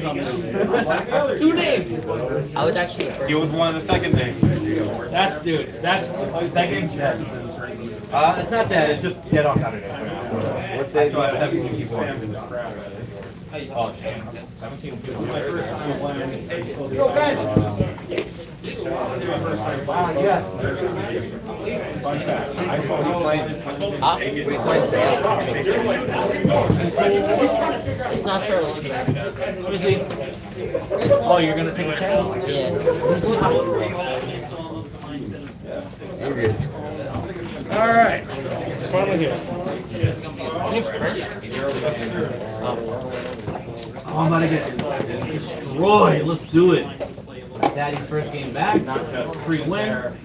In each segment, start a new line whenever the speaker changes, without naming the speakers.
names on this. 2 names.
I was actually the first.
He was one of the second names.
That game's dead.
It's not that. It's just dead on Saturday. What day? Oh, 17.
Go Ben.
We're playing Sale. It's not Turtles tonight.
Let me see. Oh, you're gonna take a chance?
Yeah.
Let me see how. Alright. Finally here.
Any French? Oh.
I'm about to get destroyed. Let's do it. Daddy's first game back. Free win.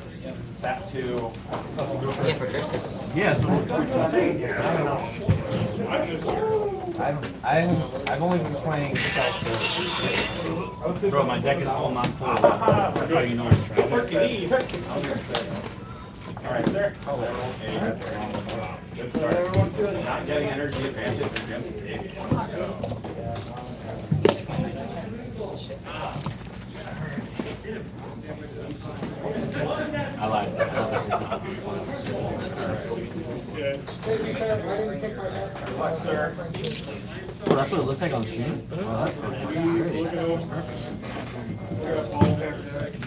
Back to.
Yeah, for Tristan.
Yeah, so
I've only been playing Celso.
bro, my deck is all not full. That's how you know it's trash.
Alright, sir. Good start. Not getting energy advantage against David. Let's go.
I like that.
Good luck, sir.
Oh, that's what it looks like on stream? Oh, that's so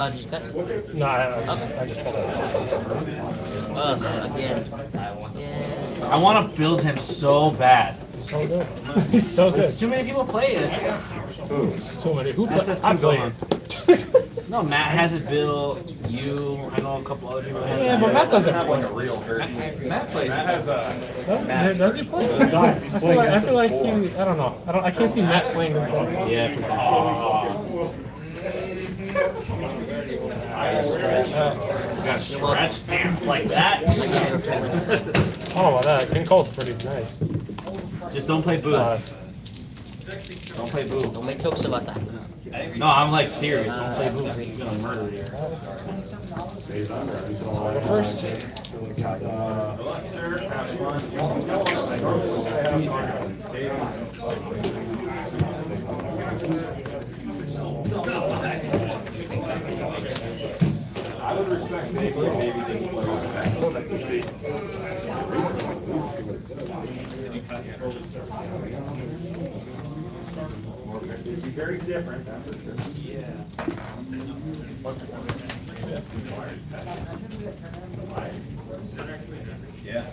Did you cut?
No, I just pulled it.
Again. Yeah.
I want to build him so bad.
He's so good. He's so good.
There's too many people play it.
It's too many. Who
That's
plays?
just
I
too
play
gone.
it.
No, Matt has it built. You, I know a couple other people have it.
Yeah, but Matt doesn't
Like
play.
a real version. Matt plays. Matt has a.
Does he play? I feel like he. I don't know. I can't see Matt playing this game.
Yeah, for sure. You got stretch pants like that.
I gave you a free win.
Oh, well, that King Cole's pretty nice.
Just don't play boo. Don't play boo.
Don't make jokes about that.
No, I'm like serious. Don't play
That's
boo.
crazy.
He's gonna murder you.
Go first.
I would respect Dave if maybe didn't play It'd be very different. Yeah.
What's it?
Yeah.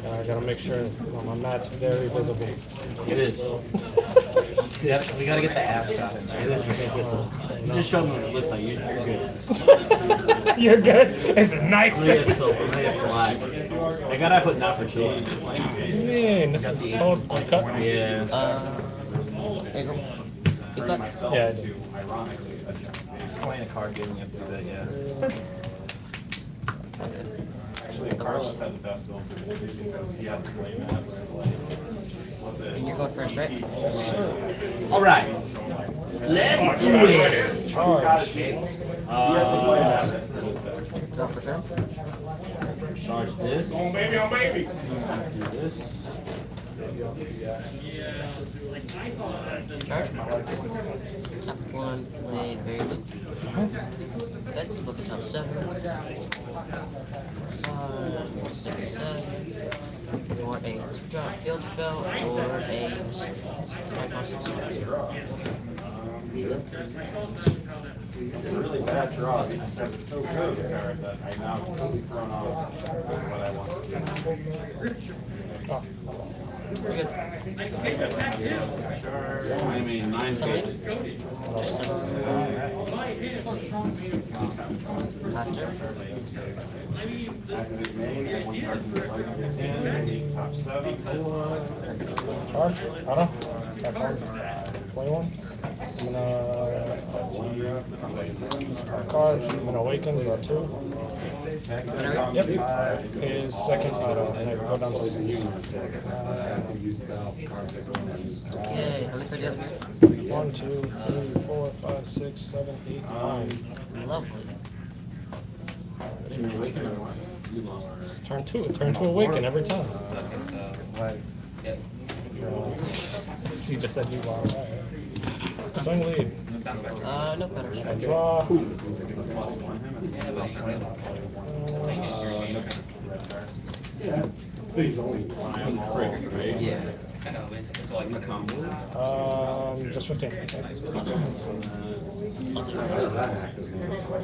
I gotta make sure my mat's very visible.
It is. Yep, we gotta get the ass shot in there. It is ridiculous. You just show me what it looks like. You're good.
You're good. It's nice.
Look at so flag. I gotta put not for children.
Man, this is so cut.
Yeah.
There you go. You cut?
Yeah, I do.
Ironically, playing a card game, you have to do that, yeah. Actually, Carlos had the best build for the division because he had the play map where it's like, what's it?
And you're going first, right?
Yes, sir.
All right. Let's do it.
Charge.
Draw for turn.
Charge this.
Oh, baby, oh, baby.
Do this.
Charge. Top 1, play very loop. Good. Let's look at top 7. 5, 6, 7. Or a 2-drop field spell, or a strike cost 6.
It's a really bad draw because it's so good a card that I now completely thrown off what I want to do.
We're good.
I mean, 9
Tell me.
feet.
Just tell me. Last turn.
Activate main, and one person would like to in, top 7.
Charge. Auto. Tap 1. Play 1. I'm gonna start card. I'm gonna awaken. Draw 2. Yep. His second auto, and I go down to 6.
Okay, how many cards do you have here?
1, 2, 3, 4, 5, 6, 7, 8, 9.
Lovely.
Turn 2. Turn 2 awaken every time. So you just said you are. Right. Swing lead.
No counters.
I draw. Just 15.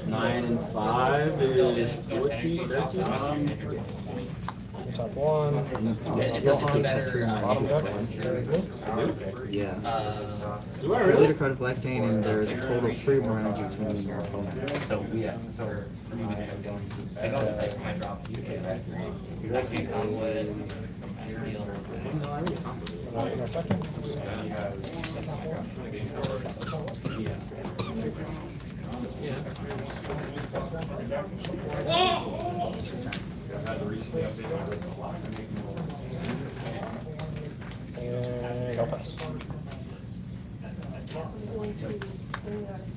9 and 5 is 14, 13.
Top 1. Bottom deck. Very good.
Yeah.
Do I
Leader
really?
card of Black Stain, and there is a total of 3 more energy between your opponent.
So, yeah, so.
In a second. And I'll pass.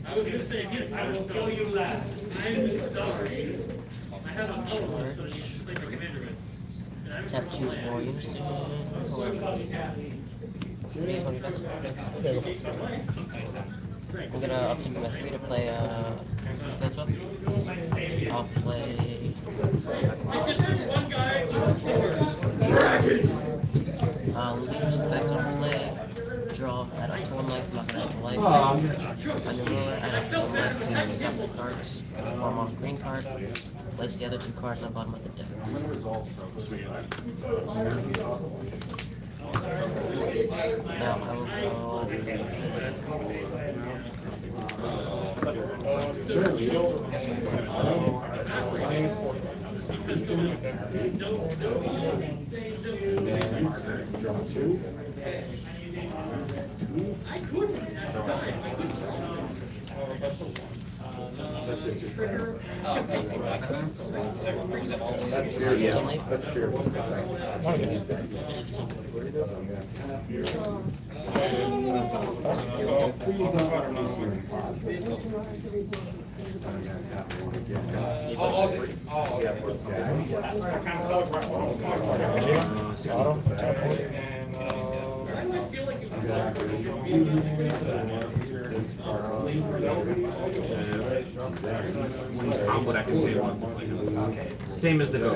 I was gonna say, I will kill you last. I'm sorry. I have a couple of them to play the commander with.
Tap 2 for unison. I'm gonna option my 3 to play that's one. I'll play
One guy,
leader's effect on play. Draw, add up to 1 life, I'm not gonna add 1 life. On your roller, add up to 1 life to the top of the cards. Form off a green card. Place the other 2 cards on the bottom of the deck. Now I will
I couldn't at the time.
That's fair, yeah. That's fair.
Bottom, top 1.
Same as the go.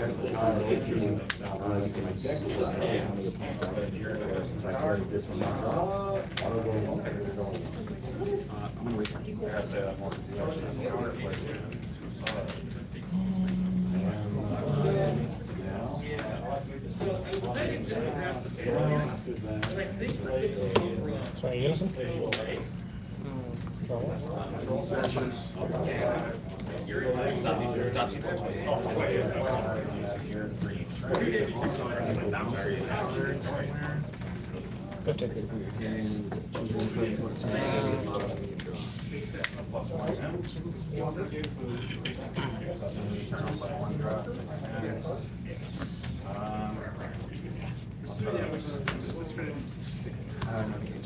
So unison? So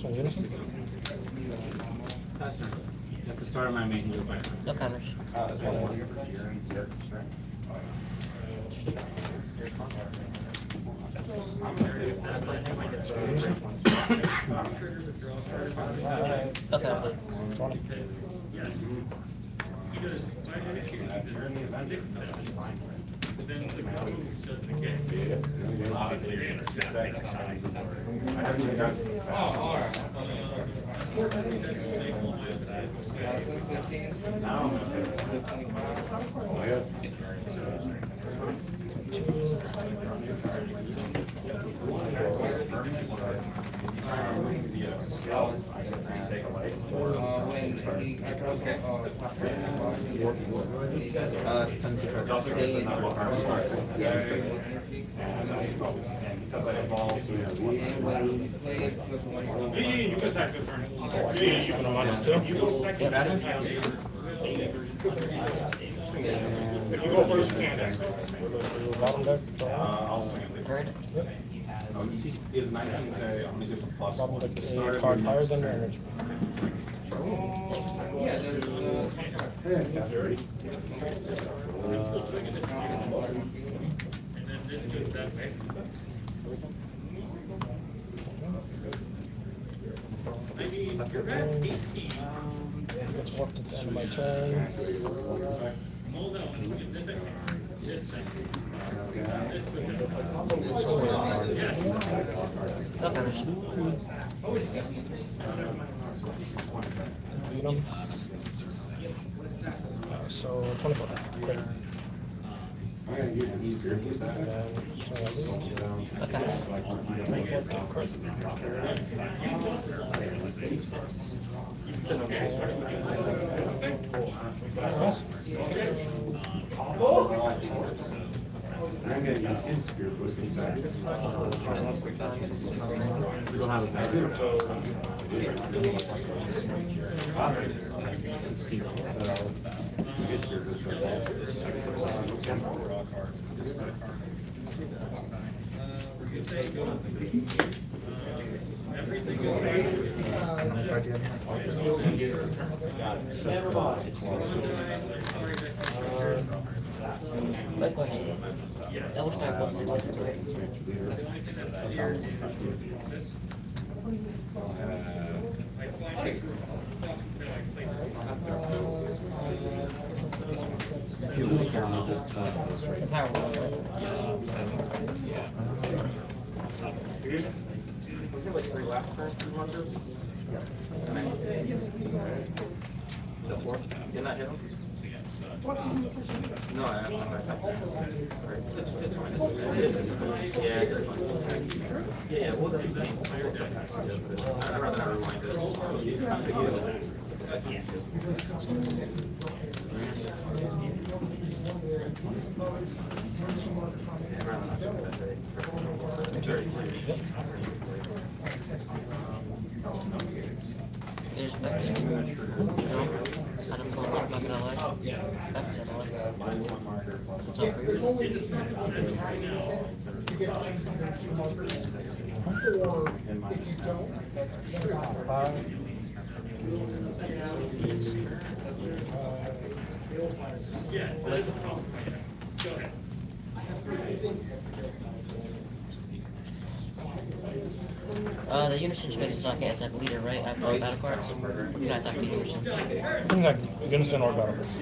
unison?
At the start of my main move.
no counters.
That's one here for Jiren.
Okay.
20.
Obviously, you're gonna snap that. And because I evolved to
You can attack the turn.
-2.
You go second. If you go first, you can't.
Bottom deck.
I'll swing it.
Third.
Yep.
Is 19K, I'm gonna get the plus
Bottom
one.
deck is a card higher than your energy.
Yeah, there's
still swinging this way. And then this goes that way. I mean, you're at 18.
Gets warped at the end of my turn.
Hold on, this thing. This thing. This thing.
No counters.
Beat 'em. So 24. Great.
I'm gonna use this here. Use that.
And so I lose. Yes.
I'm gonna use his spear boosting back.
We don't have a back. 16.
His spear boost
Quick question. Double strike, what's the difference?
If you look at it, just
The power one.
Was it like 3 last turn, 2 markers? The 4? Did not hit him? No, I'm not. Sorry. It's fine. Yeah, we'll see that. I'd rather not rewind it.
There's vector. No. I don't feel like not gonna lie. Vector, I like. It's over.
Yes, that's the problem. Go ahead.
The unison space is not gonna attack leader, right? After all battle cards? You're not attacking the unison.
I think like Unison or Battle Cards.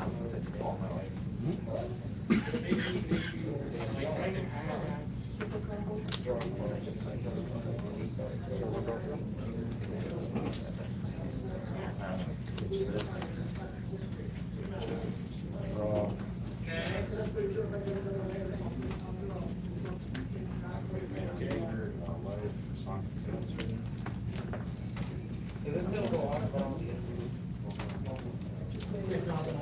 Since I took all my life.
Draw.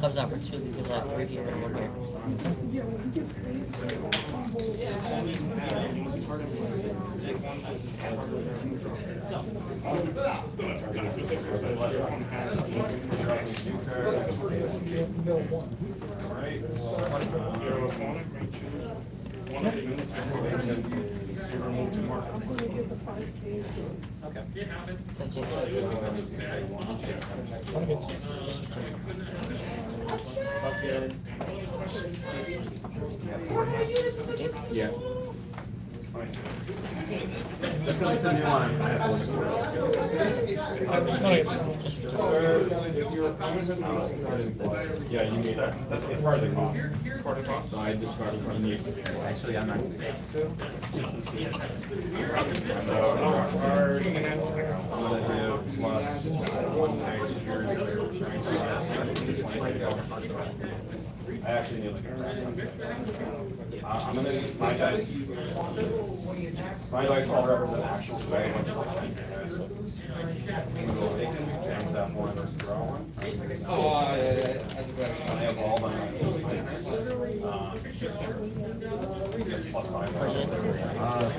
Comes out for 2 because I have 3 here and 1 here.
Okay.
15.
One against.
yeah.
This because it's a new one. I have one store.
One against.
Yeah, you need that. That's it's part of the cost. Part of the cost.
So I discarded one.
Actually, I'm not. So, I'm gonna do plus 1 page here. I actually need like I'm gonna use my dice. My dice all represent actual way. I'm gonna go take them, change that one versus draw one. I have all my plus 5.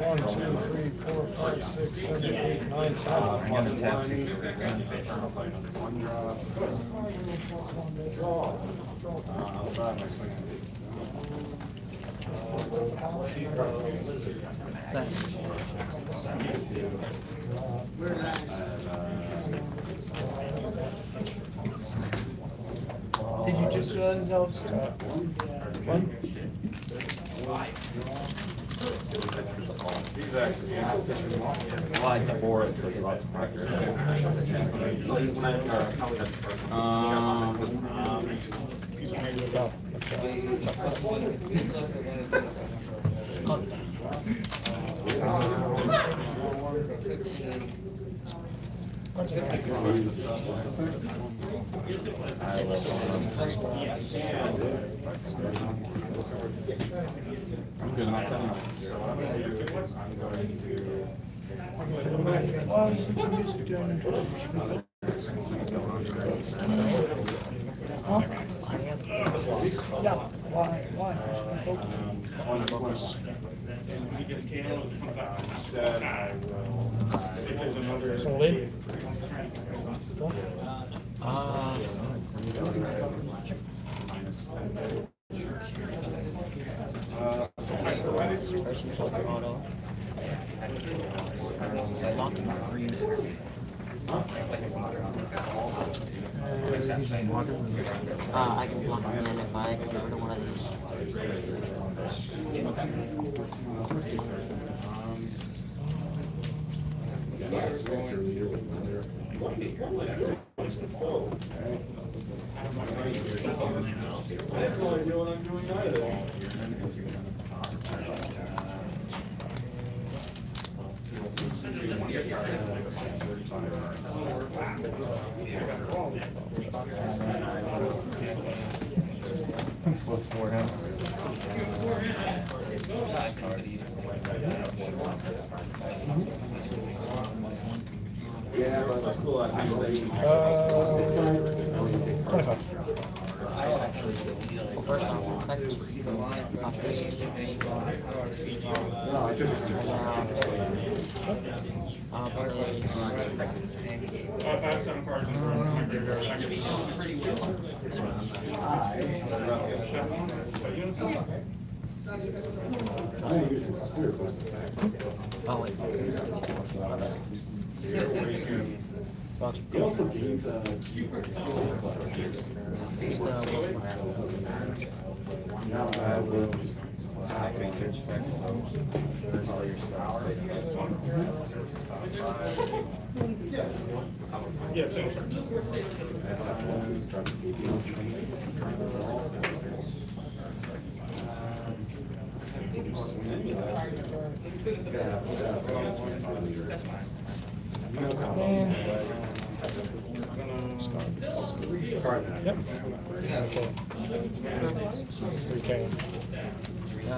1, 2, 3, 4, 5, 6, 7, 8, 9, 10.
Plus 1. One draw. I'll start my swing.
Back.
Did you just realize that was one?
He's actually, I like Boris, so he lost the practice. I'm good, I'm not setting up. So what I'm going to do is I'm going to...
Why is the music doing introduction? Huh? Yeah, why? So lead?
I can block him in if I get rid of one of these.
That's only doing what I'm doing either.
What's for him?
Yeah, but that's cool. I think
25.
Well, first off, effect.
no, I took it.
If I have 7 cards in the room, I can be pretty well.
I'm using spirit boost effect.
Oh, wait.
He also gains
Here's the
now I will activate search effects, so all your stars.
Yeah, same sure.
Yep. Okay. I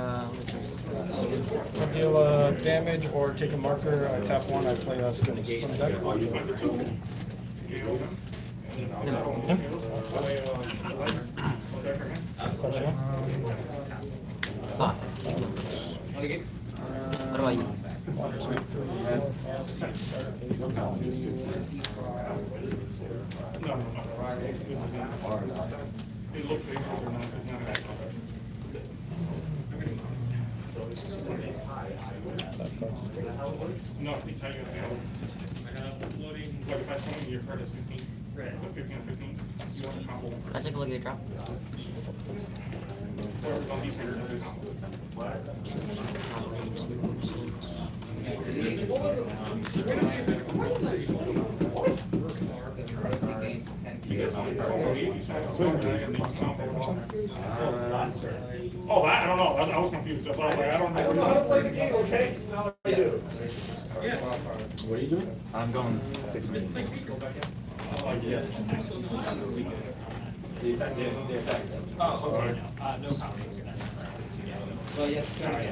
deal damage or take a marker. I tap one. I play a skill. Spin the deck. Question?
5. What do I use?
1, 2, 3, 4, 5, 6, 7, 8, 9, 10.
No. It looked big, but it's not actually. No, it's how you have to handle it. Like if I summon your card is 15, like 15 or 15, you want to combo.
I take a look at your drop.
Whoever's on these fingers is combo. Oh, I don't know. I was confused. That's why I was like, I don't know. Let's play the game, okay? Now I do.
What are you doing? I'm going 6 minutes.
Yes.
Oh, okay.
No comments. Well, yes. Sorry.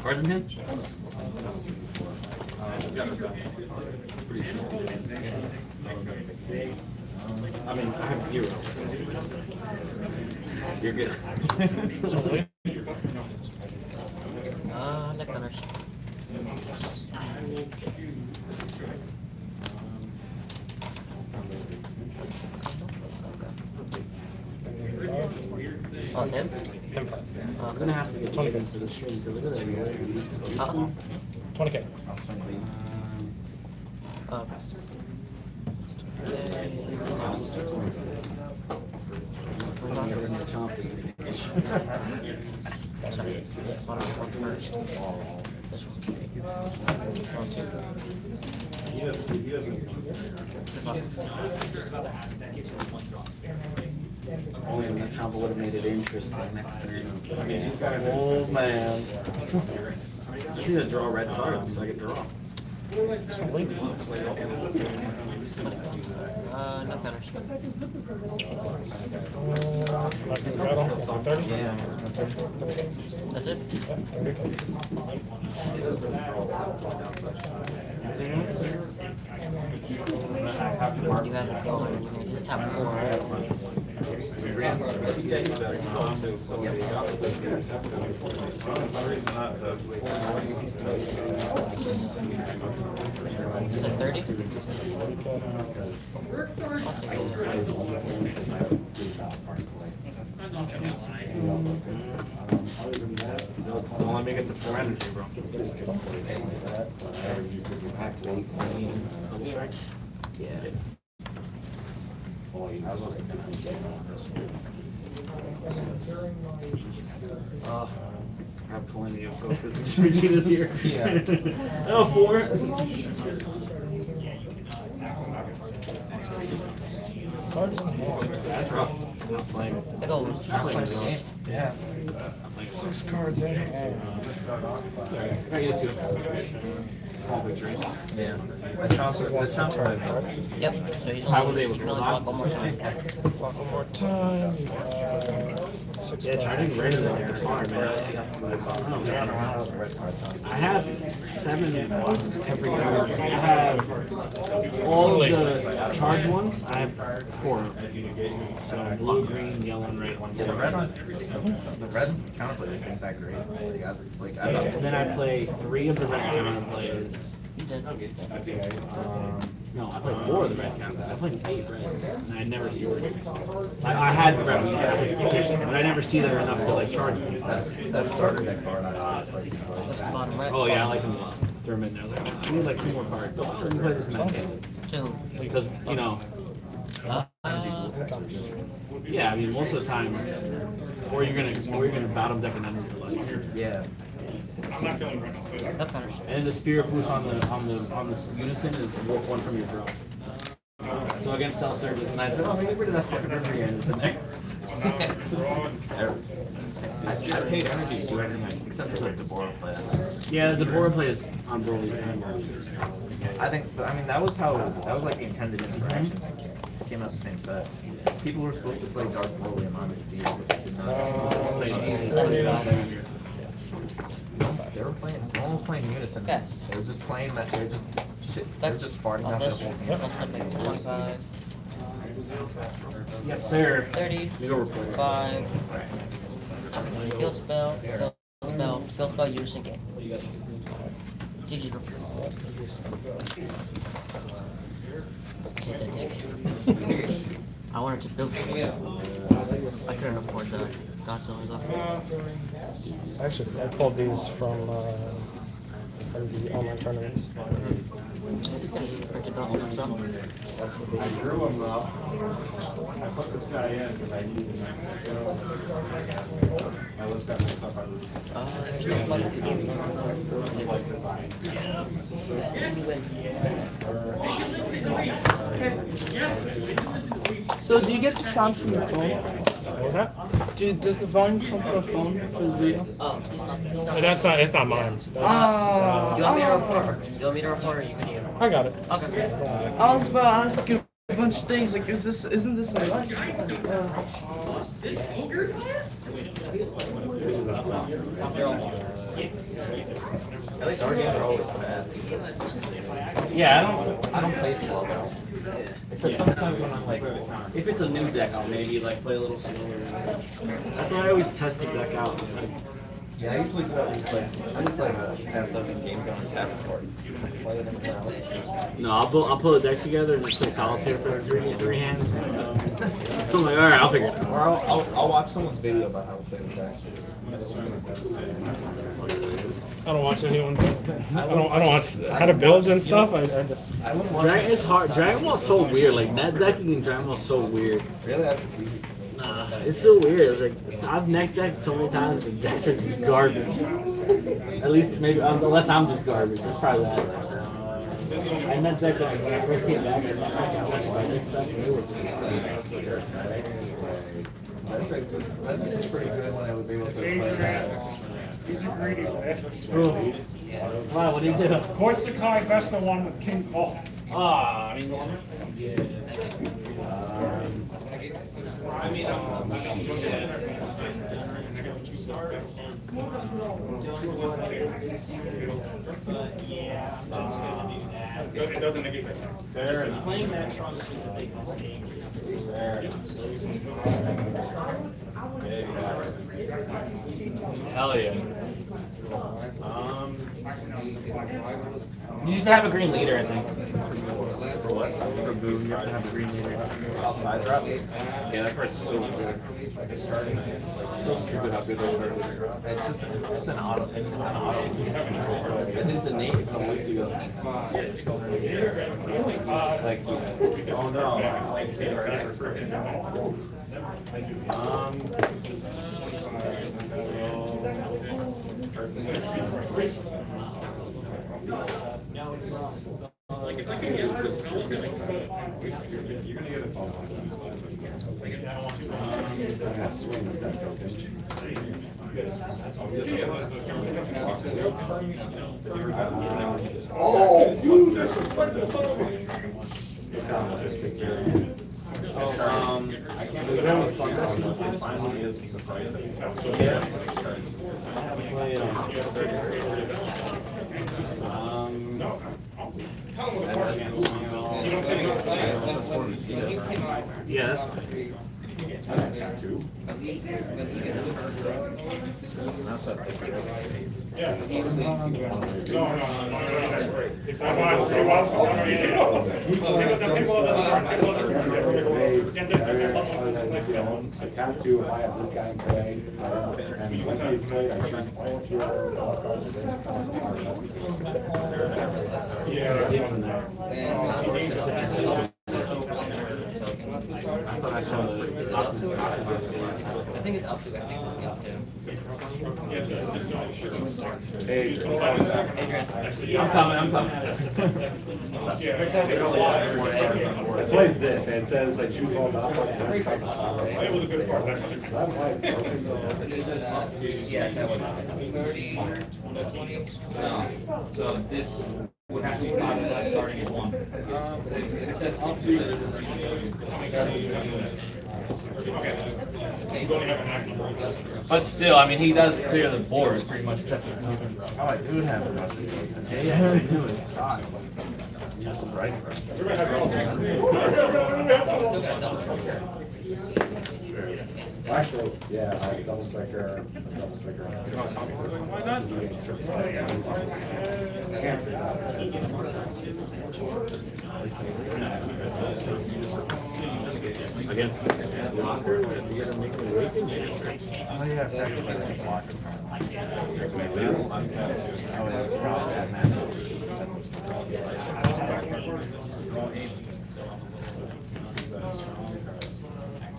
Cards in hand?
I mean, I have 0.
You're good.
Neck runners. Oh, him?
Him.
I'm gonna have to get
20K.
Jiren for the stream because look at that.
20K.
Oh. Sorry. One first. This one.
He doesn't.
Only the Trump would have made it interesting next turn.
I mean, these guys are.
Oh man.
You should just draw a red card so I can draw.
No counters.
Yeah.
That's it? You have a card. He's a top 4, right? Is it 30? I'll take it.
Don't let me get to 4 energy, bro. Yeah. I have plenty of go physics routine this year.
Yeah.
Oh, 4. That's rough. I'm not playing.
I go playing.
Yeah.
6 cards in hand.
I got you 2. Small victories.
Yeah. The Trump right?
Yep. So he's
I was able
you
to
can only block one more time.
Block one more time. 6
Yeah, trying to get rid of this is hard, man. I have 7 every card. I have all of the charge ones. I have 4. So blue, green, yellow, and red.
Yeah, the red counterplay isn't that great.
And then I play 3 of the red counterplays.
He's dead.
No, I played 4 of the red counterplays. I played 8 reds, and I never see them. I had red, but I never see them enough to like charge me.
That starter deck card I was spicy.
What's the bottom right?
Oh yeah, I like them. Throw them in there. I was like, I need like 2 more cards. Let me play this next game.
Two.
Because, you know, yeah, I mean, most of the time, or you're gonna bottom deck an energy.
Yeah.
No counters.
And the spirit boost on the unison is worth 1 from your draw. So against self service, and I said, oh, maybe get rid of that fucking energy and it's in there.
I paid energy to do everything except for like the Bora play. That's just,
Yeah, the board play is on Broly's
I think, but I mean, that was how it was. That was like the intended interaction. It came out the same set. People were supposed to play Dark Broly and Manga D, which did not. They were playing, no one was playing Unison.
Okay.
They were just playing that. They were just shit. They were just farting out their
This.
whole
I'll step back to 25.
Yes, sir.
30.
You go report.
5. Field spell. Field spell. Unison game. GG. Take that dick. I wanted to build something. I couldn't afford the Godzilla's office.
Actually, I pulled these from the online tournaments.
He's gonna use printed off himself.
I drew him up. I put this guy in because I needed him. I was got mixed up on
There's no button.
like design.
So do you get the sound from your phone?
What was that?
Does the volume come from a phone for the video?
Oh, he's not.
Hey, that's not. It's not mine.
You want me to report? You want me to report or you video?
I got it.
Okay.
I was about to ask you a bunch of things like, isn't this a live?
At least our games are always fast.
Yeah,
I don't play slow though. Except sometimes when I'm like,
if it's a new deck, I'll maybe like play a little slower. That's why I always test the deck out. Like,
Yeah, I usually do at least like at least like a half dozen games on tap before I play it anywhere else.
No, I'll pull a deck together and just play solitaire for three hands. I'm like, all right, I'll figure it out.
Or I'll watch someone's video about how to play the deck.
I don't watch anyone. I don't watch how to build and stuff. I just.
I wouldn't watch
Dragon is hard. Dragon Ball's so weird. Like net decking in Dragon Ball's so weird.
Really, I think it's easy.
Nah, it's so weird. It's like I've neck decked so many times. The decks are just garbage. At least maybe unless I'm just garbage. It's probably that. I net decked like when I first came back. I net decked a bunch of magic stuff. And they were
That was pretty good when I was able to play that.
He's a greedy man.
wow, what do you do?
Court Sakai best of one with King Paul.
Ah, I mean,
It doesn't negate that.
Fair enough.
Playing that Trunks was a big mistake.
Fair enough.
hell yeah. You need to have a green leader, I think.
For what?
For Boom, you have to have a green leader.
5-drop? Yeah, that part's so good.
It's so stupid how good that card is.
It's just it's an auto. It's an auto.
I think it's a Nate a couple weeks ago.
It's like, oh no.
Like if I can get this,
You're gonna get a phone
Oh, you disrespect the son of a.
I can't believe how much fun it finally is the price that it's got. Yeah.
Tell him what the card is. You don't take it.
Yeah, that's fine.
Yeah. No. That's why I was saying,
I count two if I have this guy in play, and when he's played, I choose all of your cards are
I thought I saw the
I think it's up to. I think it's up to.
I'm coming.
I played this, and it says I choose all the outputs.
It was a good card. That's what
Yes, that was.
So this would have to be 5 less starting at 1. It says up to. But still, I mean, he does clear the board pretty much except for the token.
Oh, I do have it.
Yeah, I knew it.
That's some right.
Actually, yeah, I double striker.
Why not?
Against Locker, you're gonna make me awaken.
Oh yeah, I block. Oh, that's probably that match.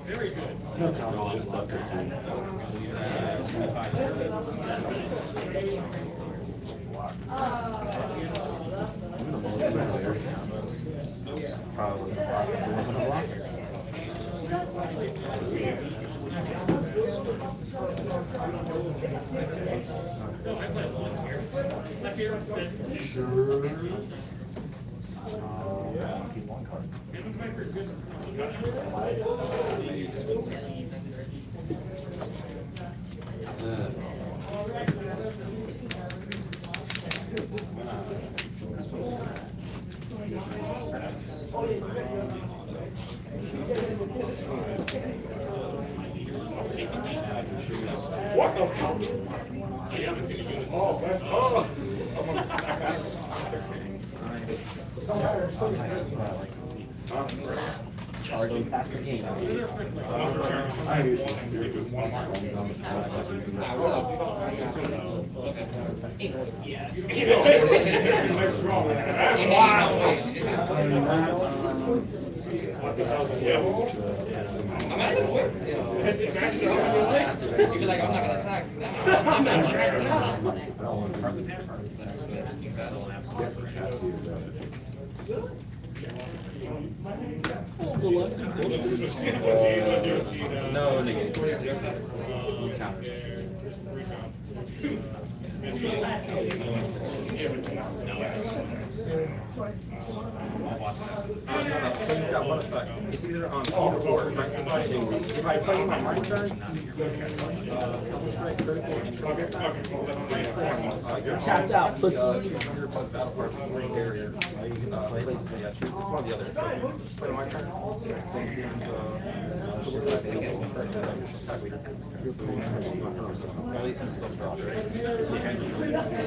Very good.
No count, just up for two.
Probably wasn't a block. It wasn't a block.
Keep one card.
What the fuck?
Charging past the game.
I'm at the point. You're like, I'm not gonna attack.
No negatives. Counters.
He's got one effect. It's either on either or. If I play my mind turn,
Tapped out, pussy.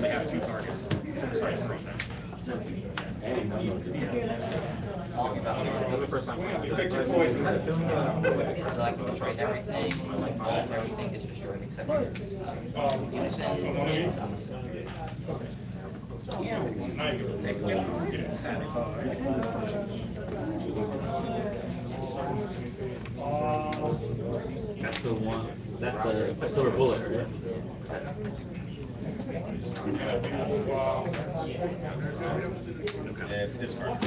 They have 2 targets. Besides
So I can destroy everything, everything is destroyed except
That's the one. That's the silver bullet, right?
Yeah, it's discard.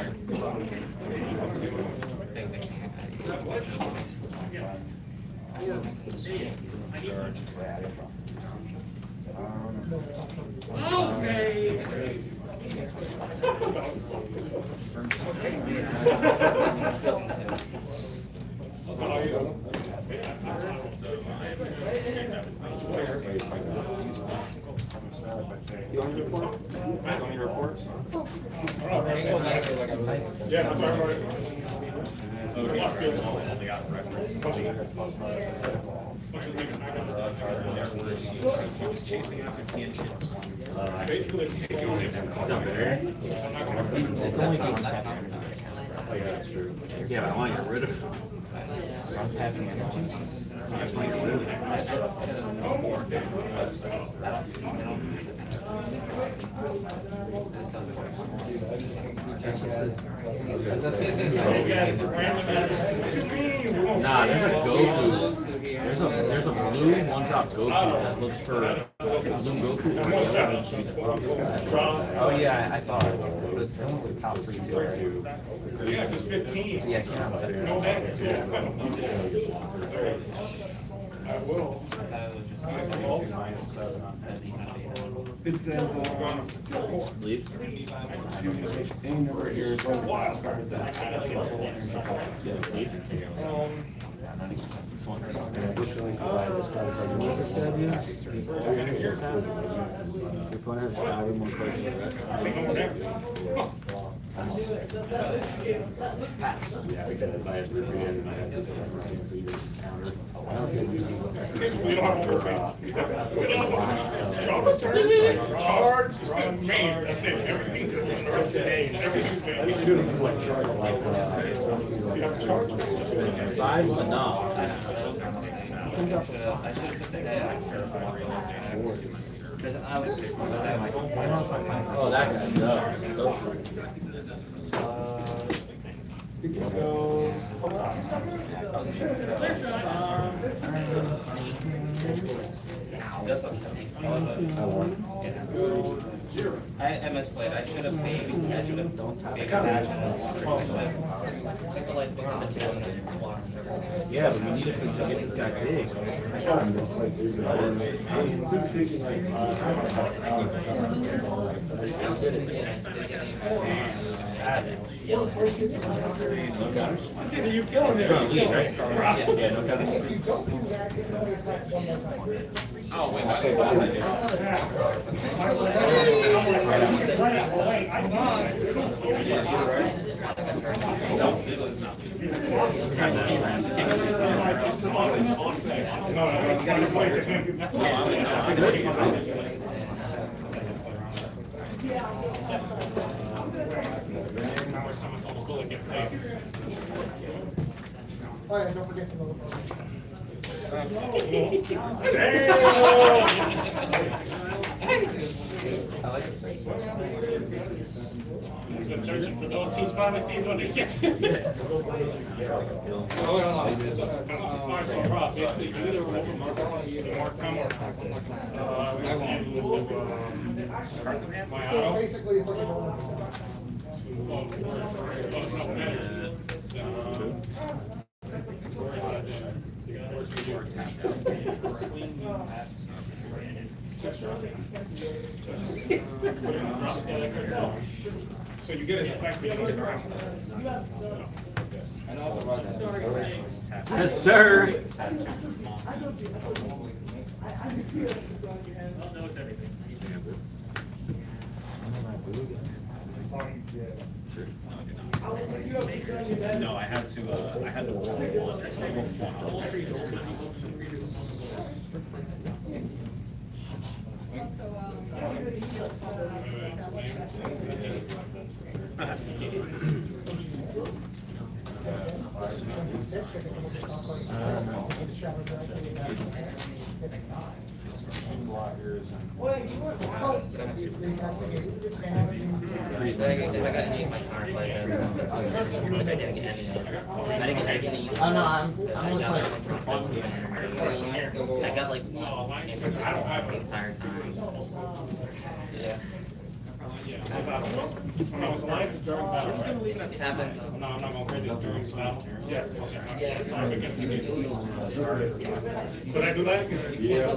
You want me to report? You want me to report? Yeah, I'm sorry. Only got reference. He was chasing after Tian. Basically,
It's only if you tap energy. Oh yeah, that's true. Yeah, but I want to get rid of it. I'm tapping energy. I just want to get rid of it. Nah, there's a Goku. There's a blue 1-drop Goku that looks for Zoom Goku or yellow Vegeta.
Oh yeah, I saw it. It was top 3 too.
Yeah, just 15.
Yeah, can't set it.
No damage. I will.
It says,
Leave.
Wild card.
Which release design describes how you want to set you? Your opponent has 5 or more cards in the rest.
Pass.
Yeah, because I have repeated and I have this thing, so you counter. I don't think you
We don't have all this Charge, main, that's it. Everything's in the rest of the day. Everything's
we should do it like
You have charge?
5 is enough.
because I was
Oh, that guy does. So
I misplayed. I should have paid. I should have paid cash.
yeah, but we need to get this guy big.
I see that you killing
You're gonna leave, right?
it.
Yeah, no counters.
Oh, wait.
Alright, don't forget to know.
He's been searching for those seats, finally sees when he gets it. It's just Marshall Ross. Basically, you either mark come or my auto.
Basically, it's like a
So you get his effect, but you don't get the
Yes, sir.
No, I had to roll one.
Oh no, I'm looking like
I got like entire series. Yeah.
When I was Alliance during battle, right?
Happened.
No, I'm not going crazy during battle. Yes. Okay.
Yeah.
Could I do that?
Yeah.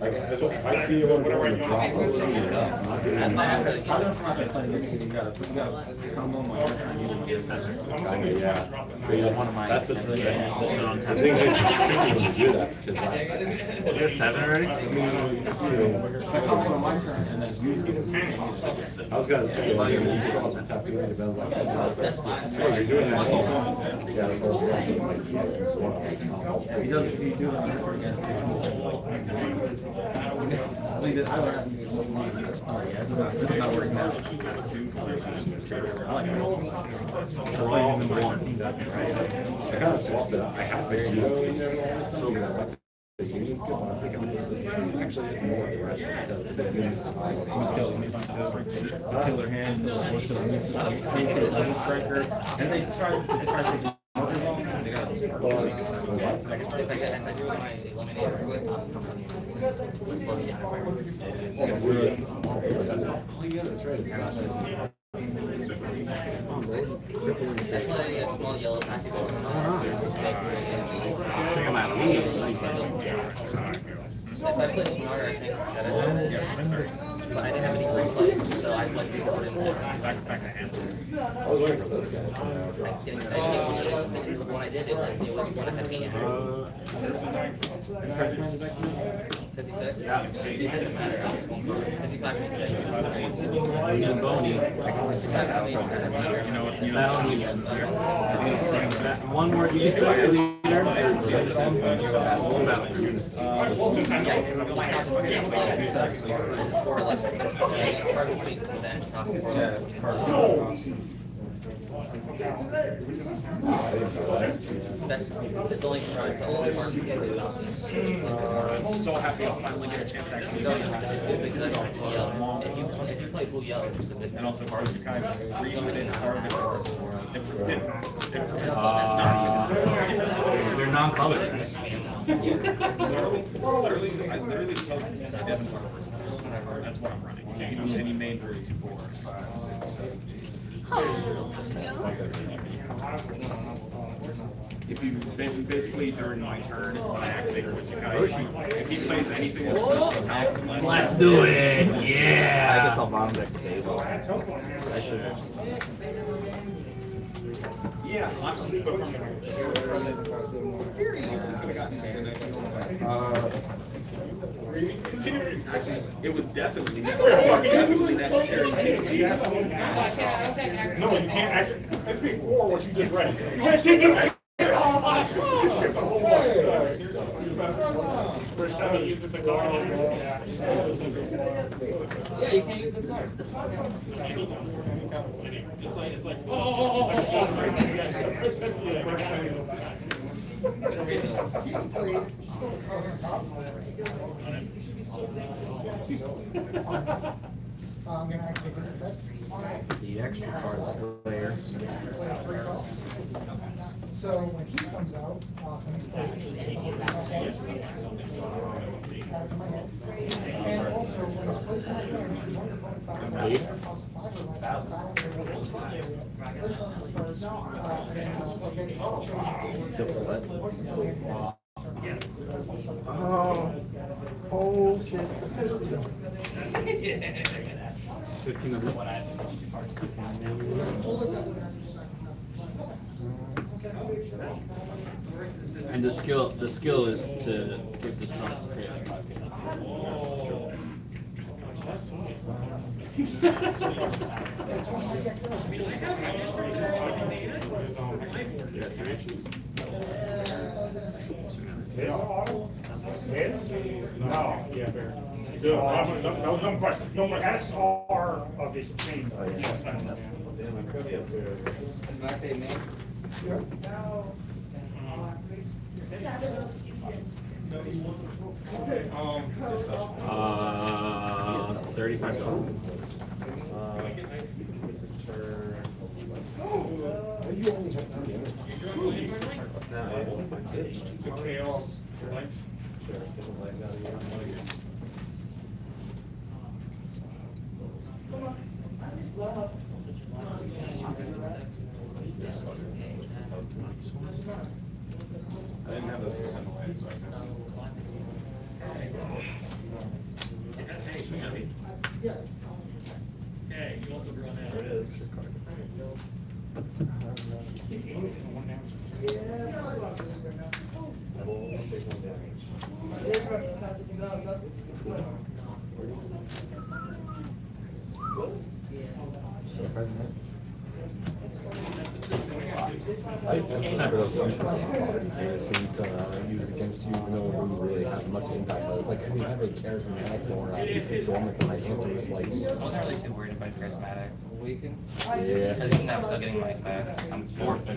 Like, so if I see you
Whatever I
drop
want.
That's the thing. The thing is, it's tricky when you do that because
You're 7 already?
I was gonna say, like, you still have to tap to it, but I was like, that's not, oh, you're doing that. Yeah, that's what I was like, yeah.
He doesn't, he do it on record again. Oh, yeah, this is not working out. I like it.
I kind of swapped it out. I have the Geo in there and all this stuff, and I like the Union's good, but I'm thinking this one, actually, it's more the rest because the Union's the
Killer hand, what's the name? Striker, and they try to take they got if I do my eliminator quest, I'm
that's right. It's not
That's why a small yellow packet goes If I play smarter, I think that I have. But I didn't have any green plays, so I selected to put in there.
Back to hand.
I was waiting for this guy.
I didn't get one. When I did it, it was one I had to get. 56? Yeah. It doesn't matter. 55, 56.
and Boney. One more, you can select the leader.
It's 4 or less. It's hard between the edge costs. It's only it's only hard to get it.
I'm so happy I'll finally get a chance to actually do it.
Because I don't play yellow. If you play blue yellow, it's a good
And also Barzakai, read within Harvard.
They're non-colored.
I literally told Devin that's what I'm running. Any main 32-4. If you basically during my turn when I activate Barzakai, if he plays anything that's
Let's do it. Yeah.
I guess I'll bottom deck the table. I should.
yeah, honestly, but actually, it was definitely necessary.
No, you can't actually. It's before what you just read. You can't take this. You skipped the whole one.
First time he uses the card.
Yeah, you can't use the card.
It's like,
I'm gonna actually visit that.
The extra cards player.
So when he comes out, when he's playing, out of my head. And also when he's playing for my player, he's one of the points back.
Lead? Oh shit. 15 is it? And the skill is to give the trump to create a 5K. Sure.
No, yeah, fair. Good. That was no question. No more SR of his chain. Yes.
Uh, 35 total.
This is turn.
It's a chaos.
I didn't have those assimilated, so
Okay, you also draw now.
I used to have those seem to use against you, even though we really have much impact. But it's like, I mean, I have a charismatic or dormants, and my answer is like,
I wasn't really too worried about charismatic.
yeah.
I think I'm still getting my effects. I'm fourth.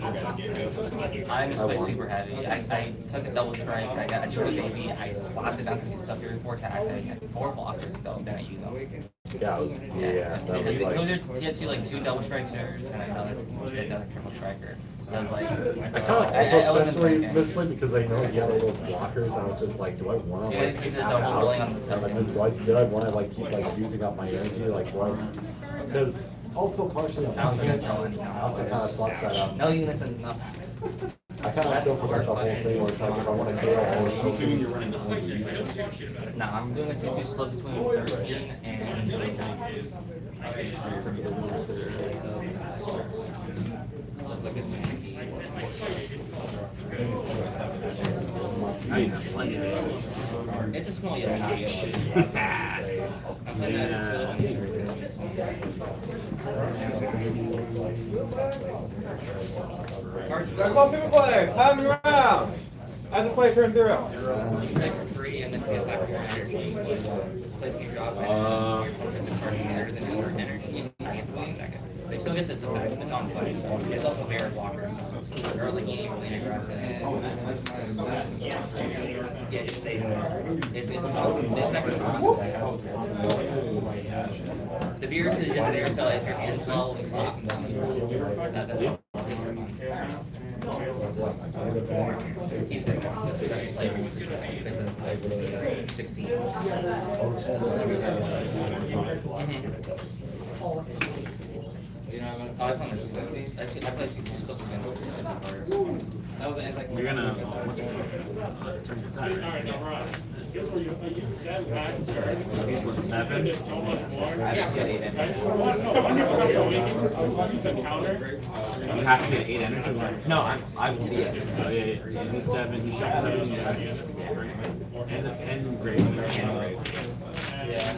I just play super heavy. I took a double strike. I drew a baby. I slapped it down because he's stuck through 4 attacks. I had 4 blockers though. Then I use them.
Yeah, that was like.
Those are, he had like 2 double strikers and another triple striker. So I was like,
I kind of also essentially misplayed because I know he had a little blockers, and I was just like, do I want to like
he's just
tap out?
rolling on the
Like, did I want to like keep like using up my energy? Like, what? Because also partially,
I was gonna kill him.
I also kind of fucked that up.
No unisons, no.
I kind of still forgot the whole thing where it's like if I want to kill all those
assuming you're
tokens.
running
No, I'm doing a 2-2 split between 13 and 29. Looks like it's it's a small yellow.
Dragon Ball Super Play, it's coming around! I have to play turn 0.
You play for 3 and then get back your energy. Place can drop it. It's harder than your energy. They still get its effect. It's on play. So it's also very blockers. Early game, really aggressive. Yeah, it stays there. It's constant. The effect is constant. The virus is just there, so if your hand's low, we stop and then that's all. He's good. Because of 16. I play this one. I play 2 splits against cards. That was an impact.
You're gonna, what's it called? Turn your time.
Alright, no, right. That last turn.
He's with 7.
Did so much more.
I got 8 in.
When you press awaken, use the counter.
You have to get 8 energy.
No, I will be it.
Oh, yeah. So he's 7. He shows 7. And great.
Yeah.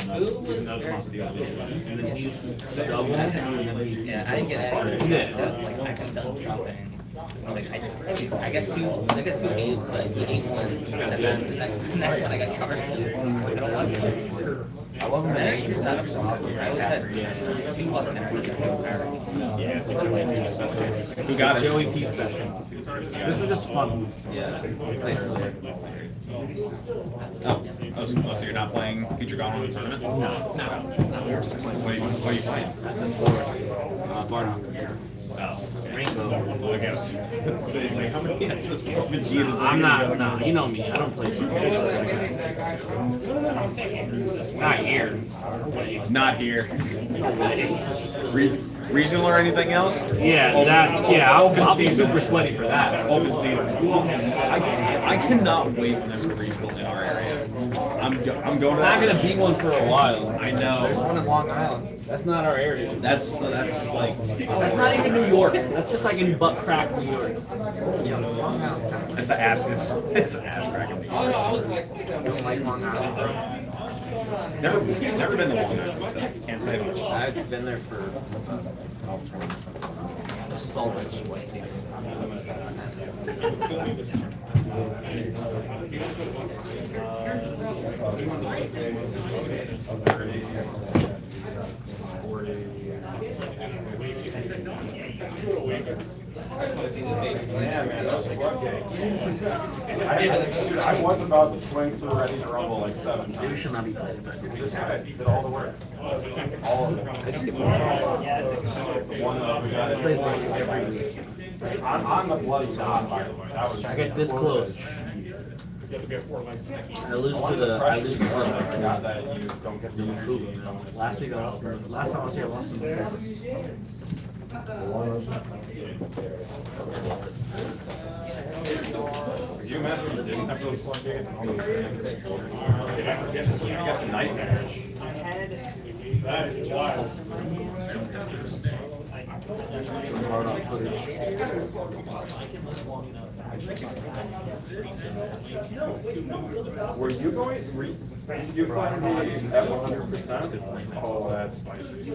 Who was
And then he's doubles. And then he's.
Yeah, I didn't get any.
Yeah.
That's like I can double shopping. So like I got two A's, but he ate one, and then the next one I got charged. It's like, I don't want to.
I love him.
Managed to set up this I always had 2 plus energy.
Who got it?
Joey P special. This was just fun.
Yeah, we played earlier.
So you're not playing Future Gone in the tournament?
No.
We were just playing.
What are you playing?
That's just Bardock.
Rainbow. I guess. It's like, how many S's for Vegeta's?
I'm not, no, you know me, I don't play Not here.
Not here. Regional or anything else?
Yeah, that, yeah, I'll be super sweaty for that.
Open season. I cannot wait when there's a regional in our area. I'm going to.
It's not gonna be one for a while.
I know.
There's one in Long Island.
That's not our area.
That's like.
That's not even New York. That's just like in butt crack New York.
Yeah, Long Island's kind of.
It's the ass. It's the ass crack of the year.
You don't like Long Island?
Never been to Long Island, so can't say much.
I've been there for golf tournaments. It's just all rich white people.
Yeah, man, those floodgates. I was about to swing through Ready to Rumble like 7 times.
You should not be playing this.
This guy did all the work. All of it.
I just get
The one that we got
Plays me every week.
on the bloody dot, by the way. That was
I get this close. I lose to the.
Not that you don't get the
Food. Last week I lost. Last time I was here, I lost.
Could you imagine you didn't have those floodgates? You got some nightmares.
That is wild.
Were you going? You planning to be at 100%? Oh, that's spicy.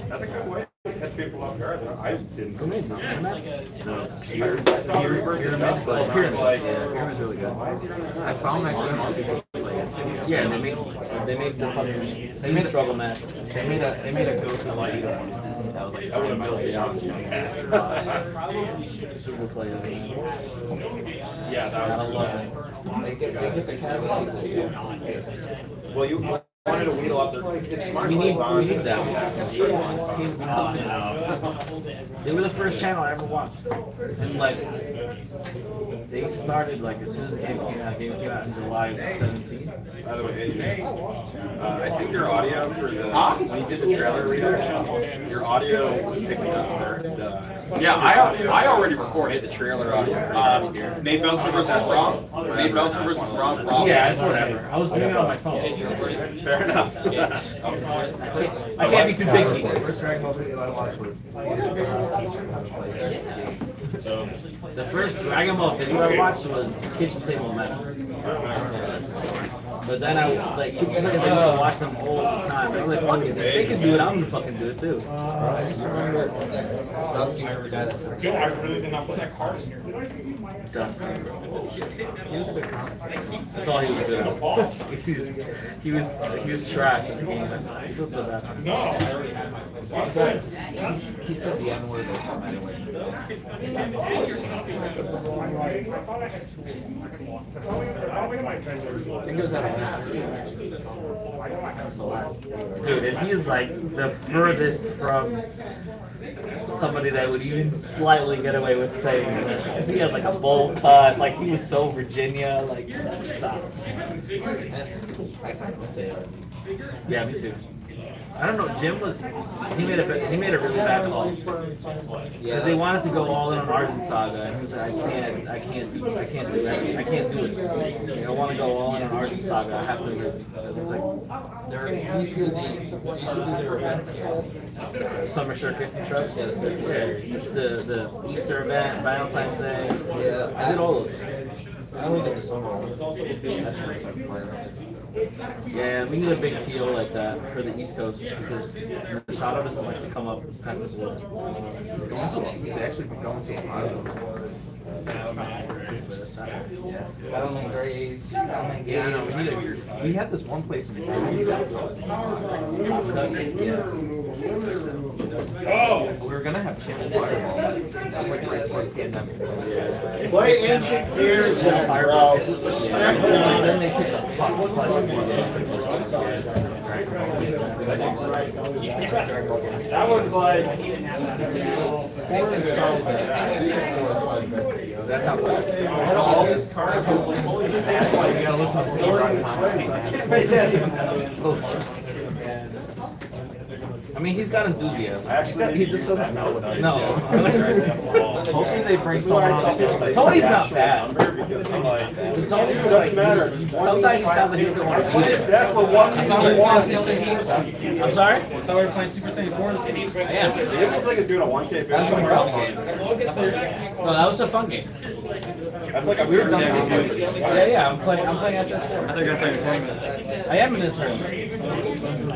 That's a good way to catch people off guard. I didn't. I saw Rebirth Nuts, but I was like,
Pyramid's really good. I saw him actually.
Yeah, they made the fucking. They made struggle mats.
They made a Goku like that was like
that would have built the out.
Super players.
Yeah, that
I
was.
love it.
they get a cavity.
Well, you wanted to wheedle out their. It's smart.
We need
that.
that. They were the first channel I ever watched, and like they started like as soon as the game came out in July 17.
By the way, AJ, I think your audio for the when you did the trailer reaction, your audio was picking up
Yeah, I already recorded the trailer audio. Nate Belster versus Rob. Nate Belster versus Rob.
Yeah, it's whatever. I was doing it on my phone.
Fair enough.
I can't be too picky.
The first Dragon Ball video I watched was
So
The first Dragon Ball video I watched was Kitchen Table Metal. But then I like Super Players, I used to watch them all the time. I was like, fuck it, if they can do it, I'm gonna fucking do it too.
I just remember Dusty was the guy that said
Good, I really did not put that card in here.
Dustin.
he was a good comic.
That's all he was good at. he was trash at the game. I feel so bad for him.
No.
He said the N-word or something anyway. I think it was at
Dude, and he's like the furthest from somebody that would even slightly get away with saying it. Because he had like a bowl cut, like he was so Virginia, like stop.
I kind of say it.
Yeah, me too. I don't know. Jim was he made a really bad call because they wanted to go all in on Arjun Saga, and he was like, I can't do it. He's like, I want to go all in on Arjun Saga. I have to. It was like
There usually their events.
summer circuits and stuff. Yeah, it's just the Easter event, Valentine's Day.
Yeah,
I did all those.
I only did the summer one. That's nice.
Yeah, we need a big TO like that for the East Coast because Machado doesn't like to come up past the board.
He's going to. He's actually been going to a lot of those.
Settlement grades.
Yeah, I know. We had this one place in New Jersey that was awesome. Yeah.
Oh!
We were gonna have Channel Fireball. That was like right before the pandemic.
Play ancient gears and
Then they picked up
that was like.
That's how it was. I had all this cards. That's why you gotta listen to
I mean, he's got enthusiasm.
Actually, he just doesn't know what I
No.
Hopefully they bring someone on.
Tony's not bad. Tony's like, sometimes he sounds like he doesn't want to be there. I'm sorry?
I thought we were playing Super Saiyan 4 this game.
I am.
You didn't think it's doing a 1K video?
That's somewhere else. No, that was a fun game.
That's like a weird game.
Yeah, I'm playing SS4.
I thought you were gonna play a tournament.
I am in a tournament.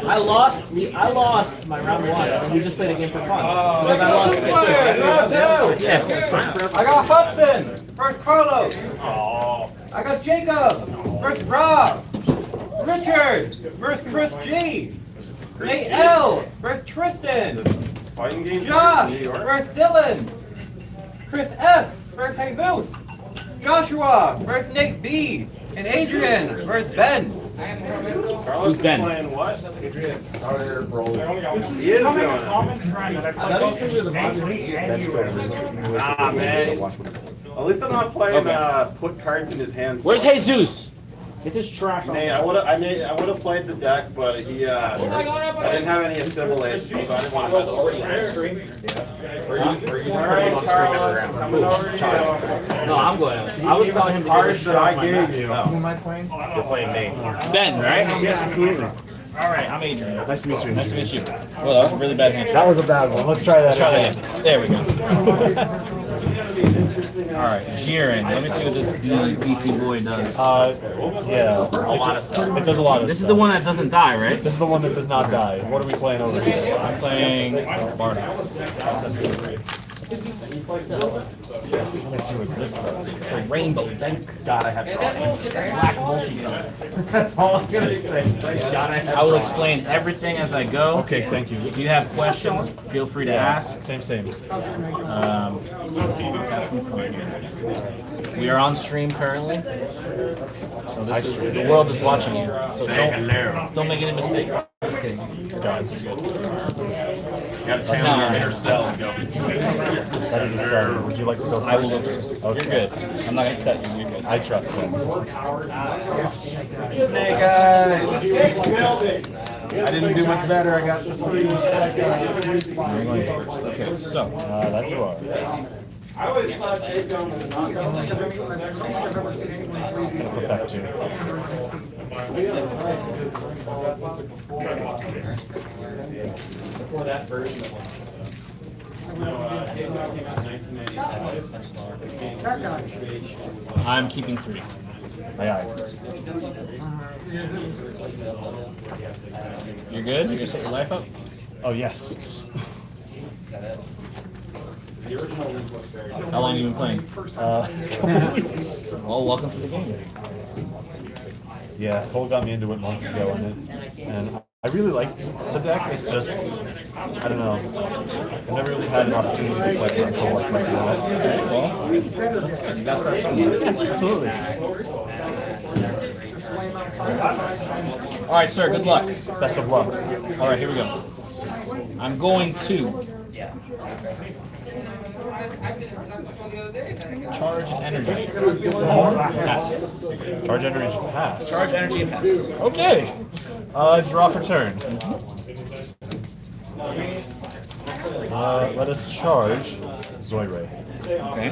I lost my round 1, and we just played a game for fun. Because I lost. Yeah.
I got Hudson versus Carlos. I got Jacob versus Rob. Richard versus Chris G. Nate L versus Tristan.
Fighting game.
Josh versus Dylan. Chris F versus Jesus. Joshua versus Nick B. And Adrian versus Ben.
Carlos
Who's Ben?
playing what?
Starter role.
He is doing it.
Common trend that I
Nah, man. At least I'm not playing put cards in his hands.
Where's Jesus?
Get this trash off.
Nate, I would have played the deck, but he I didn't have any assimilate, so I didn't want to mess with it.
No, I'm going. I was telling him to
Cards that I gave you.
Who am I playing?
You're playing Nate.
Ben, right?
Yeah, absolutely.
All right, I'm Adrian.
Nice to meet you.
Nice to meet you. Well, that was a really bad hand.
That was a bad one. Let's try that
Try
again.
that again. There we go. All right, Jiren. Let me see what this beefy boy does.
Yeah.
A lot of stuff.
It does a lot of
This is
stuff.
the one that doesn't die, right?
This is the one that does not die. What are we playing over here?
I'm playing Barney.
Let me see what this does.
It's a rainbow. Thank God I have black multicolor.
That's all I'm gonna say. Thank God I have
I will explain everything as I go.
Okay, thank you.
If you have questions, feel free to ask.
Same.
Let's have some fun. We are on stream currently. So this is, the world is watching you. So don't make any mistakes. Just kidding.
Gods.
You gotta channel your inner cell and go.
That is a seven. Would you like to go first?
I will go first.
Okay.
You're good. I'm not gonna cut you. You're good.
I trust them.
Snake Eyes.
I didn't do much better. I got
I'm going first. Okay, so
That you are.
I always thought you'd go
Put back two.
before that version of
I'm keeping 3.
Aye.
You're good? You're gonna set your life up?
Oh, yes.
How long have you been playing?
A couple weeks.
Well, welcome to the game.
Yeah, Cole got me into it months ago, and I really like the deck. It's just, I don't know. I've never really had an opportunity to play it until like my set.
Well, that's good. You gotta start somewhere.
Absolutely.
All right, sir. Good luck.
Best of luck.
All right, here we go. I'm going to charge energy. Pass.
Charge energy pass.
Charge energy and pass.
Okay. Draw for turn. Let us charge Zoyray.
Okay.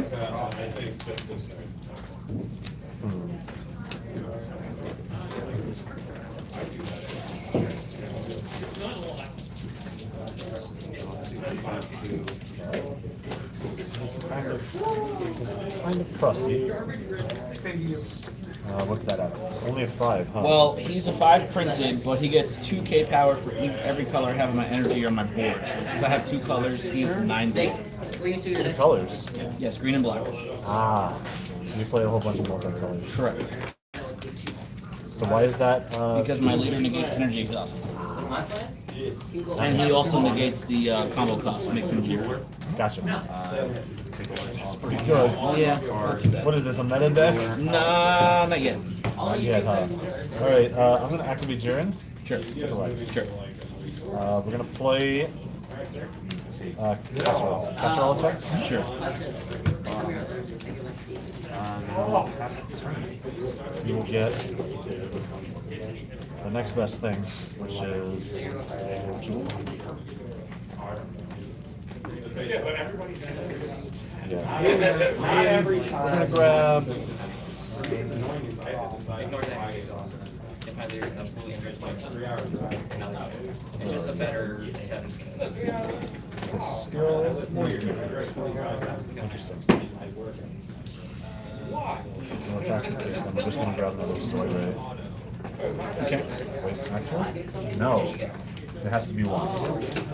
This is kind of
Frosty. What's that at? Only a 5, huh?
Well, he's a 5 printed, but he gets 2k power for every color I have in my energy or my board. So since I have 2 colors, he's 9
2 colors?
Yes, green and black.
Ah, so you play a whole bunch of multi-colors.
Correct.
So why is that?
Because my leader negates energy exhaust. And he also negates the combo cost, makes him 0.
Gotcha. That's pretty good.
Yeah, not too bad.
What is this, a meta deck?
Nah, not yet.
Not yet, huh? Alright, I'm going to activate Jiren.
Sure. Sure.
We're going to play Casserole. Casserole effects?
Sure.
You will get the next best thing, which is Jewel. Yeah. We're gonna grab.
It's just a better 17.
The skill is interesting. Well, if that's the case, then we're just gonna grab another soy ray.
Okay.
Wait, actually? No. There has to be one.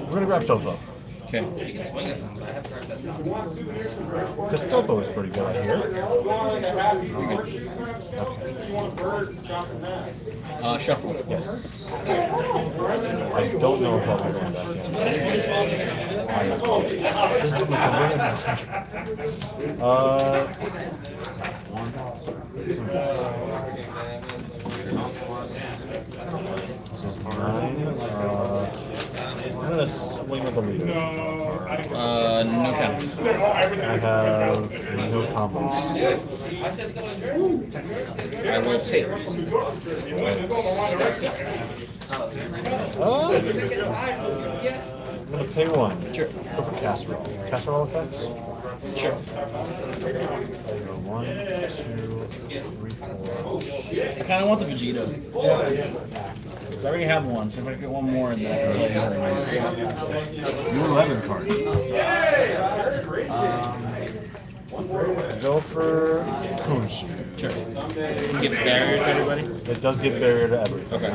We're gonna grab Topo.
Okay.
Because Topo is pretty good, I hear.
Shuffle.
Yes. I don't know if I'll be going back in. This is the this is 9. I'm gonna swing with the leader.
No counters.
I have no combos.
I will take.
I'm gonna pay 1.
Sure.
Go for casserole. Casserole effects?
Sure.
1, 2, 3, 4.
I kind of want the Vegeta. I already have one, so if I get one more, then I
Your 11 card. Go for Kunshi.
Sure. It gives barrier to everybody?
It does give barrier to everything.
Okay.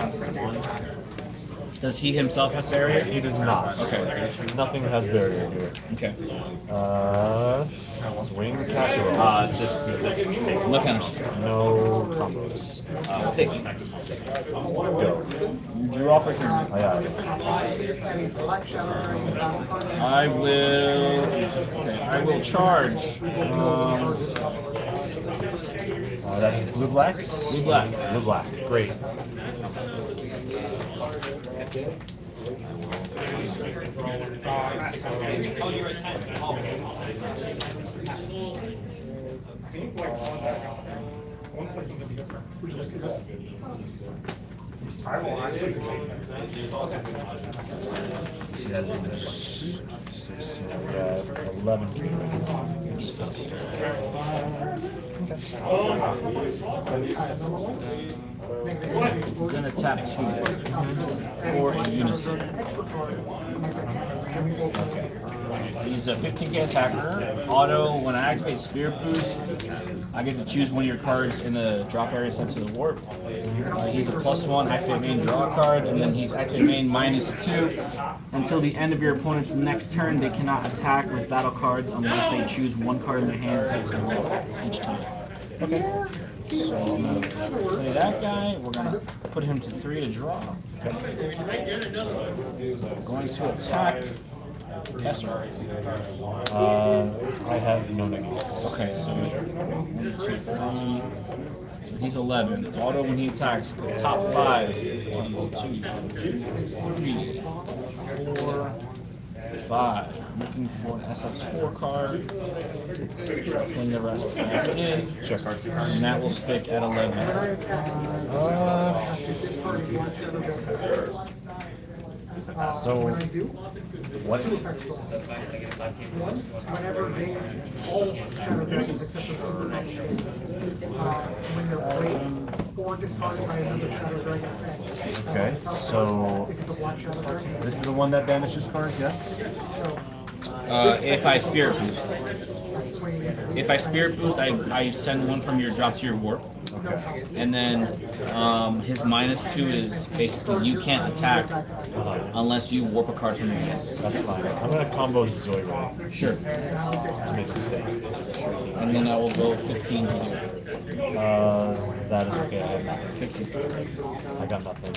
Does he himself have barrier?
He does not.
Okay.
Nothing has barrier here.
Okay.
Swing casserole.
No counters.
No combos.
I'll take it.
Go.
Draw for turn. I will. Okay. I will charge.
That is blue black.
Blue black.
Blue black. Great.
She has been
11
I'm gonna tap 2 for a unison.
Okay.
He's a 15k attacker. Auto, when I activate Spirit Boost, I get to choose one of your cards in the drop area sent to the warp. He's a +1, activate main, draw a card, and then he's activate main -2. Until the end of your opponent's next turn, they cannot attack with battle cards unless they choose one card in their hand sent to the warp each time. Okay. So I'm going to play that guy. We're going to put him to 3 to draw. Okay. Going to attack Kessler.
I have no negatives.
Okay, so 1, 2, 3. So he's 11. Auto when he attacks, top 5. 1, 2, 3, 4, 5. I'm looking for an SS4 card. Shuffling the rest back in.
Sure.
And that will stick at 11.
So, what?
Whenever they all shadow dragons except for super when they're played or discarded by another shadow dragon effect.
Okay, so
If it's a black shadow dragon.
this is the one that banishes cards, yes?
So
If I Spirit Boost. If I Spirit Boost, I send one from your drop to your warp.
Okay.
And then his -2 is basically you can't attack unless you warp a card from your hand.
That's fine. I'm gonna combo Zoidberg.
Sure.
To make it stay.
And then I will go 15 to you.
That is okay. I have nothing.
15.
I got nothing.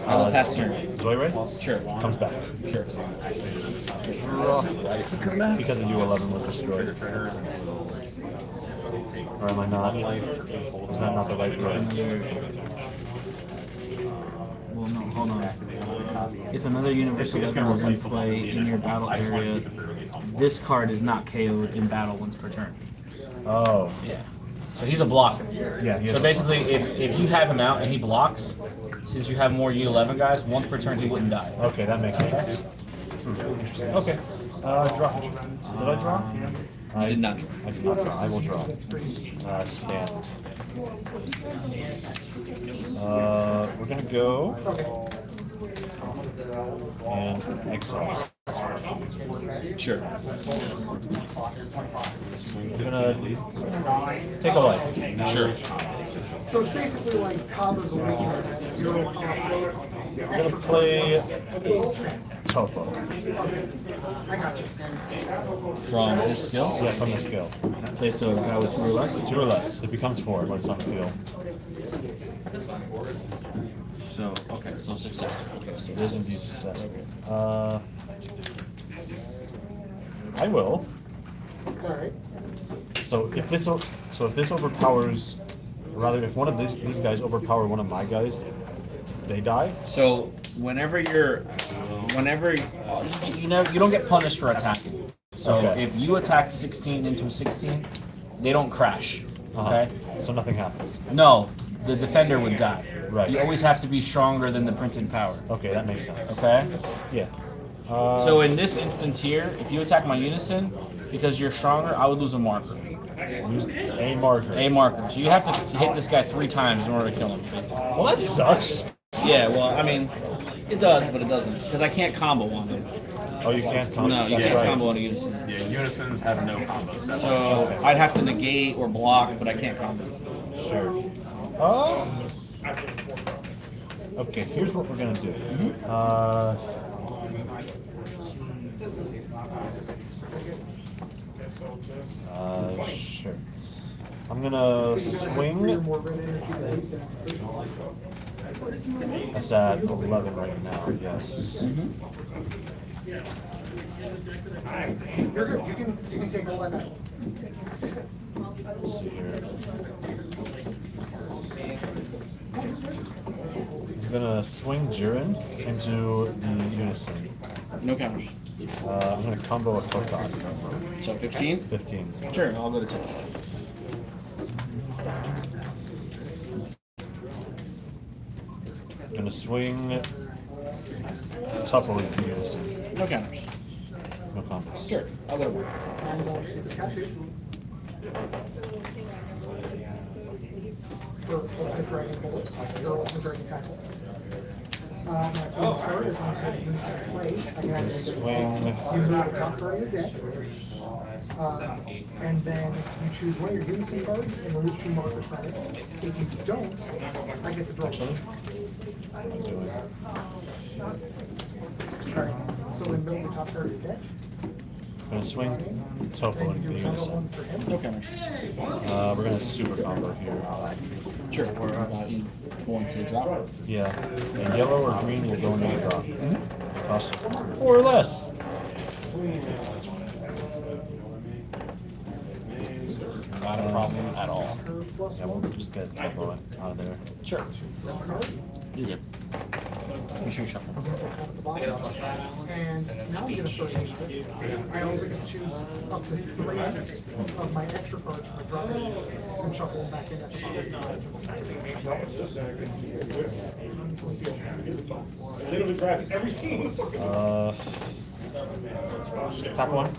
I will pass turn.
Zoidberg?
Sure.
Comes back.
Sure.
Draw. Because of U11 was destroyed. Or am I not? Is that not the right word?
Well, no, hold on. If another universal weapon is in play in your battle area, this card is not KO'd in battle once per turn.
Oh.
Yeah. So he's a blocker.
Yeah, he is
So
a
basically, if you have him out and he blocks, since you have more U11 guys, once per turn he wouldn't die.
Okay, that makes sense. Interesting. Okay. Draw. Did I draw?
I did not draw.
I did not draw. I will draw. Stand. We're gonna go and exile.
Sure.
We're gonna take a life.
Sure.
So it's basically like Cobbler's Awakening at 0 cost.
We're gonna play Topo.
I got you.
From his skill?
Yeah, from the skill.
Place a guy with 2 or less?
2 or less. It becomes 4 when it's on the field.
So, okay, so successful. Okay, so
It is indeed successful. I will.
Alright.
So if this overpowers, or rather, if one of these guys overpower one of my guys, they die.
So whenever you don't get punished for attacking. So
Okay.
if you attack 16 into a 16, they don't crash. Okay.
So nothing happens.
No, the defender would die.
Right.
You always have to be stronger than the printed power.
Okay, that makes sense.
Okay.
Yeah.
So in this instance here, if you attack my unison, because you're stronger, I would lose a marker.
Use a marker.
A marker. So you have to hit this guy 3 times in order to kill him, basically.
Well, that sucks.
Yeah, well, I mean, it does, but it doesn't. Because I can't combo on it.
Oh, you can't combo?
No, you
That's
can't
right.
combo on a unison.
Yeah, unisons have no combo stuff.
So I'd have to negate or block, but I can't combo.
Sure. Okay, here's what we're gonna do. Sure. I'm gonna swing. That's at 11 right now, yes.
You're good. You can take all that back.
Let's see here. I'm gonna swing Jiren into the unison.
No counters.
I'm gonna combo a Kotak.
So 15?
15.
Sure, I'll go to 10.
I'm gonna swing Tupple into the unison.
No counters.
No combos.
Sure, I'll go to 1.
For Ultimate Dragon Bolt, your Ultimate Dragon Tackle. My Queen's card is on the unison play. I can activate this
Swing.
You move a top card in your deck. And then you choose one of your unison cards and remove 2 markers from it. If you don't, I get to draw. Alright, so in the middle of the top card of your deck,
I'm gonna swing Topo into the unison.
No counters.
We're gonna super combo here.
Sure, or you going to drop?
Yeah. And yellow or green will go into the drop. Cost 4 or less.
Not a problem at all.
Yeah, we'll just get Topo out of there.
Sure. You're good. Make sure you shuffle.
and now I'm gonna start using this. I also get to choose up to 3 of my extra cards from the drop and shuffle them back in at the bottom.
Literally grabs everything.
Top one.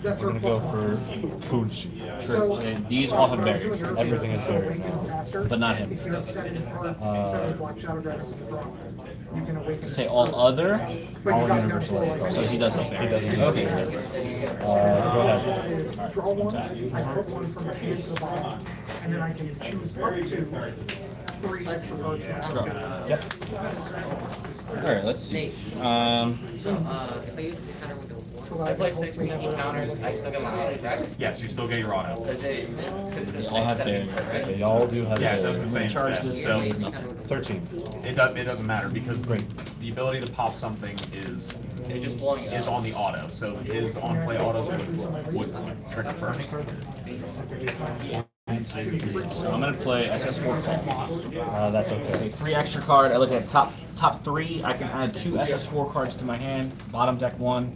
That's
We're
our
gonna go
plus
for Kuji.
So these all have berries,
Everything is buried now.
but not him.
If you have 7 cards, 7 black shadow dragons in the draw. you can awaken.
Say all other.
But
All
you got
universal.
down to
So he doesn't bear.
He doesn't.
Okay.
Go ahead.
is draw one, I put one from my hand to the bottom, and then I can choose up to 3 extra cards.
Yep.
Alright, let's see.
So, if I use this counter window,
I play 16 counters, I still get my auto, right?
Yes, you still get your auto.
Does it, because of the
They all have
same
their.
right?
They all do have.
Yeah, it does the same
Charge
stat.
this.
So
13.
it doesn't matter because the ability to pop something is
They're just blowing it
is
up.
on the auto. So his on play autos would trigger first.
So I'm gonna play SS4 call.
That's okay.
Say 3 extra card. I look at top 3. I can add 2 SS4 cards to my hand. Bottom deck 1.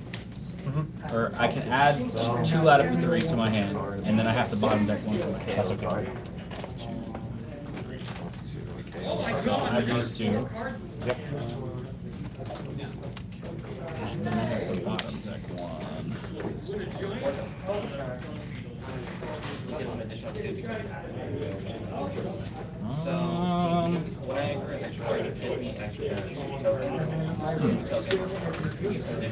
Or I can add 2 out of the 3 to my hand, and then I have to bottom deck 1 for my hand.
That's okay.
So I'll add these 2.
Yep.
And then I have to bottom deck 1.
You get an additional 2 because
when I agree with extra card, it gives me extra tokens.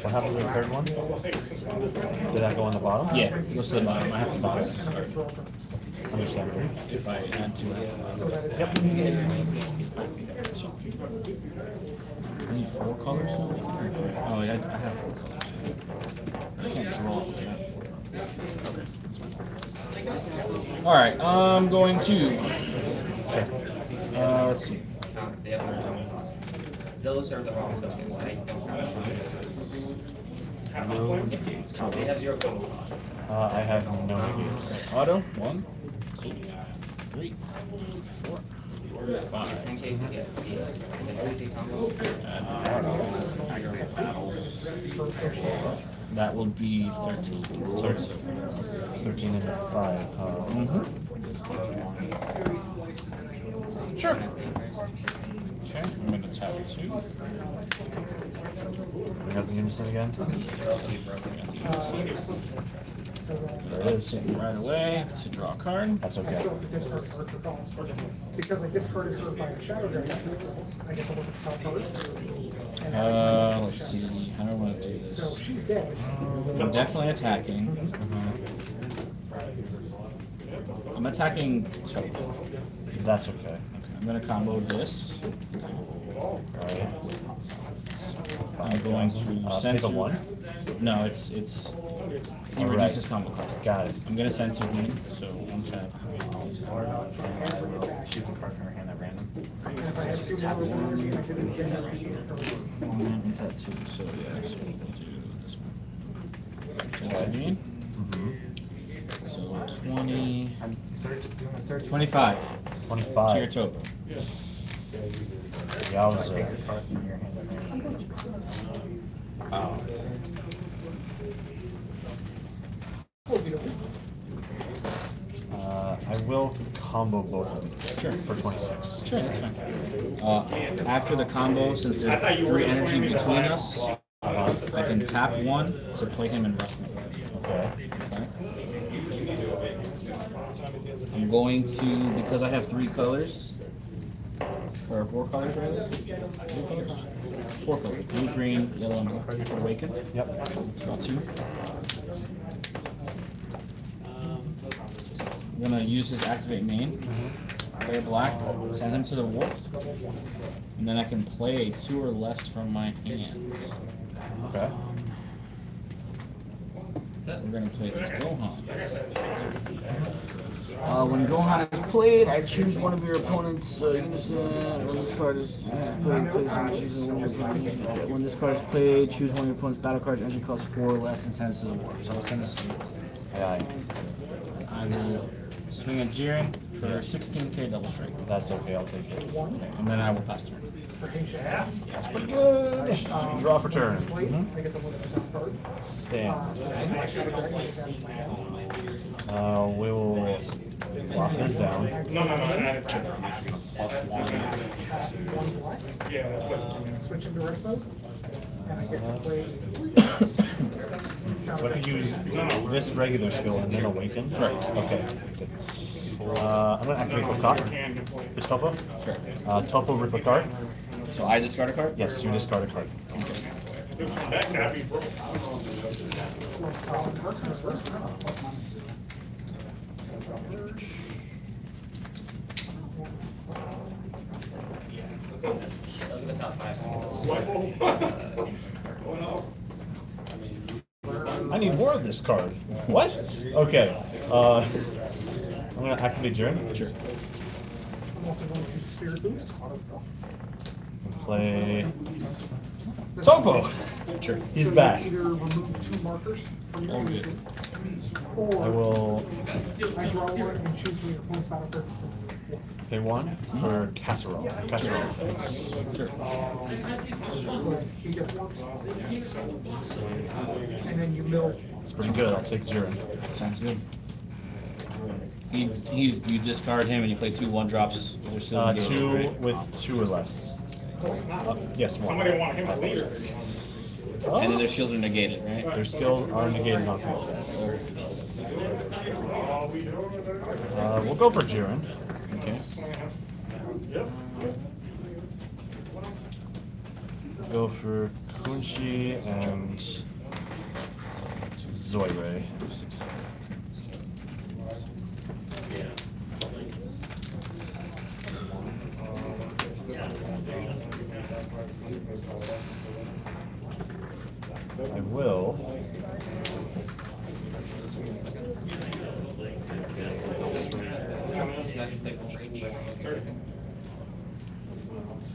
What happened to the third one? Did that go on the bottom?
Yeah, goes to the bottom. I have to bottom.
Understandable.
If I add 2 at the bottom.
Yep.
I need 4 colors? Oh, yeah, I have 4 colors. I can't draw this. I have 4. Okay. Alright, I'm going to.
Sure.
Let's see.
Those are the wrong tokens. They have 0 total cost.
I have no ideas.
Auto. 1, 2, 3, 4, 5.
In case you get the 3 combo.
That will be 13.
13 and 5.
Sure. Okay, I'm going to tap 2.
Bring up the unison again. There it is.
Right away to draw a card.
That's
I
okay.
still have to discard a card for cost. Because I discarded her by a shadow dragon, I get to look at the top card. and add it to my
Let's see. How do I want to do
So
this?
she's dead.
I'm definitely attacking. I'm attacking Topo.
That's okay.
Okay, I'm going to combo this.
Alright.
I'm going to
Take a
censor.
1.
No, it's. He
Alright.
reduces combo cost.
Got it.
I'm going to censor him, so I'm tap.
Choose a card from your hand at random.
And if I had 2 more with energy, I could generate her.
And tap 2. So yeah, so we'll do this one. Censor him. So 20.
I'm doing a search.
25.
25.
To your Topo.
Yowza.
Take a card from your hand at random.
I will combo both of these.
Sure.
For 26.
Sure, that's fine. After the combo, since there's 3 energy between us, I can tap 1 to play him in rest mode.
Okay.
Okay. I'm going to, because I have 3 colors, or 4 colors rather. 3 colors? 4 colors. Blue, green, yellow, and black. For Awaken.
Yep.
Draw 2. I'm gonna use his activate main. Play a black, send him to the warp, and then I can play 2 or less from my hand.
Okay.
We're gonna play this Gohan. When Gohan is played, I choose one of your opponent's unison. When this card is played, when this card is played, choose one of your opponent's battle cards. Energy costs 4 or less and send it to the warp. So I'll send this to you.
Aye.
I will swing at Jiren for 16k double strike.
That's okay, I'll take it.
And then I will pass turn.
That's pretty good. Draw for turn.
I get to look at the top card.
Stand.
My shadow dragon is down.
We will lock this down.
No, add it.
One black.
Yeah.
Switch into rest mode. And I get to play 3
So I can use this regular skill and then awaken? Right. Okay. Good. I'm going to activate Kokot. It's Topo?
Sure.
Topo, rip a card.
So I discard a card?
Yes, you discard a card.
That cannot be broke.
Look at the top 5.
I need more of this card. What? Okay. I'm gonna activate Jiren.
Sure.
I'm also going to Spirit Boost.
Play Topo.
Sure.
He's
So you
back.
either remove 2 markers from your
Oh, good.
booster, or
I will
I draw one and choose from your opponent's battle card.
pay 1 for Casserole. Casserole.
Sure.
So he gets 1. And then you mill.
It's pretty good. I'll take Jiren.
Sounds good. You discard him and you play 2 1-drops. With their skills negated,
2
right?
with 2 or less. Yes, 1.
Somebody want him to lead.
And then their skills are negated, right?
Their skills are negated on field. We'll go for Jiren.
Okay.
Go for Kunshi and Zoyre. I will.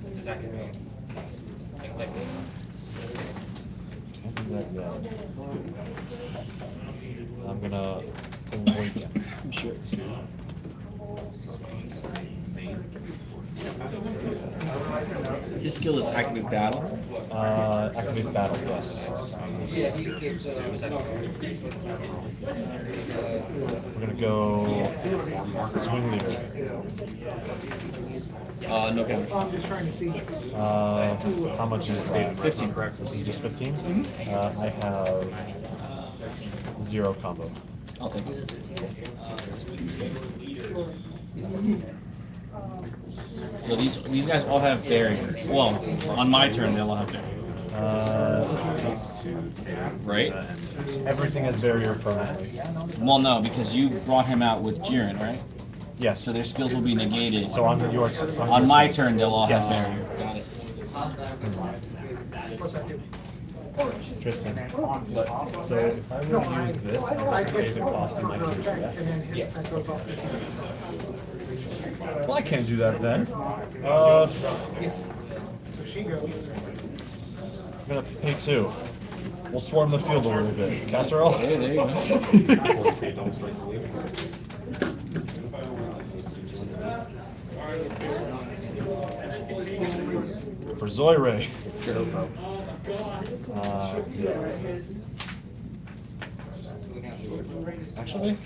This is activating.
Can't do that yet. I'm gonna awaken.
Sure. His skill is activate battle.
Activate battle, yes. We're gonna go swing leader.
No counters.
I'm just trying to see.
How much is it?
15, correct?
This is just 15? I have 0 combo.
I'll take it. So these guys all have barrier. Well, on my turn they'll all have barrier. Right?
Everything has barrier permanently.
Well, no, because you brought him out with Jiren, right?
Yes.
So their skills will be negated.
So on your
on my turn they'll all
Yes.
have barrier. Got it.
What's that do?
Tristan. But, so if I were to use this, I would pay the cost of my
And
2
then
yes.
his effect goes off this.
Well, I can't do that then.
So she goes.
I'm gonna pay 2. We'll swarm the field a little bit. Casserole?
Hey, there you go.
For Zoyre. Actually, it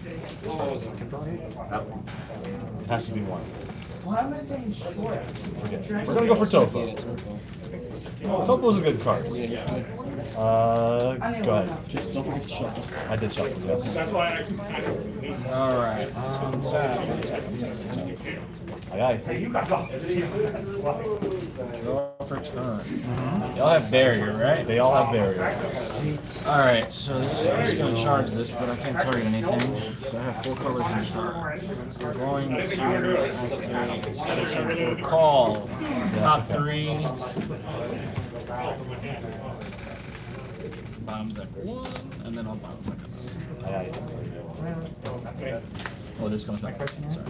has to be 1.
Why am I saying short?
Forget it. We're gonna go for Topo. Topo's a good card. Go ahead.
Just don't forget to shuffle.
I did shuffle, yes.
That's why
All right.
Aye, aye.
you got off.
Draw for turn. They all have barrier, right?
They all have barrier.
All right. So this I'm just gonna charge this, but I can't tell you anything. So I have 4 colors in charge. We're going to activate 6 call. Top 3. Bottom deck 1, and then I'll bottom deck
Aye, aye.
Oh, this comes back. Sorry.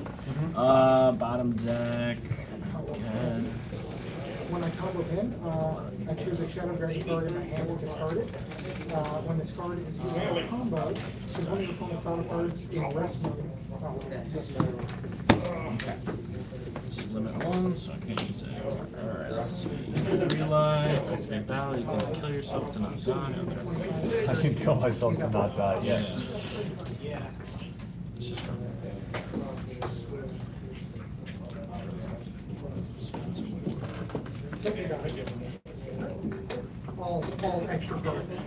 Bottom deck. And
When I combo him, I choose a Shadow Dragon card in my hand and discard it. When this card is used in a combo, since one of your opponent's battle cards is rest mode.
okay. This is limit 1, so I can't use it. Alright, let's see. 3 life, activate battle, you can kill yourself to not die. Okay.
I can kill myself to not die, yes.
This is from
All extra cards.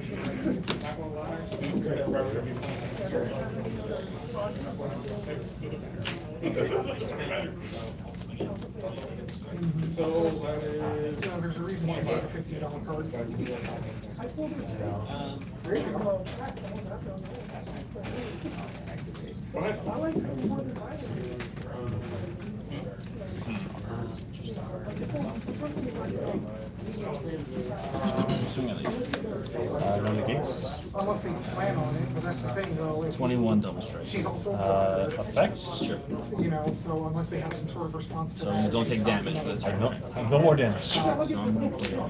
there's a reason why it's like a $50 card. There you go. I like it more than
No negates.
unless they plan on it, but that's the thing though.
21 double strike.
She's also
Effects?
Sure.
you know, so unless they have some sort of response to
So
that.
you don't take damage for the turn.
No more damage.
So I'm gonna play it.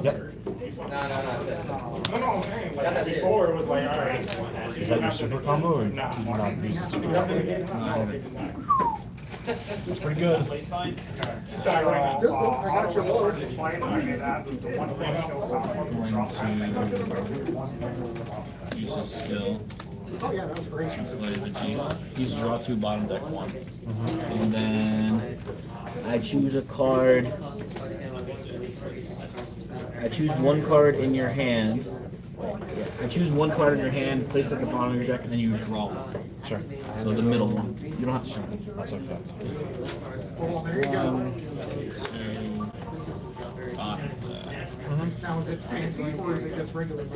Yep.
No, I'm saying, like, before it was like, all right.
Is that your super combo or do you not use the super combo? That's pretty good.
I got your board.
Going to use his skill.
Oh yeah, that was great.
Play the G. He's draw 2, bottom deck 1. And then I choose a card. I choose one card in your hand. I choose one card in your hand, place it at the bottom of your deck, and then you draw one.
Sure.
So the middle one. You don't have to show it.
That's okay.
Well, there you go.
1, 2, 5.
Now is it fancy or is it just regular?
So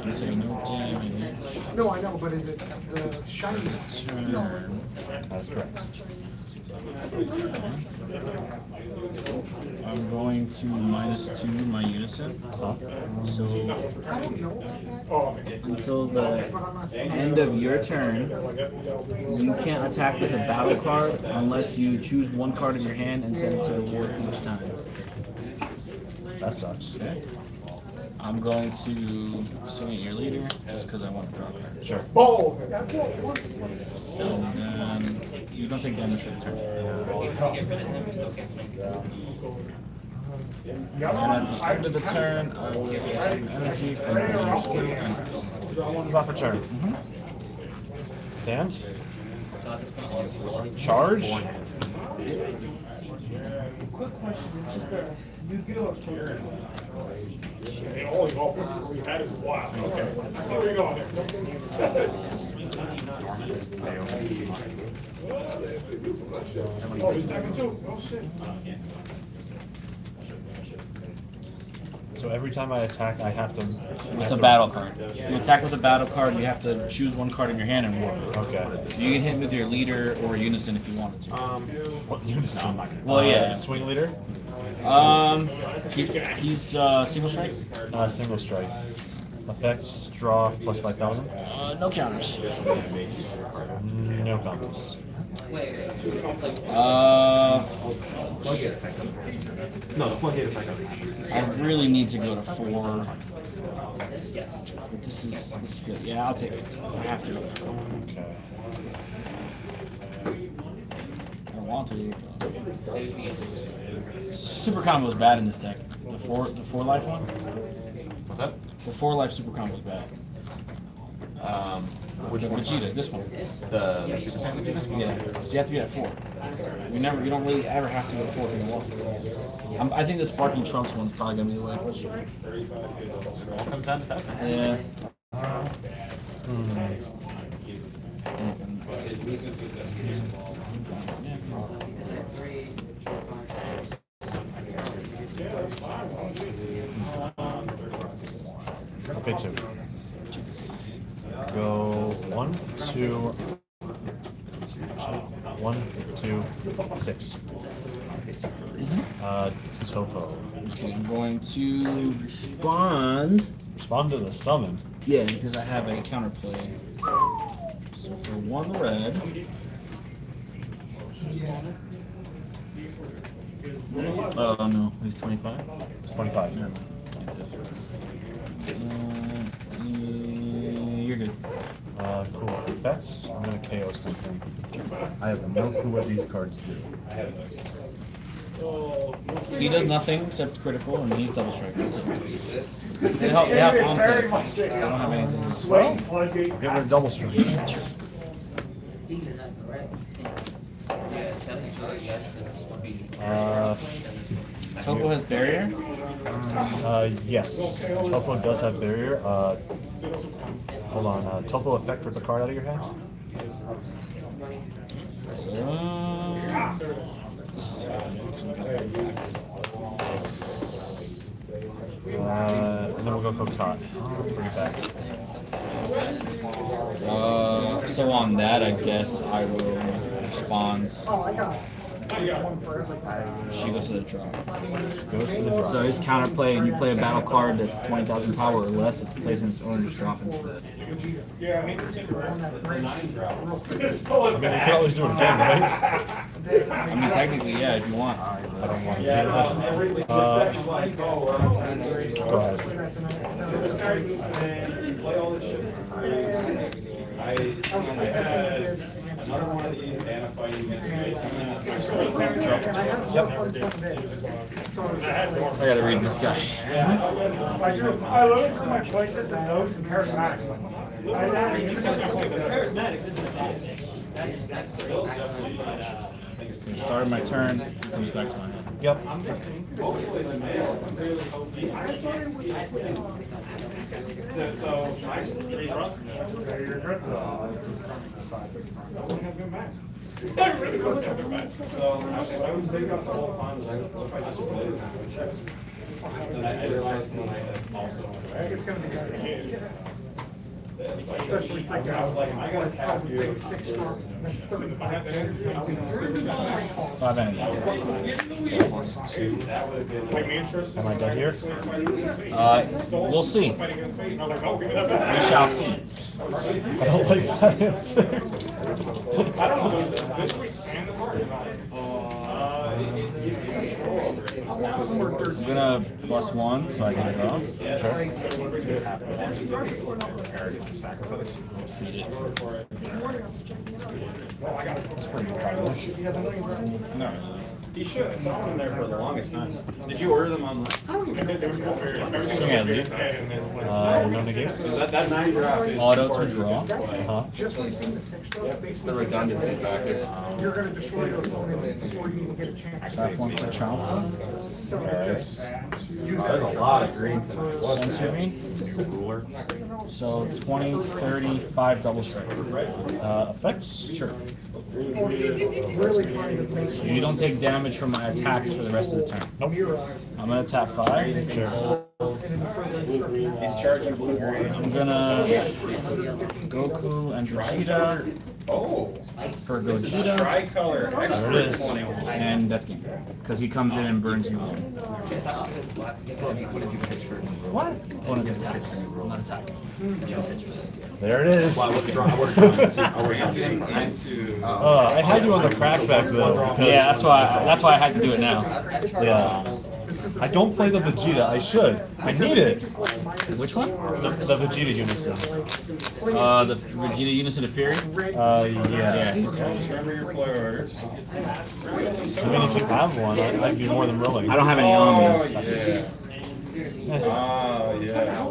you take no damage.
No, I know, but is it the shiny?
Turn.
That's correct.
I'm going to -2 my unison. So until the end of your turn, you can't attack with a battle card unless you choose one card in your hand and send it to the ward each time.
That sucks.
Okay. I'm going to swing at your leader just because I want to draw a card.
Sure.
And then you don't take damage for the turn. And at the end of the turn, I will take energy from your skill.
Drop a turn. Stand. Charge.
Quick question, you give up Jiren. All the golfers we had is wild. Okay, so where you going there? Oh, he's second too? Oh, shit.
So every time I attack, I have to...
With a battle card. You attack with a battle card, you have to choose one card in your hand and ward.
Okay.
You can hit with your leader or unison if you wanted to.
What unison?
Well, yeah.
Swing leader?
He's single strike?
Single strike. Effects, draw plus 5,000?
No counters.
No counters.
No, the floodgate effect.
I really need to go to 4. But this is good. Yeah, I'll take it. I have to go to 4.
Okay.
I want to. Super combo is bad in this deck. The four life one.
What's that?
The 4 life super combo is bad.
Which one?
Vegeta, this one.
The Super Saiyan Vegeta?
Yeah. So you have to be at 4. You don't really ever have to go to 4 if you want. I think the Sparking Trunks one's probably gonna be the way.
It all comes down to testing.
Yeah.
Okay, 2. Go 1, 2, 1, 2, 6. Topo.
Okay, I'm going to respond.
Respond to the summon.
Yeah, because I have a counterplay. So for 1 red. Oh no, he's 25.
25.
Yeah. You're good.
Cool. Effects. I'm gonna KO something. I have no clue what these cards do.
He does nothing except critical, and he's double strike. They have on-play effects. I don't have anything.
Well, I'll get rid of double strike.
Topo has barrier?
Yes. Topo does have barrier. Hold on. Topo effect, rip a card out of your hand.
This is fine.
And then we'll go Cocotte. Bring it back.
So on that, I guess I will respond.
Oh, I got one for every.
She goes to the draw.
Goes to the draw.
So his counterplay, and you play a battle card that's 20,000 power or less, it's plays in its own just drop instead.
Yeah, I mean, it's
I mean, you can always do it again, right?
I mean, technically, yeah, if you want.
I don't want to.
Go
ahead.
Play all this shit. I had another one of these and a fighting against
I gotta read this guy.
I love some of my choices and those and charismatics.
Charismatics isn't a bad thing. That's great.
I started my turn, it comes back to my hand.
Yep.
So I you're good. Really close to the match. So I was thinking of the whole time, like, what if I just played it? And I realized tonight that's also. I think it's gonna be good.
Especially for
I was like, I gotta tap you.
Big 6-drop. That's 35.
5 energy.
Plus 2.
That would have been.
Am I dead here?
We'll see. We shall see.
I don't like that answer.
I don't know, this week and the party.
I'm gonna +1 so I can draw.
Sure.
Feed it.
That's pretty incredible.
No.
He should have saw him there for the longest time. Did you order them online?
Yeah, leave.
No negates.
That 9 drop is.
Auto to draw.
Just when you see the 6-drop,
It's the redundancy factor.
you're going to destroy your opponent before you even get a chance.
Tap 1 for chomp.
So just use
There's a lot of green
Sensor me. So 20, 35 double strike.
Effects?
Sure.
really trying to make
You don't take damage from my attacks for the rest of the turn.
Nope.
I'm gonna tap 5.
Sure.
He's charging blue green.
I'm gonna Goku and Vegeta
Oh,
for
this is
Gogeta.
tricolor.
There it
Expert
is.
21.
And that's game. Because he comes in and burns you all.
What did you pitch for?
What? Opponent's attacks. I'm not attacking.
There it is.
I
had you on the crackback though. Because,
Yeah, that's why I had to do it now.
Yeah. I don't play the Vegeta. I should. I need it.
Which one?
The Vegeta Unison.
The Vegeta Unison of Fury?
Yeah.
Remember your play orders.
I mean, if you have one, I'd be more than willing.
I don't have any on me.
Oh, yeah.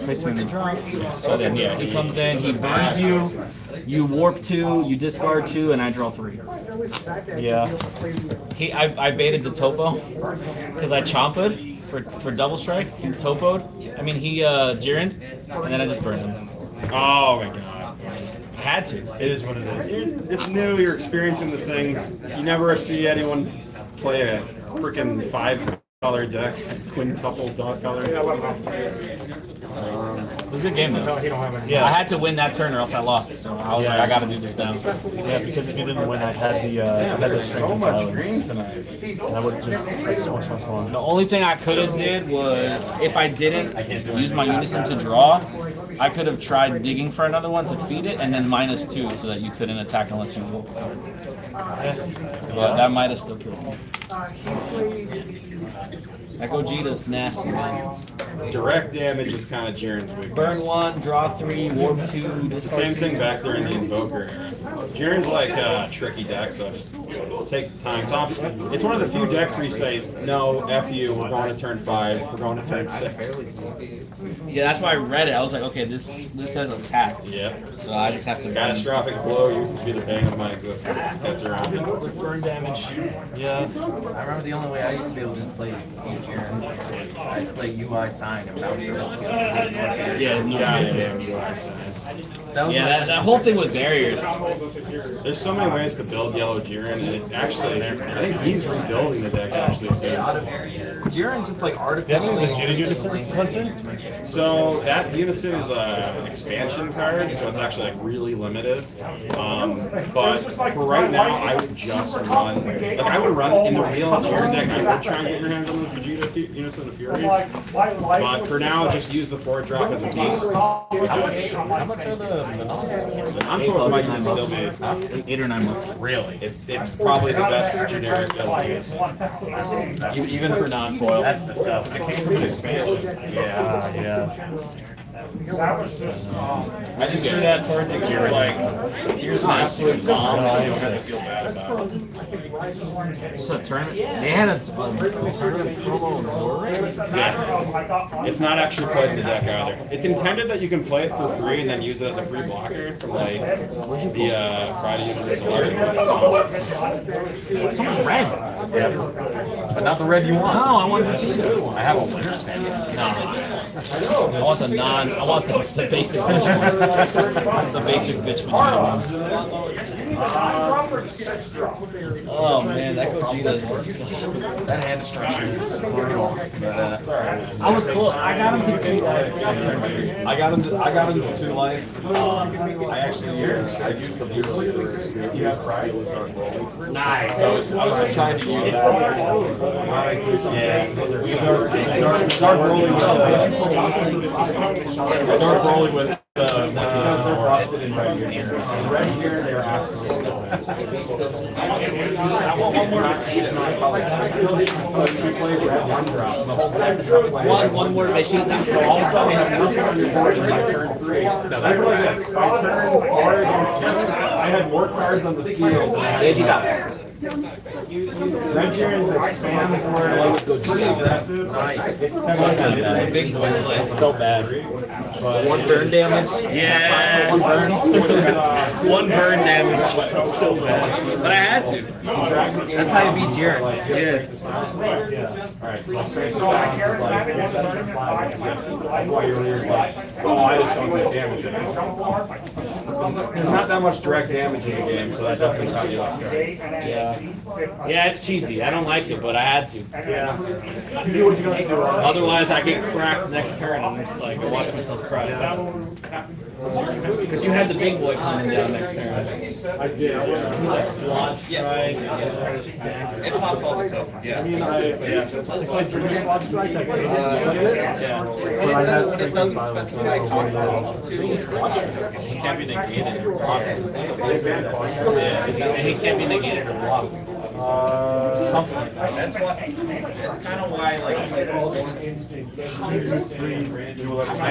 Place him in the draw. So then, yeah, he comes in, he burns you, you warp 2, you discard 2, and I draw 3.
Yeah.
I baited the topo because I chomped for double strike. He topoed. I mean, he Jiren, and then I just burned him.
Oh my god.
Had to.
It is what it is.
It's new, you're experiencing these things. You never see anyone play a freaking 5-color deck, quintuple dog color.
It was a good game though.
Yeah.
I had to win that turn or else I lost. So I was like, I got to do this now.
Yeah, because if you didn't win, I had the strength and silence. And I would just swung.
The only thing I could have did was if I didn't use my unison to draw, I could have tried digging for another one to feed it and then -2 so that you couldn't attack unless you woke. But that might have still killed me. That Gogeta's nasty, man.
Direct damage is kind of Jiren's weakness.
Burn 1, draw 3, warp 2.
It's the same thing back there in the Invoker era. Jiren's like a tricky deck, so just take time. It's one of the few decks where you say, no, F you, we're going to turn 5, we're going to turn 6.
Yeah, that's why I read it. I was like, okay, this says attacks.
Yep.
So I just have to
Catastrophic blow used to be the bane of my existence. That's around it.
burn damage.
Yeah.
I remember the only way I used to be able to play Jiren was I'd play UI sign and bounce their whole field.
Yeah, no,
Goddamn UI sign.
That whole thing with barriers.
There's so many ways to build yellow Jiren, and it's actually I think he's rebuilding the deck actually. So
Jiren just like artificially
So that Unison is a expansion card, so it's actually like really limited. But for right now, I would just run I would run in the real Jiren deck. I would try and get your hands on those Vegeta Unison of Fury. But for now, just use the 4-drop as a piece.
How much are the
Non-foils might even still be
8 or 9 months.
Really? It's probably the best generic yellow use. Even for non-foil. That's disgusting. It came from an expansion.
Yeah.
I just threw that towards you because it's like, here's an absolute bomb. I don't have to feel bad about it.
So tournament, they had a tournament promo
Yeah. It's not actually played in the deck either. It's intended that you can play it for free and then use it as a free blocker from like the Pride of Universal.
So much red.
Yeah. But not the red you want.
No, I want Vegeta.
I have a winner stand.
No. I want the I want the basic bitch one. The basic bitch Vegeta one. Oh man, that Gogeta is disgusting.
that hand structure is brutal. But
I was close. I got him to 2 life.
I got him to 2 life. I actually I used the blue for Spear Pride.
Nice.
So I was just trying to use that. Dark rolling with red here, they're absolutely. I want one more Vegeta.
One word machine.
So all of a sudden, turn 3. No, that's what it is. I turned 4 against I had more cards on the field. Red Jiren's expand for aggressive.
Nice.
It's kind
Big one. So bad.
1 burn damage.
Yeah. 1 burn. 1 burn damage. That's so bad. But I had to.
That's how you beat Jiren.
Yeah.
That's why you're really like, oh, I just don't take damage anymore. There's not that much direct damage in the game, so that definitely caught you off guard.
Yeah, it's cheesy. I don't like it, but I had to.
Yeah.
Otherwise, I get cracked next turn. I'm just like, I watch myself cry. Because you had the big boy coming down next turn.
I did.
He's like, launch strike.
It pops all the tokens, yeah.
Yeah.
And it doesn't specify cost as well, too.
He can't be negated or blocked. Yeah, he can't be negated or blocked. Something like that.
That's kind of why, like,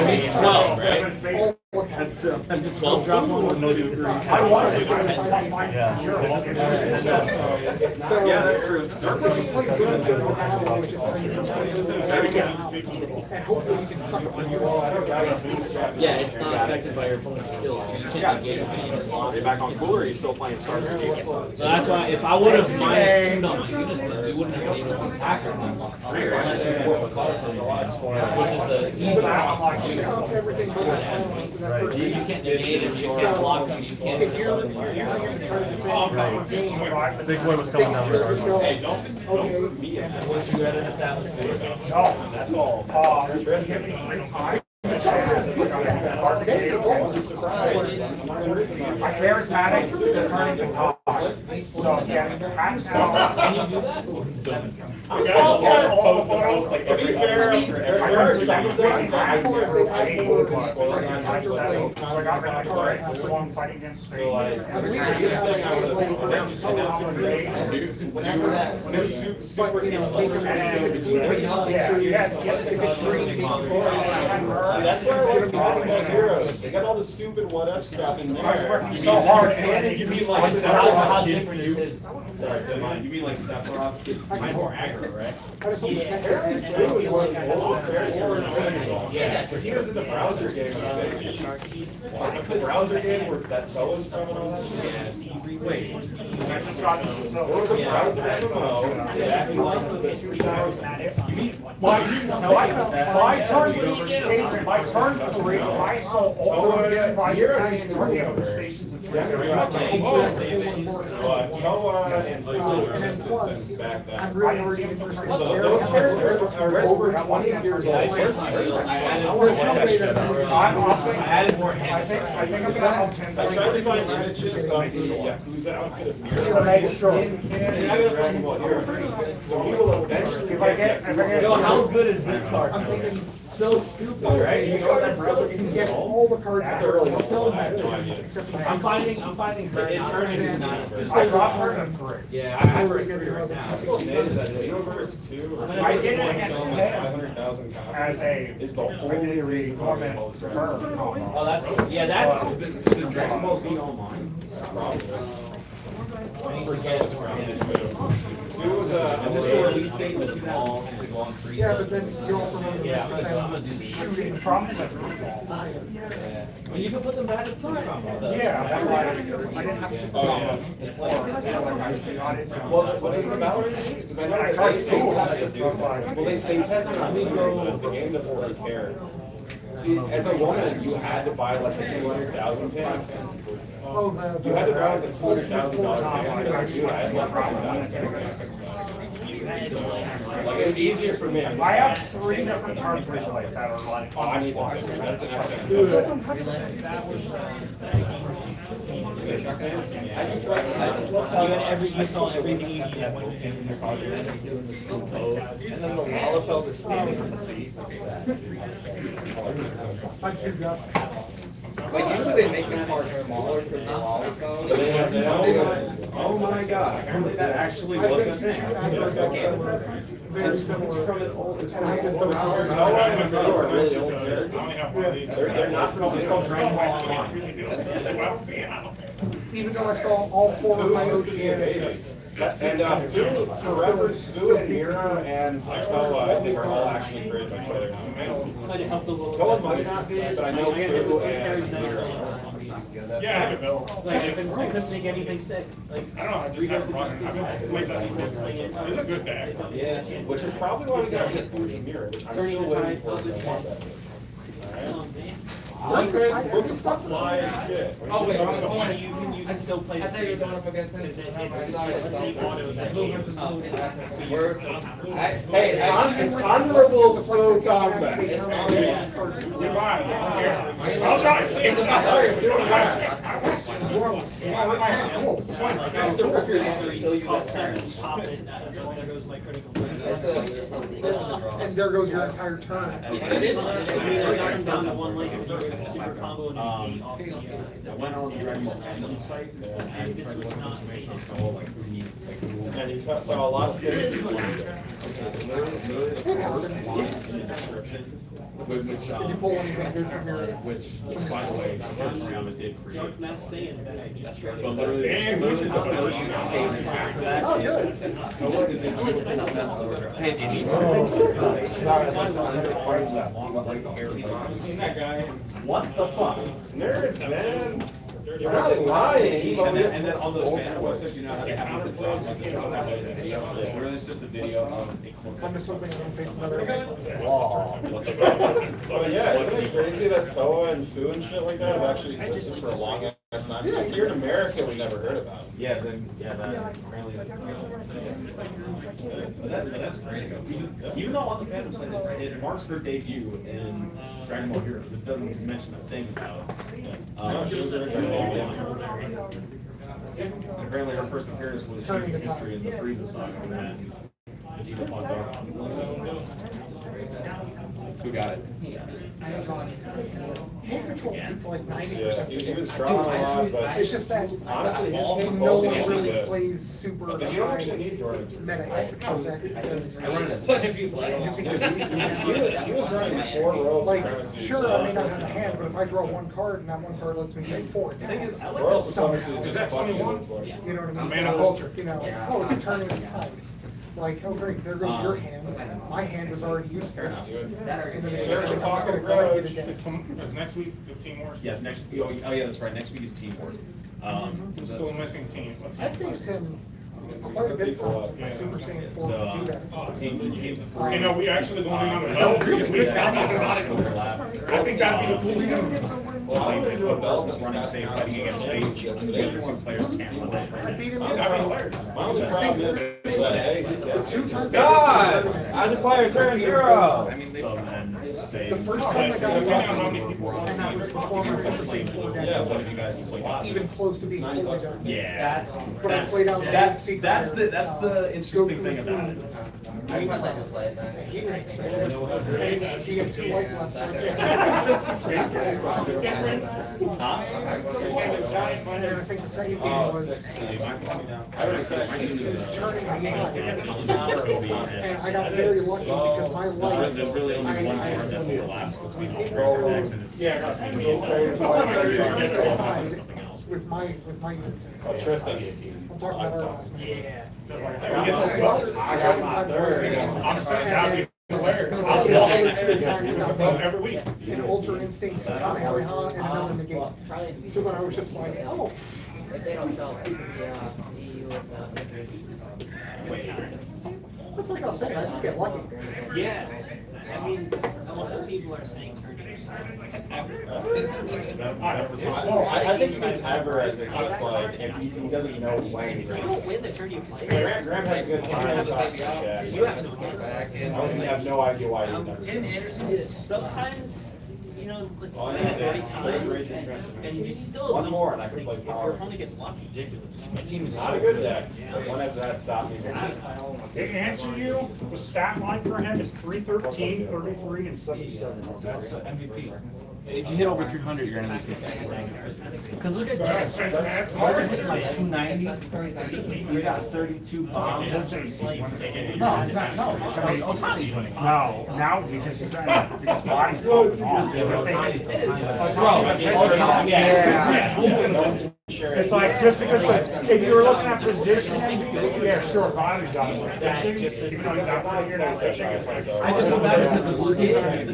He's 12, right?
That's
12 drop one?
Yeah, that's true.
Yeah, it's not affected by your opponent's skills, so you can't negate it.
Are you back on cooler or are you still playing Star Trek?
So that's why if I would have -2 on my Unison, we wouldn't have been able to attack her from unless you pull a card from the last one, which is the easy You can't negate it, you can't block it, you can't.
If you're using your turn to defend,
Big boy was coming down the road.
Hey, don't once you had an established base.
That's all. Charismatic, the turning to top. So again, that's how.
Can you do that?
To be fair, there are some of them. That's why I like problems with heroes. They got all the stupid what if stuff in there.
So hard,
And you can be like,
How different Jiren is his.
Sorry, so you mean like Sephiroth?
Mine's more aggro, right?
I just hope it's next
He was one of the oldest characters.
Yeah.
Because he was in the browser game. The browser game where that toe was from and all that shit?
Wait, I just got
There was a browser MMO back in like the 2000s.
my turn was my turn 3. I saw also get prize stations and
But Toa and Fu were since back then.
I'm really worried it's
So those characters are over 20 years old.
I added more hands.
I think I'm gonna
I tried to find images of the Yakuza outfit of Jiren and Dragon Ball Heroes. So we will eventually
Yo, how good is this card?
I'm thinking
So stupid, right? You know that's
you can get all the cards
That's
that
early.
are so bad except for
I'm finding her.
It turned into
I dropped her in 3.
Yeah, I have her at 3 right now.
Is that Universe 2 or
I did it against
selling
Japan.
like 500,000
As
copies
a
is the only reason why we hold it.
Oh, that's good. Yeah, that's is it Dragon Ball Z online?
Forget it. It was
Initial release date was 2003.
yeah, but then you also run the risk
I'm gonna do these.
shooting the problem is that's
Well, you can put them back at some combo though.
yeah, that's why I didn't have to.
Oh, yeah.
It's like
Well, what is the ballerina? Because I know they tested. Well, they tested on the game doesn't really care. See, as a woman, you had to buy like the 200,000 pins.
Oh,
You had to buy like the $200,000 pin. As a dude, I had like like it was easier for me.
I have 3 different turn plays that are like.
Oh, I need that. That's the next thing. I just love how
you saw everything you needed when you came in the car. Doing this cool pose. And then the Wallafels are standing on the seat.
Like usually they make the car smaller for the Wallafels.
Oh my god, apparently that actually was a thing.
very similar.
from an old. It's from an old. Noah and Fro are really old characters. They're not from the old Dragon Ball Online.
Even though I saw all 4 of my OGs.
And Fu, for reference, Fu and Mira and Toa, I think are all actually great by each other now. Toa might not be, but I know Fu and Mira.
Yeah, I have it built.
It's like I couldn't make anything stick. Like
I don't know, I just have it running. It's a good deck.
yeah,
Which is probably why we got to get Fu and Mira, which I'm still waiting for this combat. Look fly as shit.
Oh wait,
you can still play.
I thought you were going up against him.
It's the auto that
Hey, it's honorable slow combat.
You're lying, it's scary. I'm not saying that. You don't have
There goes my critical.
And there goes your entire turn.
Down to one link if you get the super combo and
I went on the Dragon Ball fandom site and
this was not made.
And you saw a lot of things.
Did you pull anything good from your...
which, by the way, Toriyama did create.
Dark Mass saying that I just tried.
But literally, the first statement after that is, so what is it?
Seen that guy? What the fuck? Nerds, man. You're not lying.
And then on those fan websites, you know how they have the drops, like the drop out of the video. Literally, it's just a video of a close.
I'm just hoping I don't face another...
Well, yeah, isn't it crazy that Toa and Fu and shit like that have actually existed for a long ass time? Just here in America, we never heard about.
Yeah, then, that apparently that's. That's crazy. Even though on the fandom site, it marks her debut in Dragon Ball Heroes, it doesn't mention a thing about. She was in Dragon Ball 1. And apparently her first appearance was using history in the Frieza saga.
Who got it?
Hand control beats like 90%
Yeah,
of
he
the
was
game.
drawing a lot, but
It's just that
honestly, his game
no
goals
one
is
really
good.
plays super
It's like, you don't actually need Jordan.
meta hand control decks because
But if you play,
you can just
He was running 4 royal
like,
supremacies.
sure, I may not have a hand, but if I draw one card and that one card lets me make 4 attacks.
Royal supremacies
somehow,
is fucking
21?
useless.
You know what I mean?
Mana culture.
You know, oh, it's turning the tide. Like, oh great, there goes your hand. My hand was already useless. And then it's
Search
like,
a
I'm just
pocket
gonna grind you to
grudge.
death.
Is next week the Team Wars?
Yes, next, oh yeah, that's right, next week is Team Wars.
Who's still a missing team? What
I
team?
faced him quite a bit of times with my Super Saiyan 4
So,
Vegeta.
teams of 3.
You know, we actually going in on a belt because we stopped talking about it.
Overlap.
I think that'd be the cool thing.
Well, if a Bell's is running safe fighting against Fate, the other 2 players can't win that.
I beat him in
That'd be hilarious.
My only problem is that, hey,
2 times.
God! I declare turn hero!
I mean, so then say.
The first time I got
Depending on how
lucky,
many people are on
and that was before my Super Saiyan 4 deck
Yeah,
One
was
of you guys can play lots.
even close to being fully done.
Yeah.
But I played out
That's the interesting thing about it.
I might let him play it then.
He would expect it. He had 2 life left, so I
Huh?
And I think the second game was
I would expect
he was turning the tide. And I got very lucky because my life,
There's really only one card that overlaps between all three decks, and it's something else.
with my units.
Tristan.
I'm talking about our last night.
Yeah. We get the belt.
I got my third.
Honestly, that'd be hilarious.
All
I'll
the
just
other 2
get
attacks
the
got
belt every week.
an Ultra Instinct, Kamehameha, and another negate. So then I was just like, oh.
If they don't show, yeah, EU
That's like I was saying, I just get lucky.
Yeah, I mean, a lot of people are saying turning.
Well, I think he means ever as in just like, if he doesn't know when.
If you don't win the turn you play.
Graham has a good time.
You have no
I have no idea why he never.
Tim Anderson, sometimes, you know, like,
Oh,
you
yeah,
have
yeah.
body time, and you still
One
don't,
more and I could
like,
play
if your
power.
opponent gets lucky. Ridiculous. My team is
Not
so
a good deck. One after that stopped me.
The answer you, the stat line for him is 313, 33, and 77.
That's MVP. If you hit over 300, you're an MVP. Because look at
That's
Jack.
best
Jack's hitting like 290. He's got 32 bombs. No, he's not. No, Otani's winning.
No, now because because body's popping off.
Yeah.
It's like just because if you were looking at position, yeah, sure, body's got it. Even though he's not figured out pitching, it's like
I just feel bad because the Blues are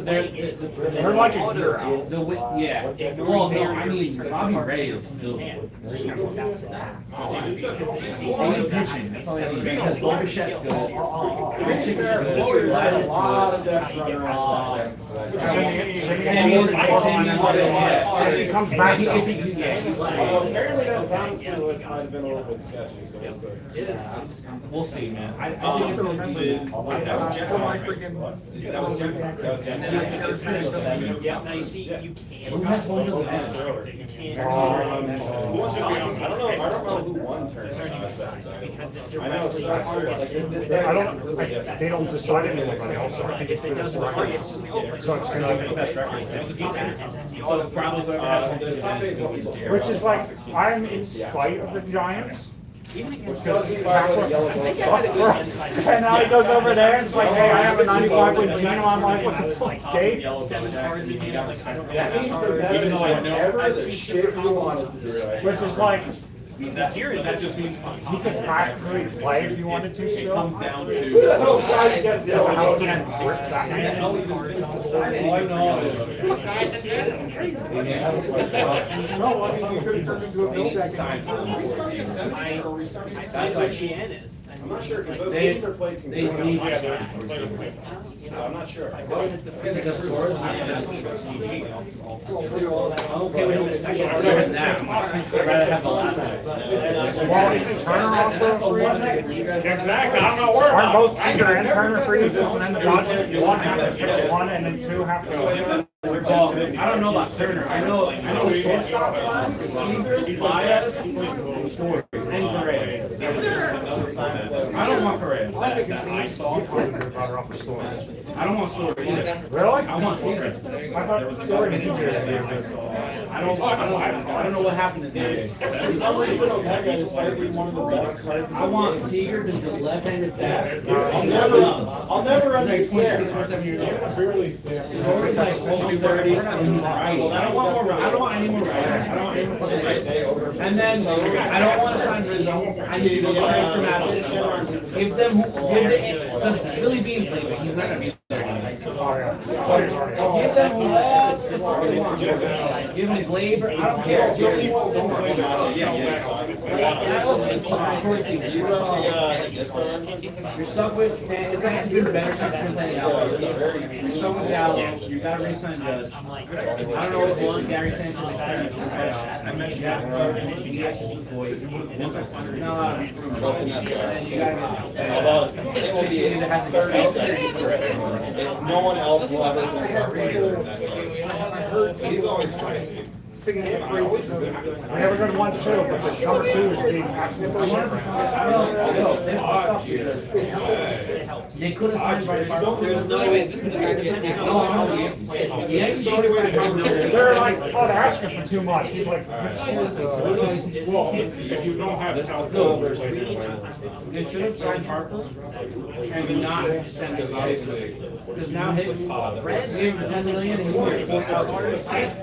they're like a year out.
Yeah. Well, no, I mean, Bobby Ray is filthy. They need pitching. That's all they need. Because Bobichette's good. Pitching is good.
A lot of decks running around.
If he comes back,
Apparently that Thomas list might have been a little bit sketchy, so we'll see.
We'll see, man. I think it's gonna be.
That was Jeff.
For my freaking.
That was Jeff.
Yeah, now you see, you can't.
Who has one of the
It's
best?
over.
You can't.
I don't know who won turn.
Because if
I know, so that's hard. Like, this
I
deck
don't,
is really different.
they don't decide anybody else, so I think it's
it doesn't
just
work, it's just go.
So it's gonna be
Best record. So probably whoever has one.
There's top eight votes.
which is like, I'm in spite of the Giants.
Even against.
Because he fired with yellow votes.
And now he goes over there and it's like, hey, I have a 95 win team, and I'm like, what the fuck, Gabe?
7 cards in hand, like, I don't know.
That means the meta is whatever the shit you wanted to do. Right?
Which is like,
Jiren, that just means
he could practically play if you wanted to
it
still.
comes down
The
to.
whole side gets
So
yellow
how
votes.
can I rip that man?
All I know
No, I mean, you could have turned into a build deck and
That's what Jiren is.
I'm not sure, because those
They-
games are played
they
concurrently.
need-
So I'm not sure.
because Torres might have been
Oh,
okay, we don't second. I'd rather have the last one.
Well, isn't Turner also a free agent?
Exactly, I'm not worried
Aren't
about
both Seager and Turner free agents, and then the Dodgers, one have to pick one, and then 2 have to.
Well, I don't know about Turner. I know the shortstop class is Seager, Baez, and Gray.
I don't want Correa.
I think it's
I saw brought her off the store.
I don't want Story either.
Really?
I want Secret.
I thought it was story in the
I don't know what happened to this. I want Seeger because the left-handed bat.
I'll never understand.
Story's like 30 and he's right. I don't want more. I don't want any more right. I don't want any more right. And then I don't want to sign Rizzo. I need to trade for Mattis. Give them because Billy Bean's leaving. He's not gonna be there. Give them who left. Give them Glaber. I don't care. You're stuck with Stan. It's actually been better since Gallo. You're stuck with Gallo. You gotta re-sign Judge. I don't know what Gary Sanchez experience is. I mentioned that. No,
It will be 30 seconds. No one else will ever think he's always spicy.
Singing the praises of.
We never go to 1-2, but this number 2 is being absolutely
They could have signed by
There's no way.
They're like, oh, they're asking for too much. It's like,
Well, if you don't have South
They should have signed Harper and not extended obviously. Because now Hicks gave him $10 million and he's going to force out As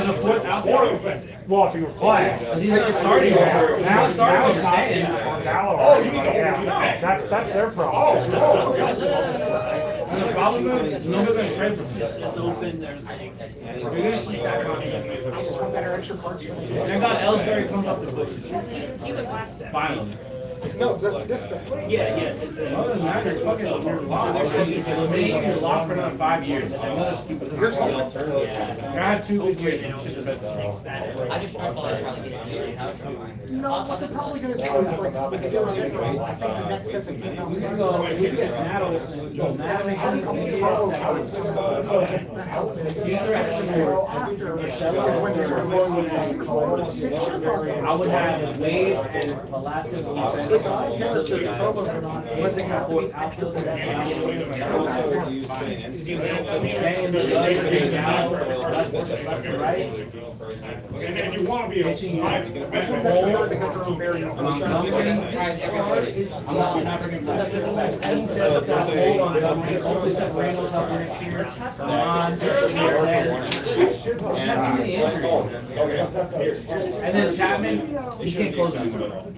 a foot out there.
well, if you were playing.
Because he's not starting over. Now starting what you're saying.
Oh, you mean that's their problem.
And the problem is nobody's going to trade for him.
It's open, there's like.
We're going to keep that contract.
I just want better extra cards for this.
Thank God Ellsbury comes up the bush.
He was last set.
Finally.
No, that's this set.
Yeah, yeah.
Well, it doesn't matter. It's fucking you're lost for another 5 years. That's another stupid thing. I had 2 good years.
I just tried to try to get it.
No, what they're probably gonna do is like, I think the next set they came out.
We can go, we can get Nattles. Go
And they
Nattles.
had a couple of cards that helped. So after is when they were going with the 6 cards.
I would have Wade and Velasquez on the bench.
The side characters, the promos are not, but they have to be extra for that.
Stay in the other big out, left to right.
And if you want to be a
That's one that's hard because they're on very.
I'm not bringing left to the back. Hold on, hopefully set Randall's up next year. Come on, and then Chapman, he can't close that one.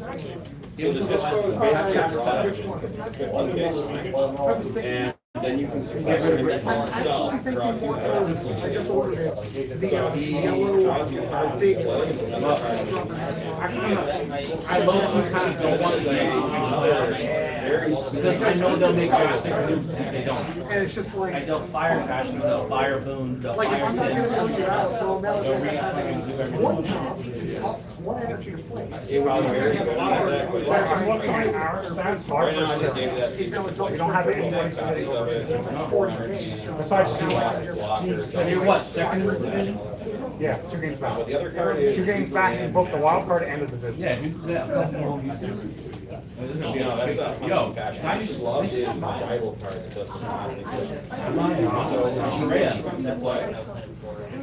So the dispo is basically a draw because it's a 15 base swing. And then you can successfully get to
I
yourself,
actually
draw
think
2
I
cards.
just ordered it. The yellow, big.
I love who kind of don't want to say because I know they'll make drastic moves if they don't.
And it's just
I
like,
don't fire Passion, they'll fire Boone, they'll
like if
fire
I'm not gonna
Sims.
send you out, well, now it's just having one top, it costs 1 energy to play.
It would be very good. But right now, I just gave that.
He's gonna tell
We
me
don't have any
copies of it.
it's 40K, so.
Besides
now I can just.
So you're what, second in the division?
Yeah, 2 games back.
But the other card is.
2 games back in both the wild card and the division.
Yeah, you could have a couple more uses.
No, that's not
Yo,
Passion.
I just
Love
this
is
is
my rival card that doesn't exist. So she
Rhea.
raised to play.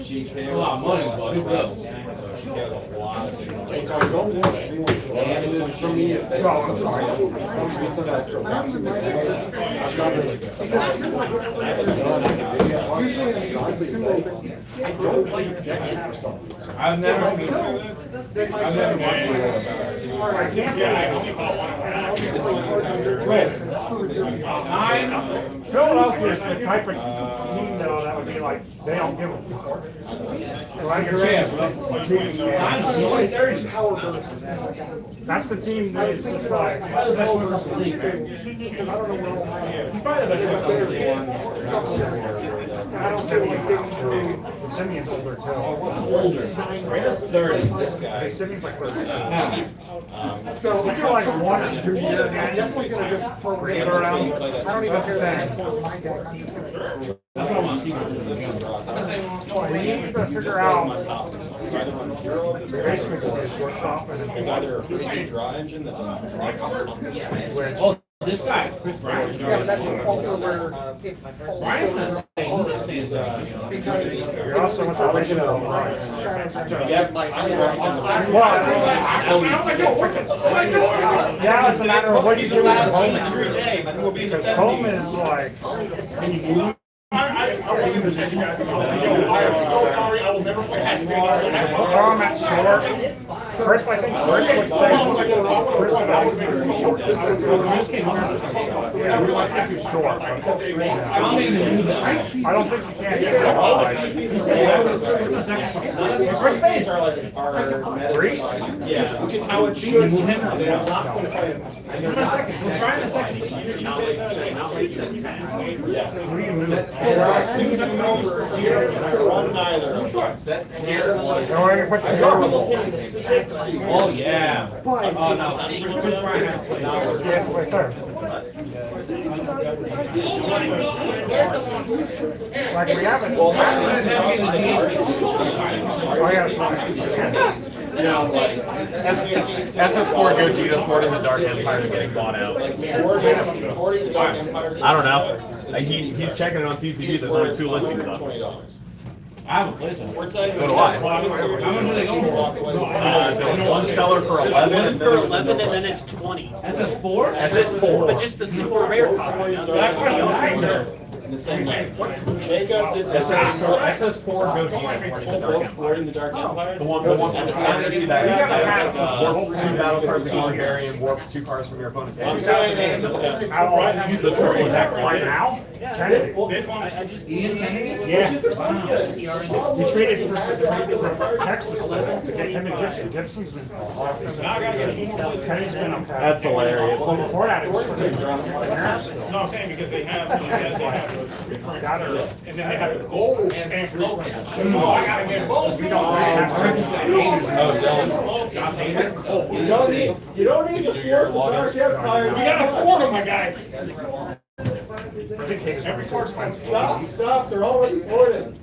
She
A lot of money, but who does?
So she has a lot of things.
So I don't want anyone to
And it was for me, if they.
Oh, I'm sorry.
I don't even like it. Because it seems like usually in the guys, it's too open.
I've never
I've never watched it. Alright,
Philadelphia is the type of team that would be like, they don't give a fuck. Right, you're
Champs.
right.
30.
Power burst.
That's the team that is just like,
Probably the best shortstop in the league, right?
Because I don't know where all my.
He's probably the best shortstop in the league.
I don't see what he's getting through. Simeon's older too.
Older. Rhea's 30.
This guy.
Simeon's like 30.
So
I feel like 1 or 2 years.
I'm definitely gonna just throw it around. I don't even care that I pull my deck. I'm just gonna.
That's what I want to see. We need to figure out.
Either run zero of this
Basically, just shortstop and then
It's either a crazy draw engine that draws
Oh, this guy, Chris Bryant.
Yeah, but that's also where it falls.
Bryant's not staying. He's not staying.
you're also with the original. Yeah, it's a matter of what you do with Coleman. Because Coleman is like, when you move.
I am so sorry. I will never play Hatch
I'm at short. First, I think Chris would say Chris and I would make too short. Yeah, we want to too short. I don't think he can get
First base are like
Greece?
Yeah, which is how it should be.
him up.
They're not going to play him.
Brian a second.
There are two numbers here, and I run neither of them.
Oh yeah. Oh no.
Yes, sir. Like we haven't. Oh yeah.
SS4 Gogeta porting the Dark Empire is getting bought out. I don't know. He's checking it on TCG. There's only 2 listings up.
I have a place on.
So do I.
How much are they going for?
There was one seller for 11.
One for 11 and then it's 20.
SS4?
SS4.
But just the super rare copy.
That's what I'm saying.
Jacob did this.
SS4 Gogeta.
Floating the Dark Empire.
The one from the energy that warps 2 battle cards in Hungarian, warps 2 cards from your opponent's hand.
Use the turtle attack right now? Kennedy.
This one,
Yeah. We traded for Texas to get him and Gibson. Gibson's been Kennedy's been okay.
That's hilarious.
Well, before that, it was for the
no, I'm saying because they have, and then they have the gold stamp. Oh, I gotta get both.
We don't have
You don't need to float the Dark Empire.
We gotta port them, my guy.
Every card's expensive.
Stop, they're already floated.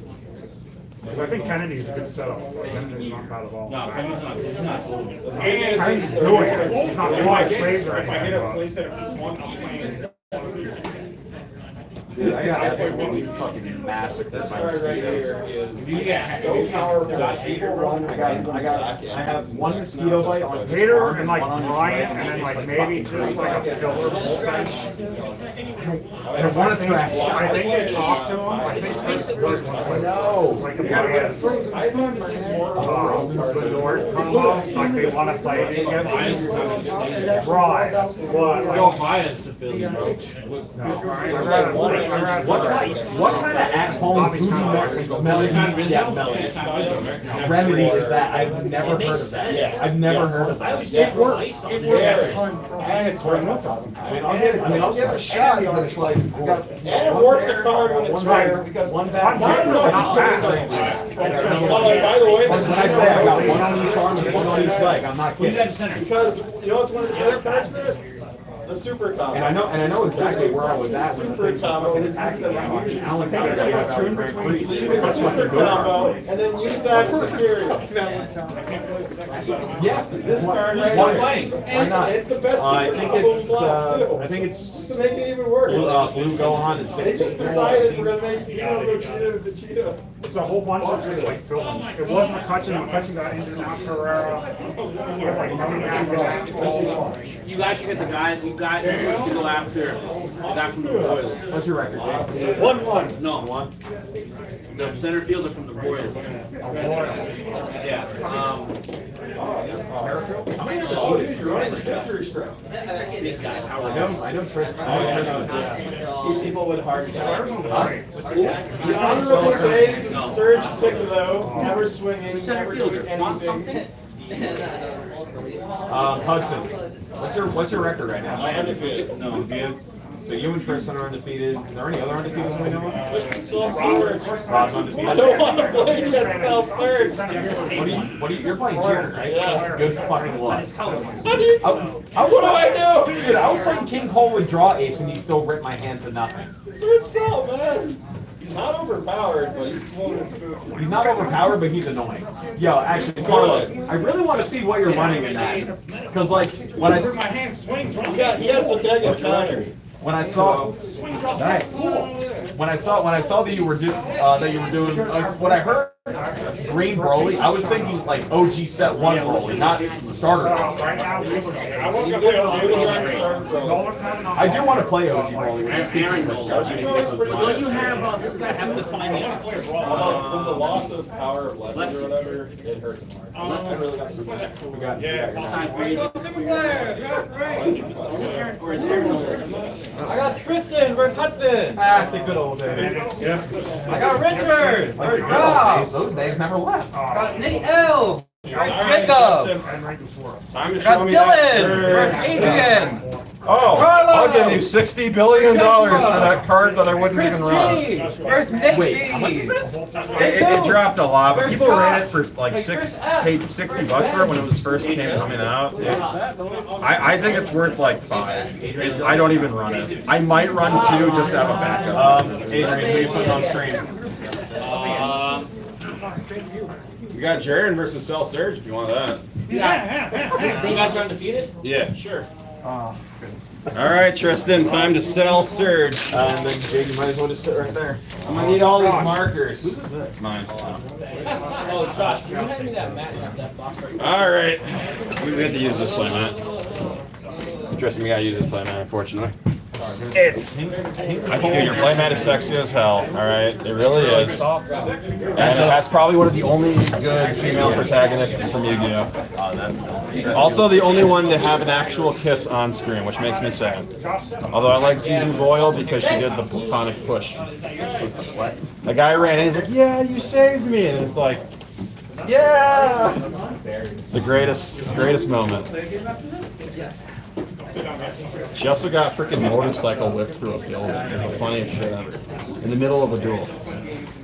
Because I think Kennedy's a good setup. Kennedy's not bad at all.
No, Kennedy's not.
Kennedy's doing it. He's not buying slaves or
If I get a
anything.
playset of each one, I'm playing.
Dude, I got absolutely fucking massacred
This
by
card right
mosquitoes.
here is so powerful. People run.
I have one mosquito bite on each
Hater
arm
and like
one on each
Bryant,
leg.
and then like maybe just like a filler bench.
I want to scratch.
I think they talked to him. I think Chris really wants to like the Bryant. The North combos, like they want to play it against. Right. But
Go bias to Philly, bro.
What kind of at-home voodoo remedy is that? I've never heard of that. I've never heard of that.
It works. It works.
I'll give it a shot, but it's like,
And it warps a card when it's rare because
one bad card is not bad.
By the way,
when I say I got one on each arm and one on each leg, I'm not kidding.
because you know what's one of the best cards for it? The super combo.
And I know exactly where I was at when the
Super
thing
combo
was
is
attacking
used
me.
as
Fucking
a
Alan Taylor got about two in between.
So you can super combo and then use that for cereal. Yeah, this card right
One
here.
playing.
Why not?
It's the best
I
super
think
combo
it's
block too.
I think it's
Just to make it even worse.
Blue Gohan and
They just
16.
decided we're gonna make Zeno Vegeta Vegeta.
It's a whole bunch of just like films. It wasn't McCutcheon. McCutcheon got injured now. Ferreira. We have like money after that.
You guys should get the guy. You guys should go after the guy from the Royals.
What's your record, Jake?
1-1. No, 1. The center fielder from the Royals. Yeah.
Oh, dude, you're running the victory stroke.
Big guy.
I know Tristan.
People would hard
Right.
The honorable stays, Surge Piccolo, never swinging,
Center
never doing
fielder. Want
anything.
something?
Hudson, what's your record right now?
Undefeated.
No.
Undefeated? So you and Tristan are undefeated. Are there any other undefeated we know of?
I
Rob's undefeated.
don't want to play against South Surge.
You're playing Jiren, right?
Yeah.
Good fucking luck.
What do I do?
Dude, I was playing King Cole with draw apes and he still ripped my hand to nothing.
Surge Salt, man. He's not overpowered, but he's full of spooky.
He's not overpowered, but he's annoying. Yo, actually, Carlos, I really want to see what you're running in that. Because, like, when I
He has the mega counter.
when I saw when I saw that you were doing what I heard green Broly, I was thinking like OG set 1 Broly, not starter Broly. I do want to play OG Broly, which is speaking of
Don't you have this guy have to find me?
With the loss of power of legends or whatever, it hurts him hard.
I got Tristan versus Hudson. Ah, the good old days. I got Richard versus Rob.
those days never left.
I got Nate L. versus Jacob.
Time to
I got
show me
Dylan versus Adrian.
Oh, I'll give you
Carlos.
$60 billion for that card that I wouldn't
Chris
even run.
G versus Nick
Wait,
B.
how much is this?
It dropped a lot, but people ran it for like
Chris F.
paid $60 for it when it was first coming out. I think it's worth like $5. I don't even run it. I might run 2 just to have a backup.
Adrian, who you putting on stream?
We got Jiren versus Cell Surge if you want that.
You guys are undefeated?
Yeah, sure. All right, Tristan, time to sell Surge.
And then Jake, you might as well just sit right there.
I'm gonna need all these markers.
Whose is this?
Mine.
Oh, Josh, can you hand me that mat and that box right
All right, we have to use this playmat. Tristan, we gotta use this playmat, unfortunately. Dude, your playmat is sexy as hell. All right, it really is. And it has probably one of the only good female protagonists from Yu-Gi-Oh. Also, the only one to have an actual kiss on screen, which makes me sad. Although I like Suzu Boyle because she did the platonic push. A guy ran in, he's like, "Yeah, you saved me," and it's like, "Yeah." The greatest moment. She also got freaking motorcycle whipped through a building. It's the funniest shit ever. In the middle of a duel.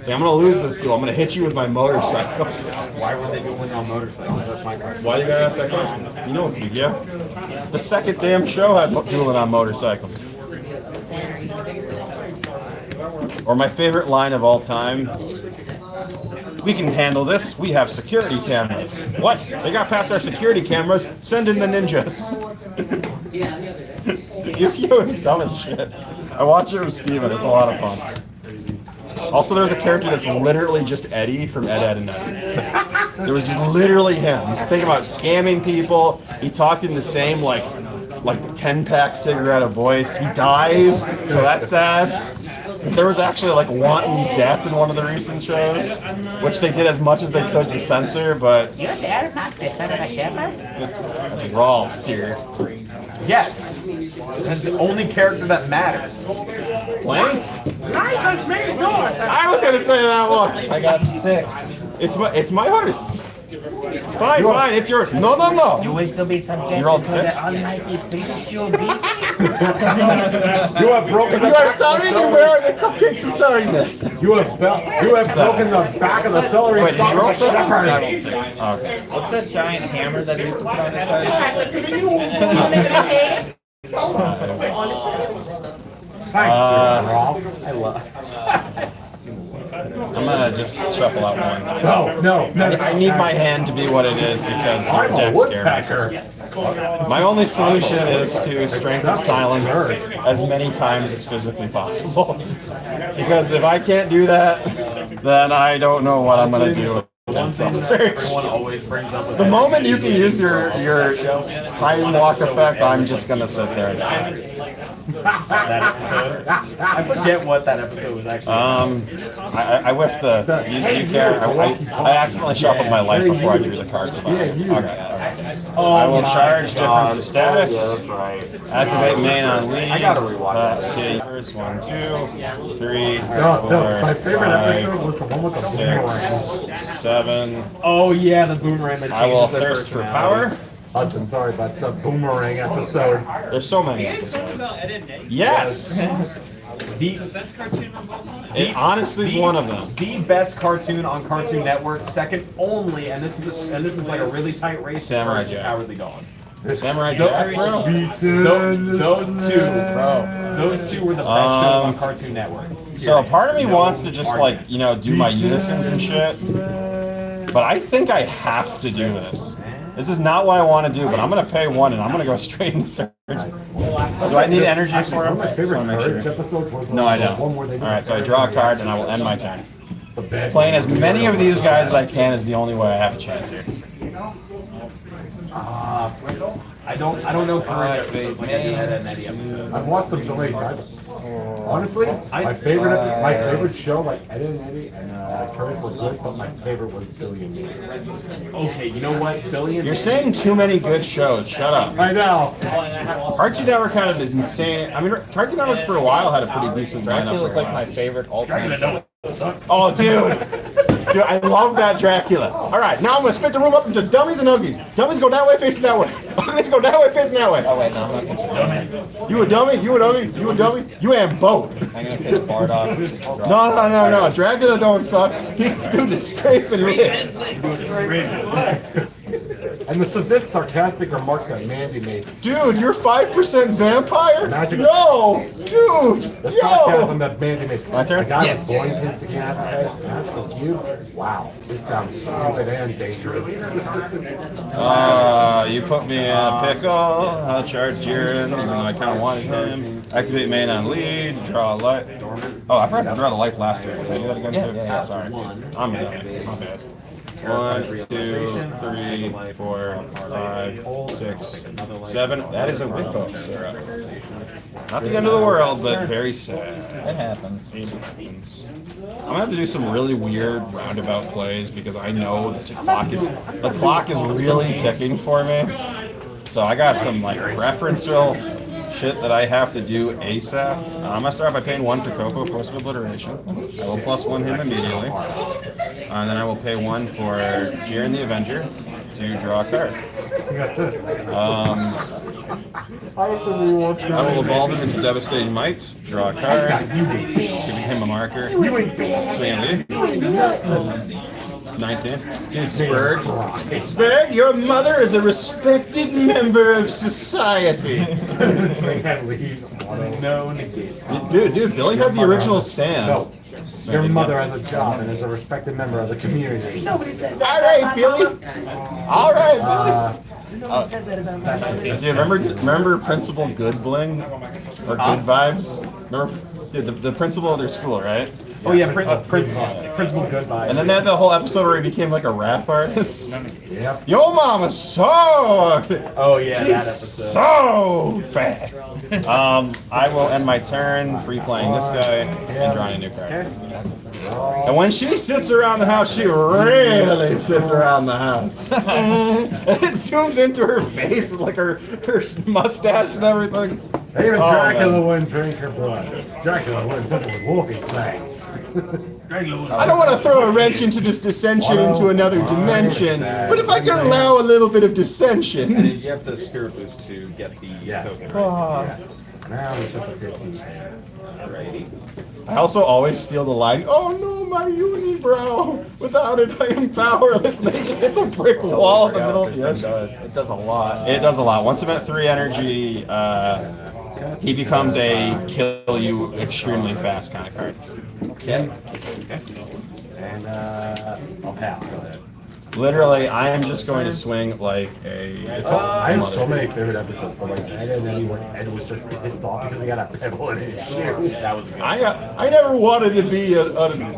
Say, I'm gonna lose this duel. I'm gonna hit you with my motorcycle.
Why were they dueling on motorcycles? That's my question.
Why you gotta ask that question? You know it's Yu-Gi-Oh. The second damn show had dueling on motorcycles. Or my favorite line of all time. We can handle this. We have security cameras. What? They got past our security cameras. Send in the ninjas. Yu-Gi-Oh is dumb as shit. I watch it with Steven. It's a lot of fun. Also, there's a character that's literally just Eddie from Ed, Edd and Eddy. There was just literally him. He's thinking about scamming people. He talked in the same like 10-pack cigarette of voice. He dies, so that's sad. Because there was actually like wanton death in one of the recent shows, which they did as much as they could to censor, but
You're there, not this out of a camera?
that's Rolf's here.
Yes. That's the only character that matters.
Blank? I was gonna say that one.
I got 6.
It's my horse. Fine, fine, it's yours. No, no, no.
You wish to be subjected
You're all
to
six?
the almighty three-shoe beast?
You have broken
If you are sorry, you wear the cupcakes of sorriness.
You have broken the back of the celery
Wait, did you roll
stalk.
7? I rolled 6. Oh, okay.
What's that giant hammer that he used to put on his head?
I love.
I'm gonna just shuffle out one.
No.
I need my hand to be what it is because your deck scared me. My only solution is to Strength of Silence as many times as physically possible. Because if I can't do that, then I don't know what I'm gonna do.
Everyone always brings up
The moment you can use your time walk effect, I'm just gonna sit there and die.
that episode. I forget what that episode was actually.
I whiffed the. You care? I accidentally shuffled my life before I drew the card. Okay. I will charge difference of status.
Yeah, that's right.
Activate main on lead.
I gotta rewatch that.
Okay, here's 1, 2, 3, 4,
My favorite
5,
episode was the one with the
6, 7.
Oh yeah, the boomerang that
I will
changes their
thirst for
personality.
power.
Hudson, sorry, but the boomerang episode.
There's so many episodes. Yes. It honestly is one of them.
The best cartoon on Cartoon Network, second only, and this is like a really tight race.
Samurai Jack.
Cowardly Dog.
Samurai Jack, bro.
Those two, bro. Those two were the best shows on Cartoon Network.
So part of me wants to just like, you know, do my unisons and shit. But I think I have to do this. This is not what I want to do, but I'm going to pay 1 and I'm going to go straight into Surgeon. Do I need energy for him?
One of my favorite Courage episodes was
No, I don't. Alright, so I draw a card and I will end my turn. Playing as many of these guys as I can is the only way I have a chance here.
I don't know Courage episodes like I do that Eddie episodes.
I've watched them so many times. Honestly, my favorite show, like Ed and Eddie and Courage were good, but my favorite was Billy and Me.
Okay, you know what, Billy and
You're saying too many good shows. Shut up.
I know.
Cartoon Network kind of insane. I mean, Cartoon Network for a while had a pretty decent lineup.
Dracula is like my favorite all-time.
Oh, dude. Dude, I love that Dracula. All right, now I'm going to split the room up into dummies and uggies. Dummies go that way, facing that way. Uggies go that way, facing that way.
Oh, wait, no, I'm not considering that.
You a dummy? You an uggie? You a dummy? You am both.
I'm going to pitch Bardock.
No. Dracula don't suck. He's doing the scraping lid.
And the sadistic, sarcastic remarks that Mandy made.
Dude, you're 5% vampire?
Magic.
Yo! Dude!
The sarcasm that Mandy made.
My turn?
The guy with blowing his sticking out of his head. Magical cube. Wow. This sounds stupid and dangerous.
You put me in a pickle. I'll charge Jiren, even though I kind of wanted him. Activate main on lead. Draw a life. Oh, I forgot to draw the life last turn. Did I do that again too? Yeah, sorry. I'm a dummy. My bad. 1, 2, 3, 4, 5, 6, 7. That is a Wifo syrup. Not the end of the world, but very sad.
It happens.
I'm gonna have to do some really weird roundabout plays because I know the clock is really ticking for me. So I got some like referential shit that I have to do ASAP. I'm gonna start by paying 1 for Coco, Force of Obliteration. I will +1 him immediately. And then I will pay 1 for Jiren the Avenger to draw a card. I will evolve him into Devastating Might, draw a card, giving him a marker, swing and lead. 19. Dude, Spurg, your mother is a respected member of society.
No negates.
Dude, Billy had the original stand.
No. Your mother has a job and is a respected member of the community.
Nobody says that.
All right, Billy. All right, Billy.
No one says that about my
Do you remember Principal Good Bling or Good Vibes? Remember the principal of their school, right?
Oh yeah, Principal Goodbye.
And then they had the whole episode where he became like a rap artist.
Yep.
Yo, mama's so.
Oh yeah,
she's
that episode.
So fat. I will end my turn free playing this guy and drawing a new card. And when she sits around the house, she really sits around the house. It zooms into her face with like her mustache and everything.
Even Dracula wouldn't drink her blood. Dracula wouldn't touch it with Wolfie's fangs.
I don't want to throw a wrench into this dissension into another dimension, but if I can allow a little bit of dissension.
And you have to Spirit Boost to get the token.
Now we took the 15.
Alrighty.
I also always steal the line, oh no, my unibrow! Without it, I am powerless. And then it just hits a brick wall in the middle of the ocean.
It does a lot.
It does a lot. Once I'm at 3 energy, he becomes a kill you extremely fast kind of card.
Okay. And I'll pass. Go ahead.
Literally, I am just going to swing like a.
I have so many favorite episodes, but like Ed and Eddie, when Ed was just pissed off because he got a pebble in his shoe.
That was good.
I never wanted to be a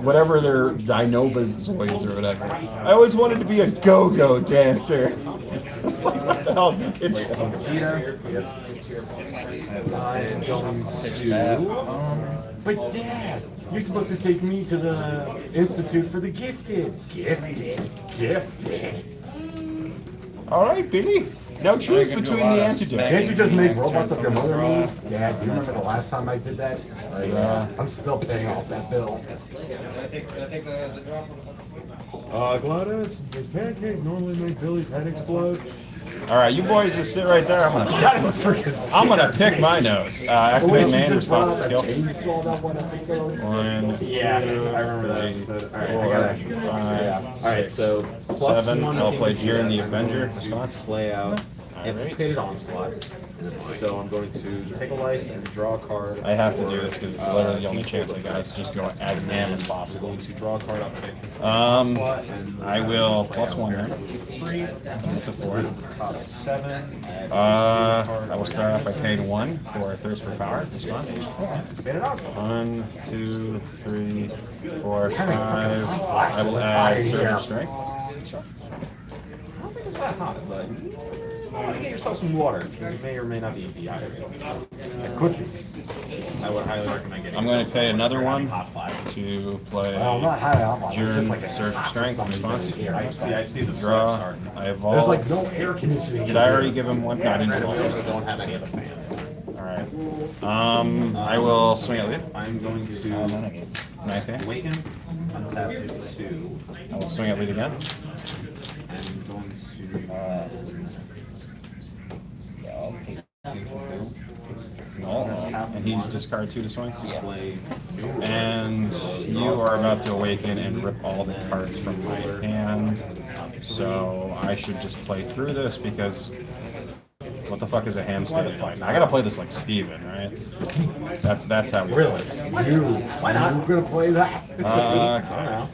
whatever their Dinobazoids or whatever. I always wanted to be a go-go dancer. It's like, what the hell is the kid?
I'm going to. But Dad, you're supposed to take me to the Institute for the Gifted. Gifted.
All right, Billy. No choice between the antidote.
Can't you just make robots of your mother and me? Dad, do you remember the last time I did that? I'm still paying off that bill.
Gladys, does pancakes normally make Billy's head explode?
All right, you boys just sit right there. I'm gonna pick my nose. Activate main response to skill. 1, 2,
Yeah, I remember that episode. Alright,
5,
Alright,
6,
so
7. I'll play Jiren the Avenger. Response.
Play out anticipated onslaught. So I'm going to take a life and draw a card.
I have to do this because it's literally the only chance I got is just go as ham as possible.
To draw a card up to
I will +1 there. With the 4.
Top 7.
I will start off by paying 1 for Thirst for Power. Response. 1, 2, 3, 4, 5. I will add Surge of Strength.
I don't think it's that hot, but get yourself some water. You may or may not be dehydrated. It could be. I would highly recommend getting.
I'm going to pay another 1 to play Jiren Surge of Strength. Response.
I see the
draw. I evolve.
There's like no air conditioning.
Did I already give him 1? No, I didn't evolve.
Don't have any of the fans.
Alright. I will swing at lead.
I'm going to
Nice hand.
awaken, untap 2.
I will swing at lead again.
I'm going to.
And he's discard 2 to swing? And you are about to awaken and rip all the cards from my hand. So I should just play through this because what the fuck is a hand state like? I gotta play this like Steven, right? That's how it is.
Why not? We're gonna play that.
Okay.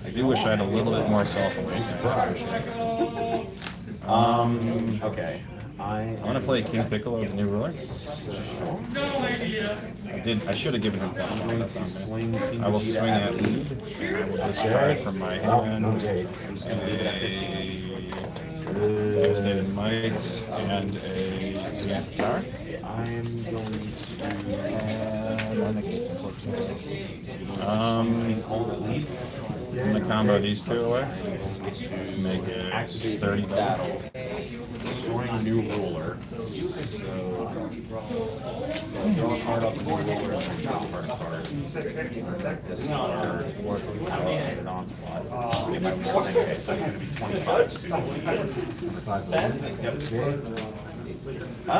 I do wish I had a little bit more self-awareness.
Okay.
I'm gonna play King Piccolo, the new ruler. I should have given him plus 1. That's on me. I will swing at lead. I will discard from my hand a Devastated Might and a Zenith Power.
I'm going to
negates, unfortunately. I'm gonna combo these 2 away. Make it 30 battle.
destroying a new ruler. So draw a card off the new ruler and discard a card. Discard an onslaught. If I win, okay, so it's going to be 25 to 25. Yep. Nah, I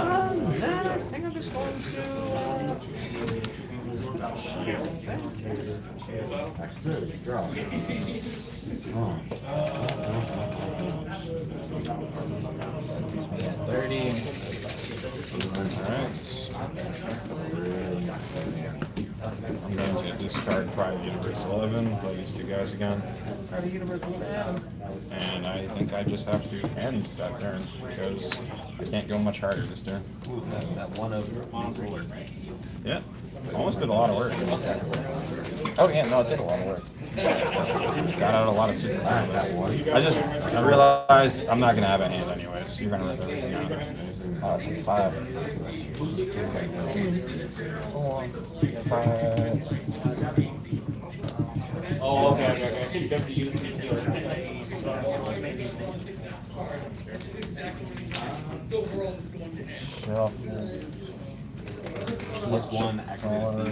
think I'm just going to.
Draw.
30. Alright. I'm going to discard Private Universe 11, play these 2 guys again.
Private Universe 11.
And I think I just have to end that turn because I can't go much harder this turn.
Ooh, that one of ruler.
Yeah. Almost did a lot of work.
Oh yeah, no, it did a lot of work.
Got out a lot of super combos. I realized I'm not gonna have a hand anyways. You're gonna rip everything out.
Oh, it's like 5. 4, 5.
Oh, okay. You have to use these skills.
Shuffle.
+1, activate field,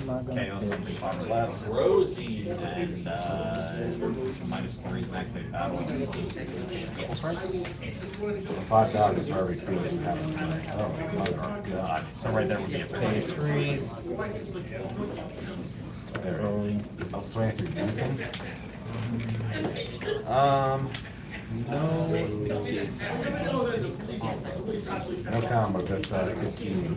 -1, KO something 5 or less.
Rosie.
And -3 is an activate battle. Yes.
5,000 for every field.
Oh god. So right there would be a
3.
I'll swing through Dixon.
No
combo, just 15.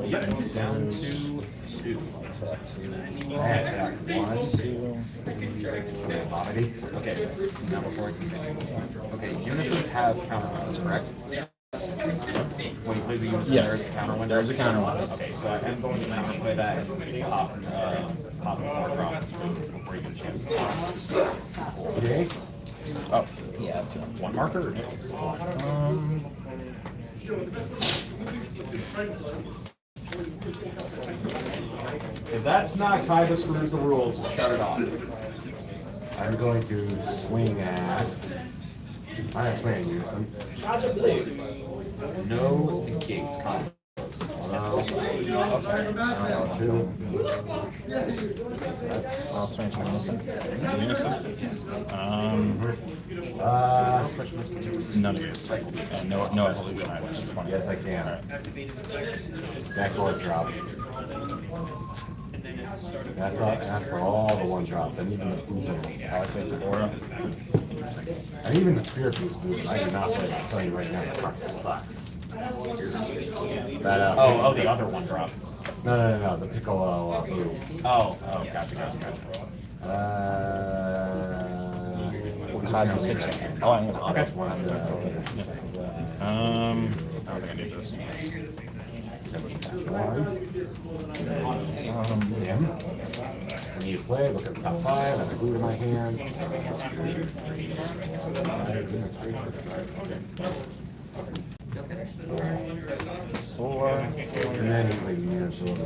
Yep, down to 2.
Attack 1.
Okay, now before I continue. Okay, Unices have counter windows, correct? When you play the Unison, there is a counter window?
There's a counter window.
Okay, so I am going to counterplay that and pop 4 drops before you get a chance to start.
Okay.
Oh, yeah, 2.
1 marker or 2?
If that's not kind of screws the rules, shut it off.
I'm going to swing at. I'm swinging Unison.
No negates combo.
I'll swing to Unison.
None of these. And no evolution either. Just 20.
Yes, I can. Back or drop. That's for all the one drops, and even the blue.
Activate the aura.
And even the spirit boost blue. I do not play. I'll tell you right now, that card sucks.
Oh, the other one drop.
No, the Piccolo blue.
Gotcha.
How do you pitch it? Oh, I'm gonna.
Okay.
I don't think I need this.
When you play, look at the top 5, I have a glue in my hand.
Four.
And then he's like near shoulder.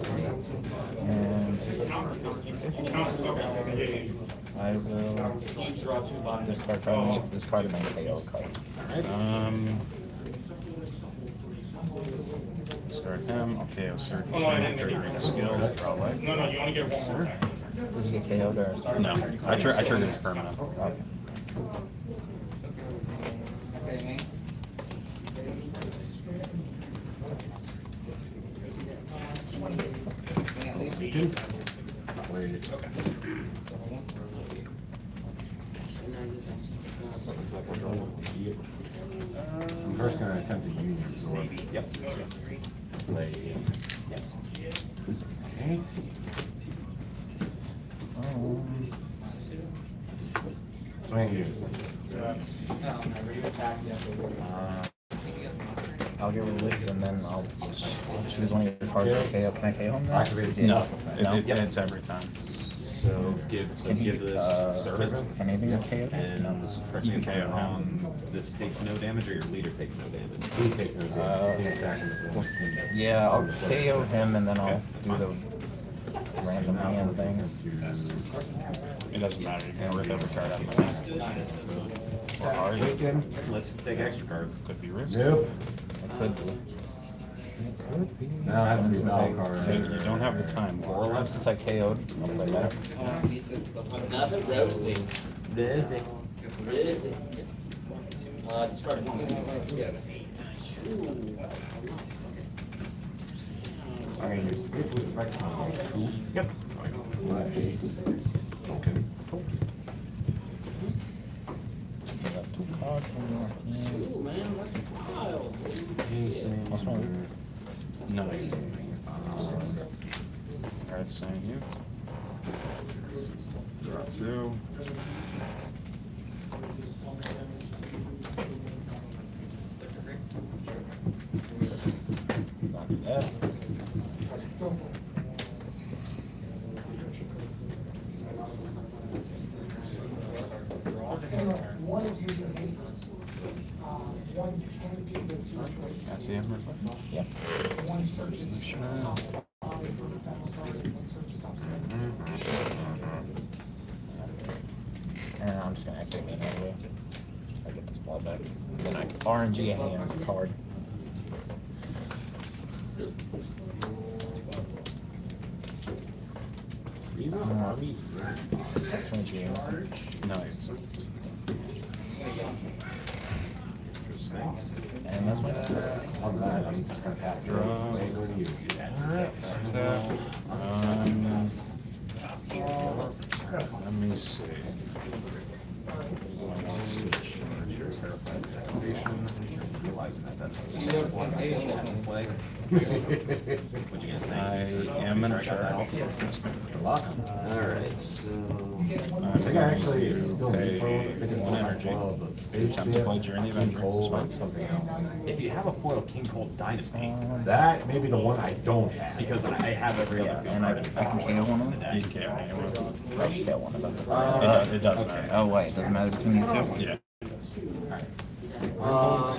And I will discard card. Discard my KO card.
Discard him. Okay, I'll search. Great skill. Draw light.
No, you only get one.
Does he get KO'd or?
No, I triggered his permanent.
Okay.
I'm first going to attempt to union absorb.
Yep.
Play.
Yes.
8. Swing use.
I'll get released and then I'll choose one of your cards to KO. Can I KO him?
Activate the
No, it's every time.
So give this servant,
Can he be KO?
and
No.
correct me if I'm wrong, this takes no damage, or your leader takes no damage.
He takes no damage. He attack him as well.
Yeah, I'll KO him and then I'll do the random hand thing.
It doesn't matter. You can rip every card out of the hand. Or hard.
Let's take extra cards.
Could be risk.
Nope.
It could be.
No, it has to be a battle card.
So you don't have the time.
Or less since I KO'd, I'll play that.
Another roasting.
Busy.
Really? Discard one.
I'm going to use Spirit Boost effect on 2.
Yep.
Okay.
You have 2 cards in your hand.
Ooh, man, that's wild.
What's wrong?
No. Alright, sign you. Draw 2.
Not do that.
One is using 8. One can be the
That's the Emerald.
Yep.
one searches.
And I'm just gonna activate it anyway. I get this ball back. Then I RNG a hand card. Next one, Jiren.
Nice.
And that's my turn.
On that, I'm just going to pass through. Way go to you.
Let me see.
Realizing that that's the same one I play. What'd you guys think?
I am gonna try.
Alright, so
I think I actually still
pay
need foil. I think it's
one energy.
the space
Attempt to play Jiren the Avenger.
Cold,
Fine.
and something else.
if you have a foil King Cold's Dynasty,
That may be the one I don't have.
because I have every other field
And I
card.
can KO one of them?
You can't make it.
I'll just get one of them.
It doesn't matter.
Oh wait, it doesn't matter between these two?
Yeah.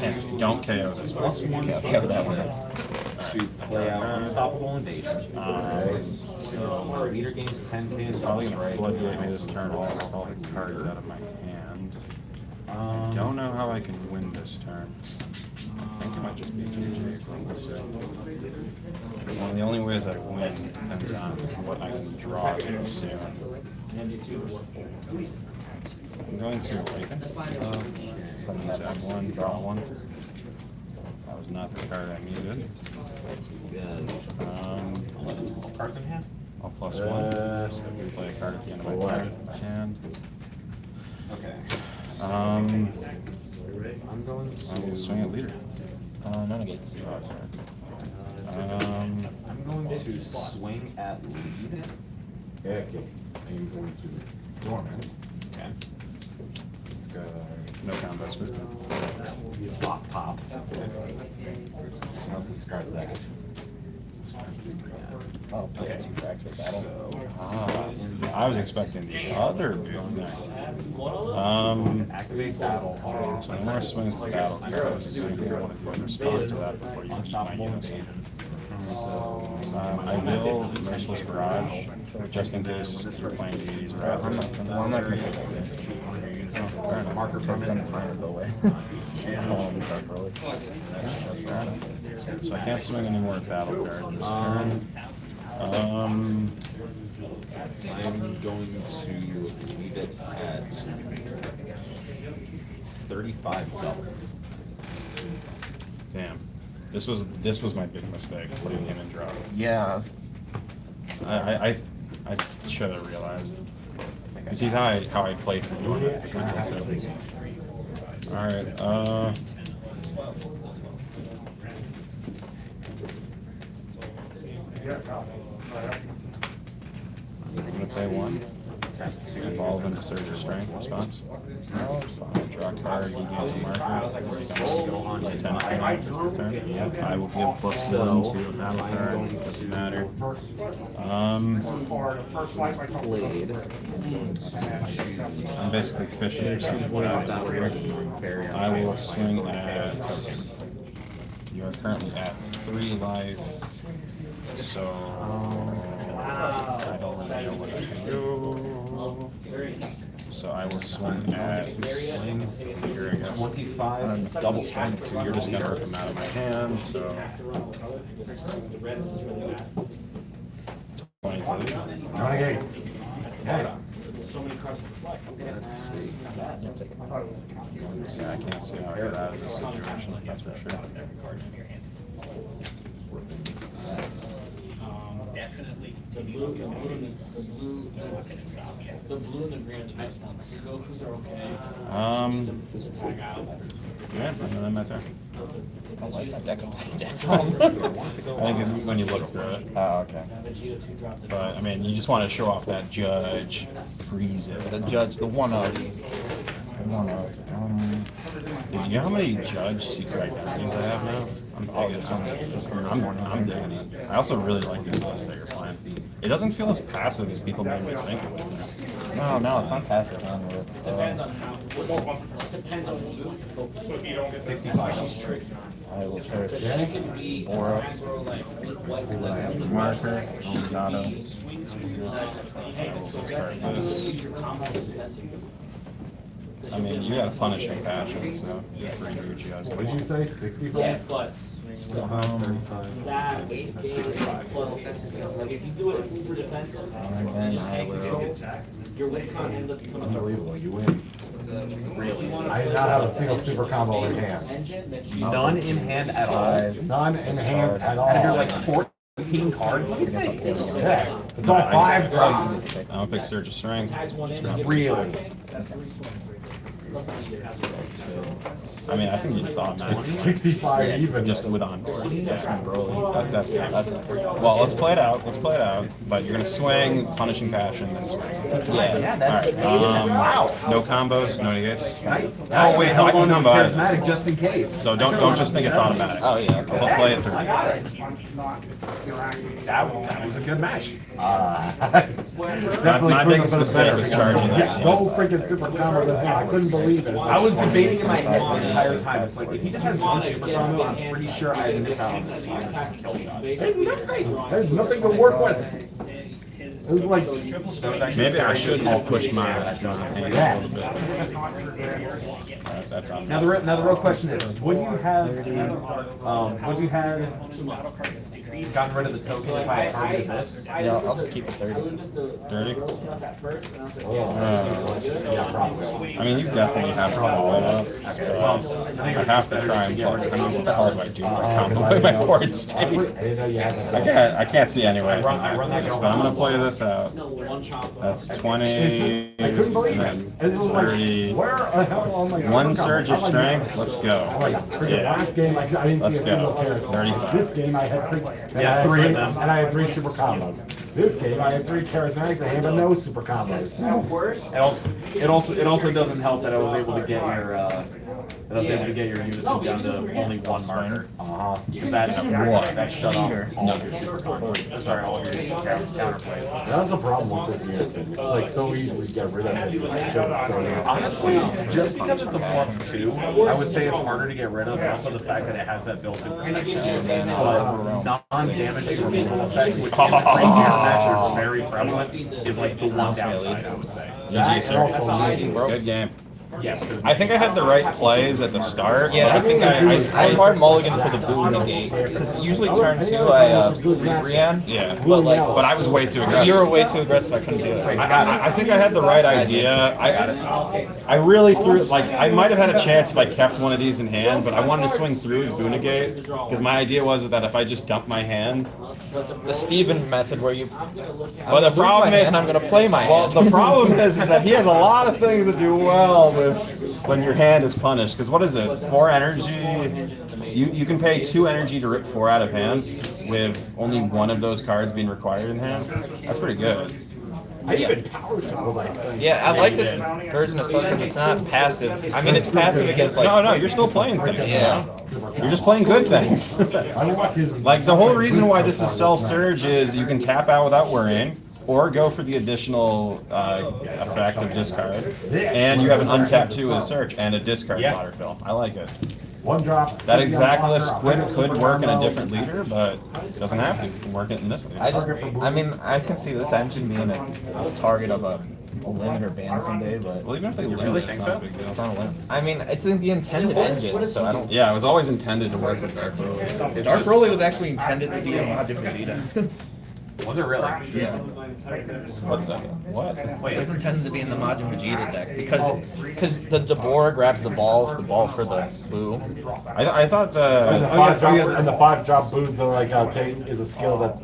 And don't KO this one.
Okay, I'll KO that one.
To play out Unstoppable Invasion. So leader gains 10 pins.
Probably gonna floodgate me this turn all the cards out of my hand. Don't know how I can win this turn. I think it might just be JJ from this side. One of the only ways I win depends on what I can draw soon. I'm going to awaken. Tap one, draw one. That was not the card I needed.
Cards in hand?
I'll plus one. So if we play a card at the end of my turn, hand.
Okay.
I'm going to swing at leader.
No negates.
I'm going to swing at lead.
Okay. I'm going to dormant.
Okay.
Let's go.
No combos with them.
Pop, pop. I'll discard that.
Oh, okay. 2 tracks of battle.
I was expecting the other big thing.
Activate battle.
So no more swings to battle cards. So you can in response to that before you eat my unison. I will Merciless Barrage, just in case you're playing Deity's Wrath or something.
Well, I'm not going to take that risk.
Marker
from it. I'm trying to go away.
So I can't swing any more battle cards this turn.
I'm going to leave it at 35 double.
Damn. This was my big mistake, putting him in draw.
Yeah.
I should have realized. Because he's how I play for doing Alright, I'm gonna play one. Evolve into Surge or Strength response.
No response.
Draw a card, he gains a marker. Use a 10 turn. I will give +1 to a battle card. Doesn't matter.
Played.
I'm basically fishing for something. I will swing at. You are currently at 3 life. So I don't really know what I can do. So I will swing at here, I guess.
25 double strength.
So you're just gonna rip them out of my hand. So 22.
No negates. Okay.
Let's see.
Yeah, I can't see how I get out of this situation. That's for sure.
Definitely. The blue and the green are the next one. So Goku's are okay. To tag out.
Yeah, and then my turn.
Oh, why is my deck upside down?
I think it's when you look through it.
Oh, okay.
But I mean, you just want to show off that judge. Freeze it.
The judge, the 1-0.
Dude, you know how many judge secret identities I have now? I'm digging it. I also really like this list that you're playing. It doesn't feel as passive as people make me think it would.
No, it's not passive.
Depends on how. Depends on what you want to focus.
65.
I will first
It can be
Aura.
aggro, like
Marker, Gonzato.
use your combo defensive.
I mean, you got a punishing passion, so you're pretty Gucci.
What did you say? 65?
Yeah, but that is 65. Like if you do it uber defensive, you just take control. Your win con ends up becoming
Unbelievable, you win.
really.
I did not have a single super combo in hand.
None in hand at all.
None in hand at all.
And you're like 14 cards? Let me see.
Yes, it's all 5 drops.
I'll pick Surge of Strength.
Really?
That's 3 swings.
I mean, I think you just automatically.
It's 65 even.
Just with onboard. That's Broly. That's well, let's play it out. Let's play it out. But you're gonna swing, punishing passion, then swing.
Yeah, that's
wow. No combos, no negates. Oh wait, no, I can combo out of
charismatic
this.
just in case.
So don't just think it's automatic.
Oh, yeah, okay.
We'll play it through.
That was a good match.
My biggest mistake was charging that.
No freaking super combo in hand. I couldn't believe it.
I was debating in my head the entire time. It's like, if he just has one super combo, I'm pretty sure I miss out on this.
There's nothing. There's nothing to work with. It was like
Maybe I should all push my hand a little bit. That's
Now the real question is, would you have gotten rid of the token if I had targeted this?
Yeah, I'll just keep it 30.
30? I mean, you definitely have follow-up. I have to try and plug. I mean, what the hell do I do for combo with my board state? I can't see any way. But I'm going to play this out. That's 20, and then 30. One surge of strength. Let's go. Yeah.
Last game, I didn't
Let's
see a single
go.
character.
35.
This game, I had three, and I had three super combos. This game, I had 3 charismatics and I had no super combos.
It also doesn't help that I was able to get your unison down to only 1 marker. Because that shut off all your super combos. Sorry, all your counterplays.
That's the problem with this unison. It's like so easy to get rid of it.
Honestly, just because it's a +2, I would say it's harder to get rid of. Also, the fact that it has that built-in protection. But non-damaging removal effects, which in the match are very prevalent, is like the one downside, I would say.
GG, sir. Good game.
Yes.
I think I had the right plays at the start.
Yeah,
I think
I hard mulligan for the boo negate because usually turn 2 I Brienne.
Yeah,
but
I was way too aggressive.
You were way too aggressive. I couldn't do it.
I think I had the right idea. I really threw it. Like I might have had a chance if I kept one of these in hand, but I wanted to swing through his boo negate because my idea was that if I just dump my hand,
the Steven method where you.
Well, the problem is,
I'm gonna play my hand.
Well, the problem is that he has a lot of things that do well with when your hand is punished. Because what is it? 4 energy. You can pay 2 energy to rip 4 out of hand with only one of those cards being required in hand. That's pretty good.
I even power shot, I think.
Yeah, I like this version of Sun because it's not passive. I mean, it's passive against like.
No, you're still playing things.
Yeah.
You're just playing good things. Like the whole reason why this is Self Surge is you can tap out without worrying, or go for the additional effect of discard, and you have an untapped 2 with a search and a discard fodder fill. I like it.
One drop.
That exact list could work in a different leader, but it doesn't have to. It can work in this leader.
I mean, I can see this engine being a target of a limit or ban someday, but
well, even if they limit, it's not a big deal.
It's not a limit. I mean, it's in the intended engine, so I don't.
Yeah, it was always intended to work with Dark Broly.
Dark Broly was actually intended to be a Majin Vegeta.
Was it really?
Yeah.
What the? What?
Wait, it was intended to be in the Majin Vegeta deck because the Dabura grabs the ball for the boo.
I thought
And the 5-drop boons are like is a skill that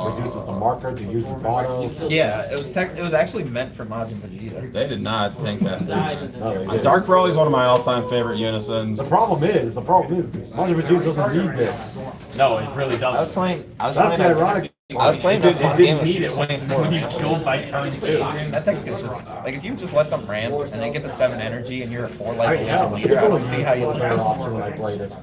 reduces the marker to use its auto.
Yeah, it was actually meant for Majin Vegeta.
They did not think that through. Dark Broly is one of my all-time favorite unisons.
The problem is Majin Vegeta doesn't need this.
No, it really doesn't.
I was playing
ironic.
I was playing that fun game of
when you killed by turn 2.
That thing is just like if you just let them ramp and they get the 7 energy and you're a 4 life leader, I don't see how you lose.
When I played it.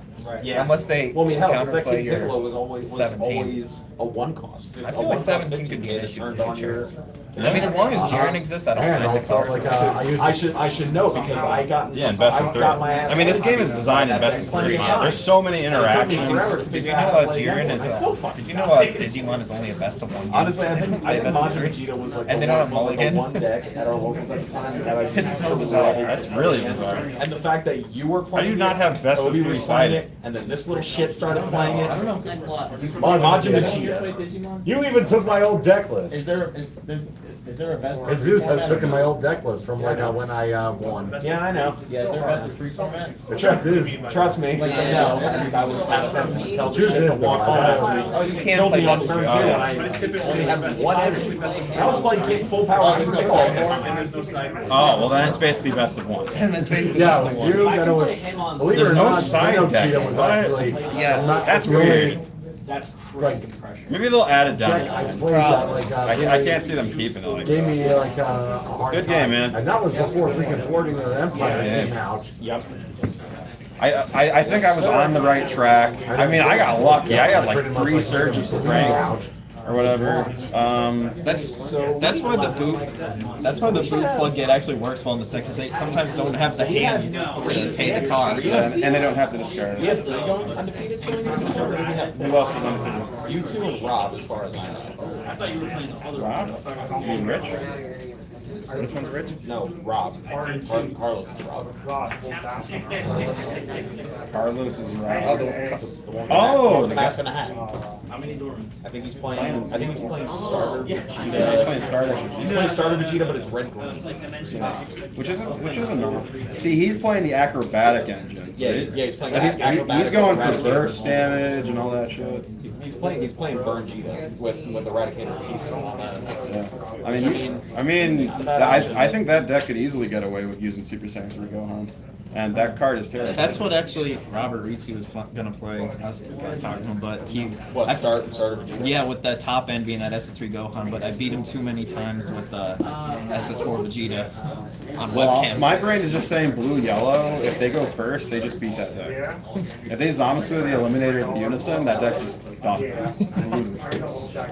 Yeah. Unless they counterplay your
was always
17.
a 1 cost.
I feel like 17 could be an issue in the future. I mean, as long as Jiren exists, I don't
And
mind.
also, like,
I should know because I got
best of 3. I mean, this game is designed in best of 3. There's so many interactions.
Did you know Jiren is? Did you know Digimon is only a best of 1 game?
Honestly, I think Majin Vegeta was like
and they don't have mulligan.
One deck at our locals at the time.
It's so bizarre.
That's really bizarre.
And the fact that you were playing
How do you not have best of 3 sided?
and then this little shit started playing it. I don't know.
Majin Vegeta. You even took my old deck list.
Is there a best?
Jesus has taken my old deck list from like when I won.
Yeah, I know.
Yeah, is there a best of 3 format?
The truth is,
Trust me.
Like they know. I was asked them to tell the
Truth
shit to
is,
walk
Oh, you can't play
on
best
turn
of
2
3.
and I only had 1 energy. I was playing full power.
And there's no side.
Oh, well then it's basically best of 1.
And that's basically
yeah,
best of 1.
you gotta believe it
There's
or
no
not,
side
Vegeta
deck.
was
What?
actually
Yeah,
That's weird.
That's crazy pressure.
Maybe they'll add it down.
I played that like
I can't see them keeping it like
gave
this.
me like a hard
Good
time.
game, man.
And that was before freaking thwarting the Empire
Yeah.
came out.
Yep.
I think I was on the right track. I mean, I got lucky. I had like 3 surge of strength, or whatever.
That's why the booth floodgate actually works well in the set, because they sometimes don't have the hand to pay the cost.
And they don't have to discard.
We have 3 going undefeated during the season. We have 4.
Who else was undefeated?
You 2 and Rob, as far as I know.
I thought you were playing other
Rob? You mean Rich?
Which one's Rich? No, Rob. Carlos is Rob.
Carlos is Rob.
Oh, the mask and the hat.
How many dormants?
I think he's playing starter Vegeta.
Yeah, he's playing starter.
He's playing starter Vegeta, but it's red green.
Which is a no. See, he's playing the acrobatic engine. So
Yeah, he's playing
so
acrobatic
he's going for
Eradicator.
burst damage and all that shit.
He's playing Burn Vegeta with Eradicator Beast and all that.
Yeah. I think that deck could easily get away with using Super Saiyan 3 Gohan. And that card is terrible.
That's what actually Robert Rizzi was gonna play. I was talking to him, but
starter Vegeta?
Yeah, with the top end being that SS3 Gohan, but I beat him too many times with the SS4 Vegeta on webcam.
My brain is just saying blue yellow. If they go first, they just beat that deck. If they Zamasu the Eliminator at the Unison, that deck just done. It loses.
It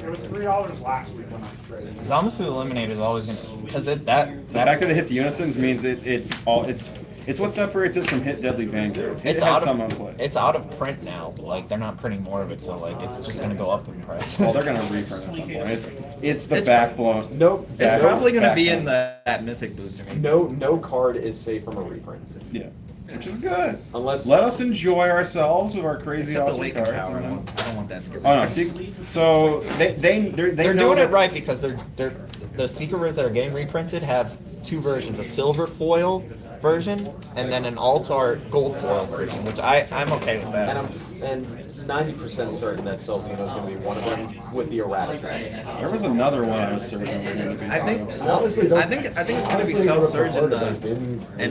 was $3 last week when I traded.
Zamasu Eliminator is always gonna, because
The fact that it hits Unisons means it's what separates it from Hit Deadly Vanguard.
It's
has
out
some
of
unplay.
it's out of print now. Like they're not printing more of it, so like it's just gonna go up in price.
Well, they're gonna reprint at some point. It's the backblown.
Nope.
It's probably gonna be in that Mythic booster. Maybe.
No card is safe from a reprint.
Yeah, which is good.
Unless
let us enjoy ourselves with our crazy
Except the
awesome
Awakened
cards.
Power.
And then...
I don't want that to get
Oh no! See, so they're
doing it right, because they're the Secret Rares that are getting reprinted have 2 versions: a silver foil version and then an alt art gold foil version, which I'm okay with that.
And 90% certain that Celzino is going to be one of them with the Eradicator.
There was another one I was certain was going to be.
I think it's going to be Cell Surge in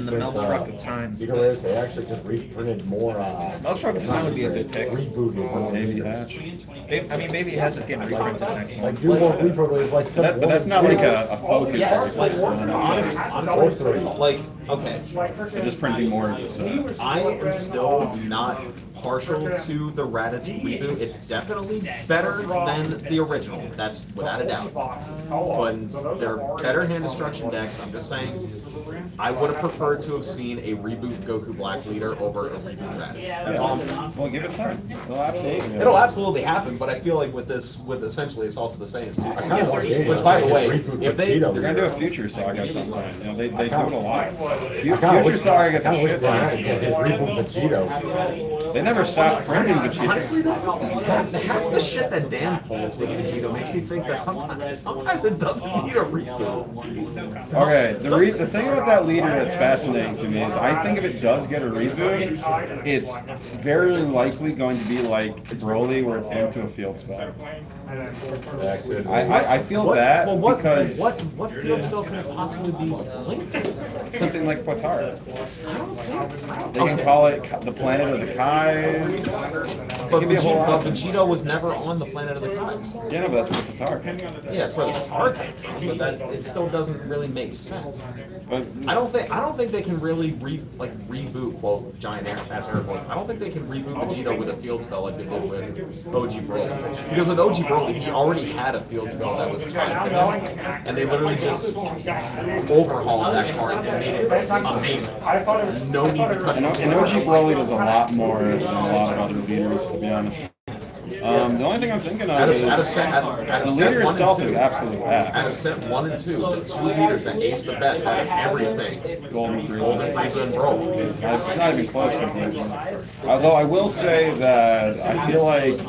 the Melt Truck of Time.
Secret Rares, they actually just reprinted more.
Melt Truck of Time would be a good pick.
Rebooted.
Baby Hatch.
I mean, Baby Hatch is getting reprinted next month.
Like, do more reprint like
But that's not like a focus.
Yes,
card.
honestly, like, okay.
They're just printing more of the set.
I am still not partial to the Raditz reboot. It's definitely better than the original. That's without a doubt. But they're better hand destruction decks. I'm just saying, I would have preferred to have seen a reboot Goku Black Leader over a reboot Raditz. That's all I'm saying.
Well, give it time.
It'll absolutely happen, but I feel like with essentially Assault of the Saiyans 2, which by the way, if they're
gonna do a Future Saga at some point. You know, they do it a lot. Future Saga gets a shit ton. They never stopped printing Vegeta.
Honestly, half the shit that Dan pulls with Vegeta makes me think that sometimes it doesn't need a reboot.
Okay, the thing about that leader that's fascinating to me is I think if it does get a reboot, it's very likely going to be like Broly, where it's linked to a field spell. I feel that because
what field spell can it possibly be linked to?
Something like Potara. They can call it the Planet of the Kais.
But Vegeta was never on the Planet of the Kais.
Yeah, no, but that's where Potara came from.
Yeah, that's where the Potara came from, but it still doesn't really make sense.
But
I don't think they can really reboot quote giant ass air quotes. I don't think they can reboot Vegeta with a field spell like they did with OG Broly. Because with OG Broly, he already had a field spell that was tied to him, and they literally just overhauled that card and made it amazing. No need to touch it.
And OG Broly does a lot more than a lot of other leaders, to be honest. The only thing I'm thinking of is the leader itself is absolute ass.
Out of set 1 and 2, the 2 leaders that age the best out of everything,
Golden Frieza
and Broly.
It's not even close compared to. Although I will say that I feel like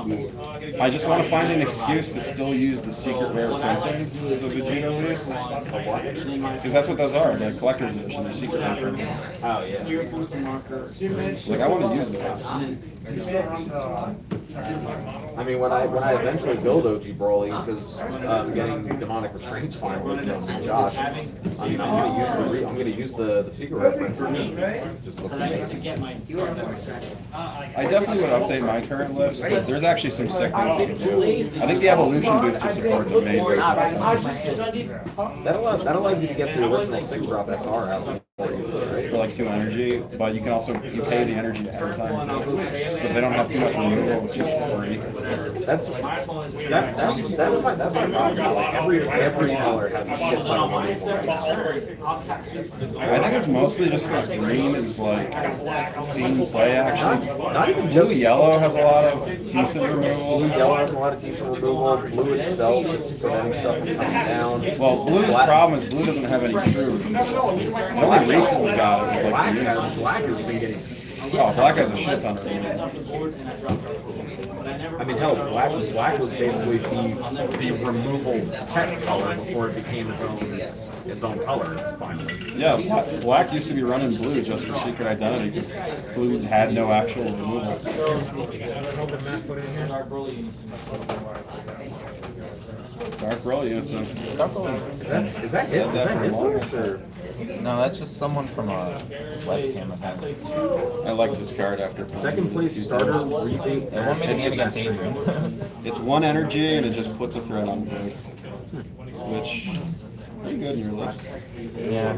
I just want to find an excuse to still use the secret rare printing of the Vegeta league. Because that's what those are, the collector's edition, they're secret rare printings.
Oh, yeah.
Like, I want to use those.
I mean, when I eventually build OG Broly, because I'm getting demonic restraints finally from Josh, I mean, I'm gonna use the secret reference. Just looks amazing.
I definitely would update my current list because there's actually some sick things you can do. I think the evolution booster support's amazing.
That allows you to get the original 6-drop SR out.
For like 2 energy, but you can also pay the energy ahead of time. So if they don't have too much removal. It's just free.
That's my problem. Like every color has a shit ton of removal right now.
I think it's mostly just because green is like seen play actually.
Not even
Blue
just
yellow has a lot of decent removal.
Blue yellow has a lot of decent removal. Blue itself just preventing stuff from coming down.
Well, blue's problem is blue doesn't have any truth. It only recently got it with like the unison.
Black has been getting.
Oh, black has a shit ton of removal.
I mean, hell, black was basically the removal tech color before it became its own color. Finally.
Yeah, black used to be running blue just for secret identity because blue had no actual removal. Dark Broly unison.
Dark Broly
is that his list or?
No, that's just someone from a webcam event.
I like this card after.
Second place starter rebate.
It won't make a game against Adrian.
It's 1 energy and it just puts a threat on the board. Which, pretty good in your list.
Yeah.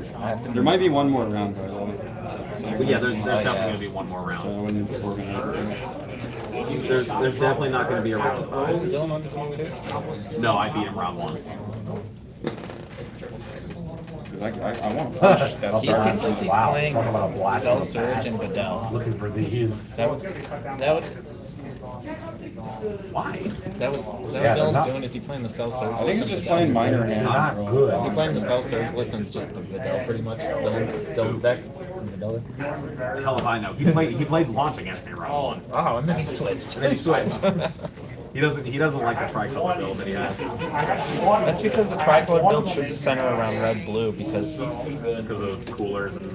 There might be one more round, by the way. So
Yeah, there's definitely going to be one more round.
So I wouldn't organize it.
There's definitely not going to be a round 5.
Dylan undefeated?
No, I beat him round 1.
Because I want to push that
He seems like he's playing Cell Surge and Vidal.
Looking for these.
Is that what?
Why?
Is that what Dylan's doing? Is he playing the Cell Surge?
I think he's just playing minor hand.
Not good.
Is he playing the Cell Surge list and just the Vidal pretty much? Dylan's deck? Is Vidal?
Hell if I know. He played launch against me round 1.
Oh, and then he switched.
And then he switched. He doesn't like the tricolor build that he has.
That's because the tricolor build should center around red blue because
of coolers and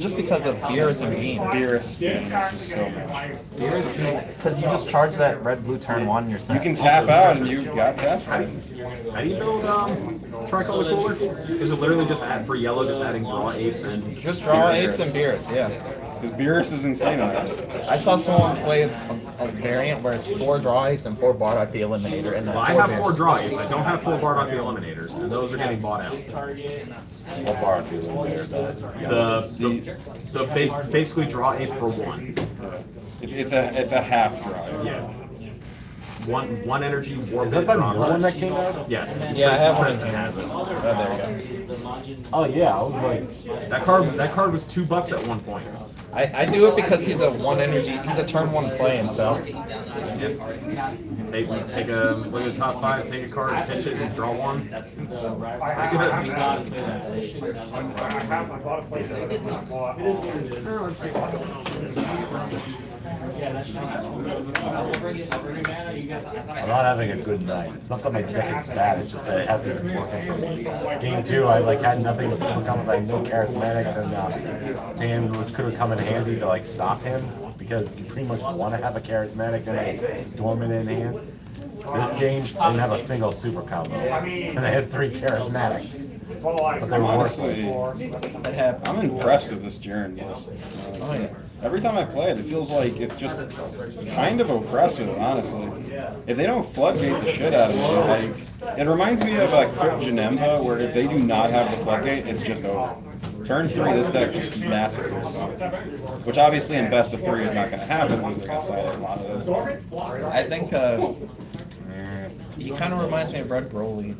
just because of Beerus and Beam.
Beerus is so much.
Beerus because you just charge that red blue turn 1 and you're set.
You can tap out and you got tapped.
How do you build tricolor cooler? Is it literally just for yellow, just adding draw apes and
just draw apes and Beerus, yeah.
Because Beerus is insane on it.
I saw someone play a variant where it's 4 draw apes and 4 Bardock the Eliminator. And
I have 4 draw apes. I don't have 4 Bardock the Eliminators, and those are getting bought out.
What Bardock the Eliminator does?
The basically draw ape for 1.
It's a half draw.
Yeah. One energy warp.
Is that the new one that came out?
Yes.
Yeah, I have one.
Tristan has it.
Oh, there you go.
Oh yeah, I was like,
that card was $2 at one point.
I do it because he's a 1 energy. He's a turn 1 play himself.
Yep. Take a look at the top 5, take a card, pitch it, and draw 1. Let's see what's going on with this.
I'm not having a good night. It's not that my deck is bad, it's just that it hasn't been working for me. Game 2, I had nothing but super combos. I had no charismatics, and Dan, which could have come in handy to stop him, because you pretty much want to have a charismatic and a dormant in hand. This game, I didn't have a single super combo, and I had 3 charismatics. But they were
Honestly, I'm impressed with this Jiren list. Honestly. Every time I play it, it feels like it's just kind of oppressive, honestly. If they don't floodgate the shit out of it, it reminds me of Crypt Janemba, where if they do not have the floodgate, it's just over. Turn 3, this deck just massacres them. Which obviously in best of 3 is not going to happen because they're going to sell a lot of those.
I think he kind of reminds me of Red Broly.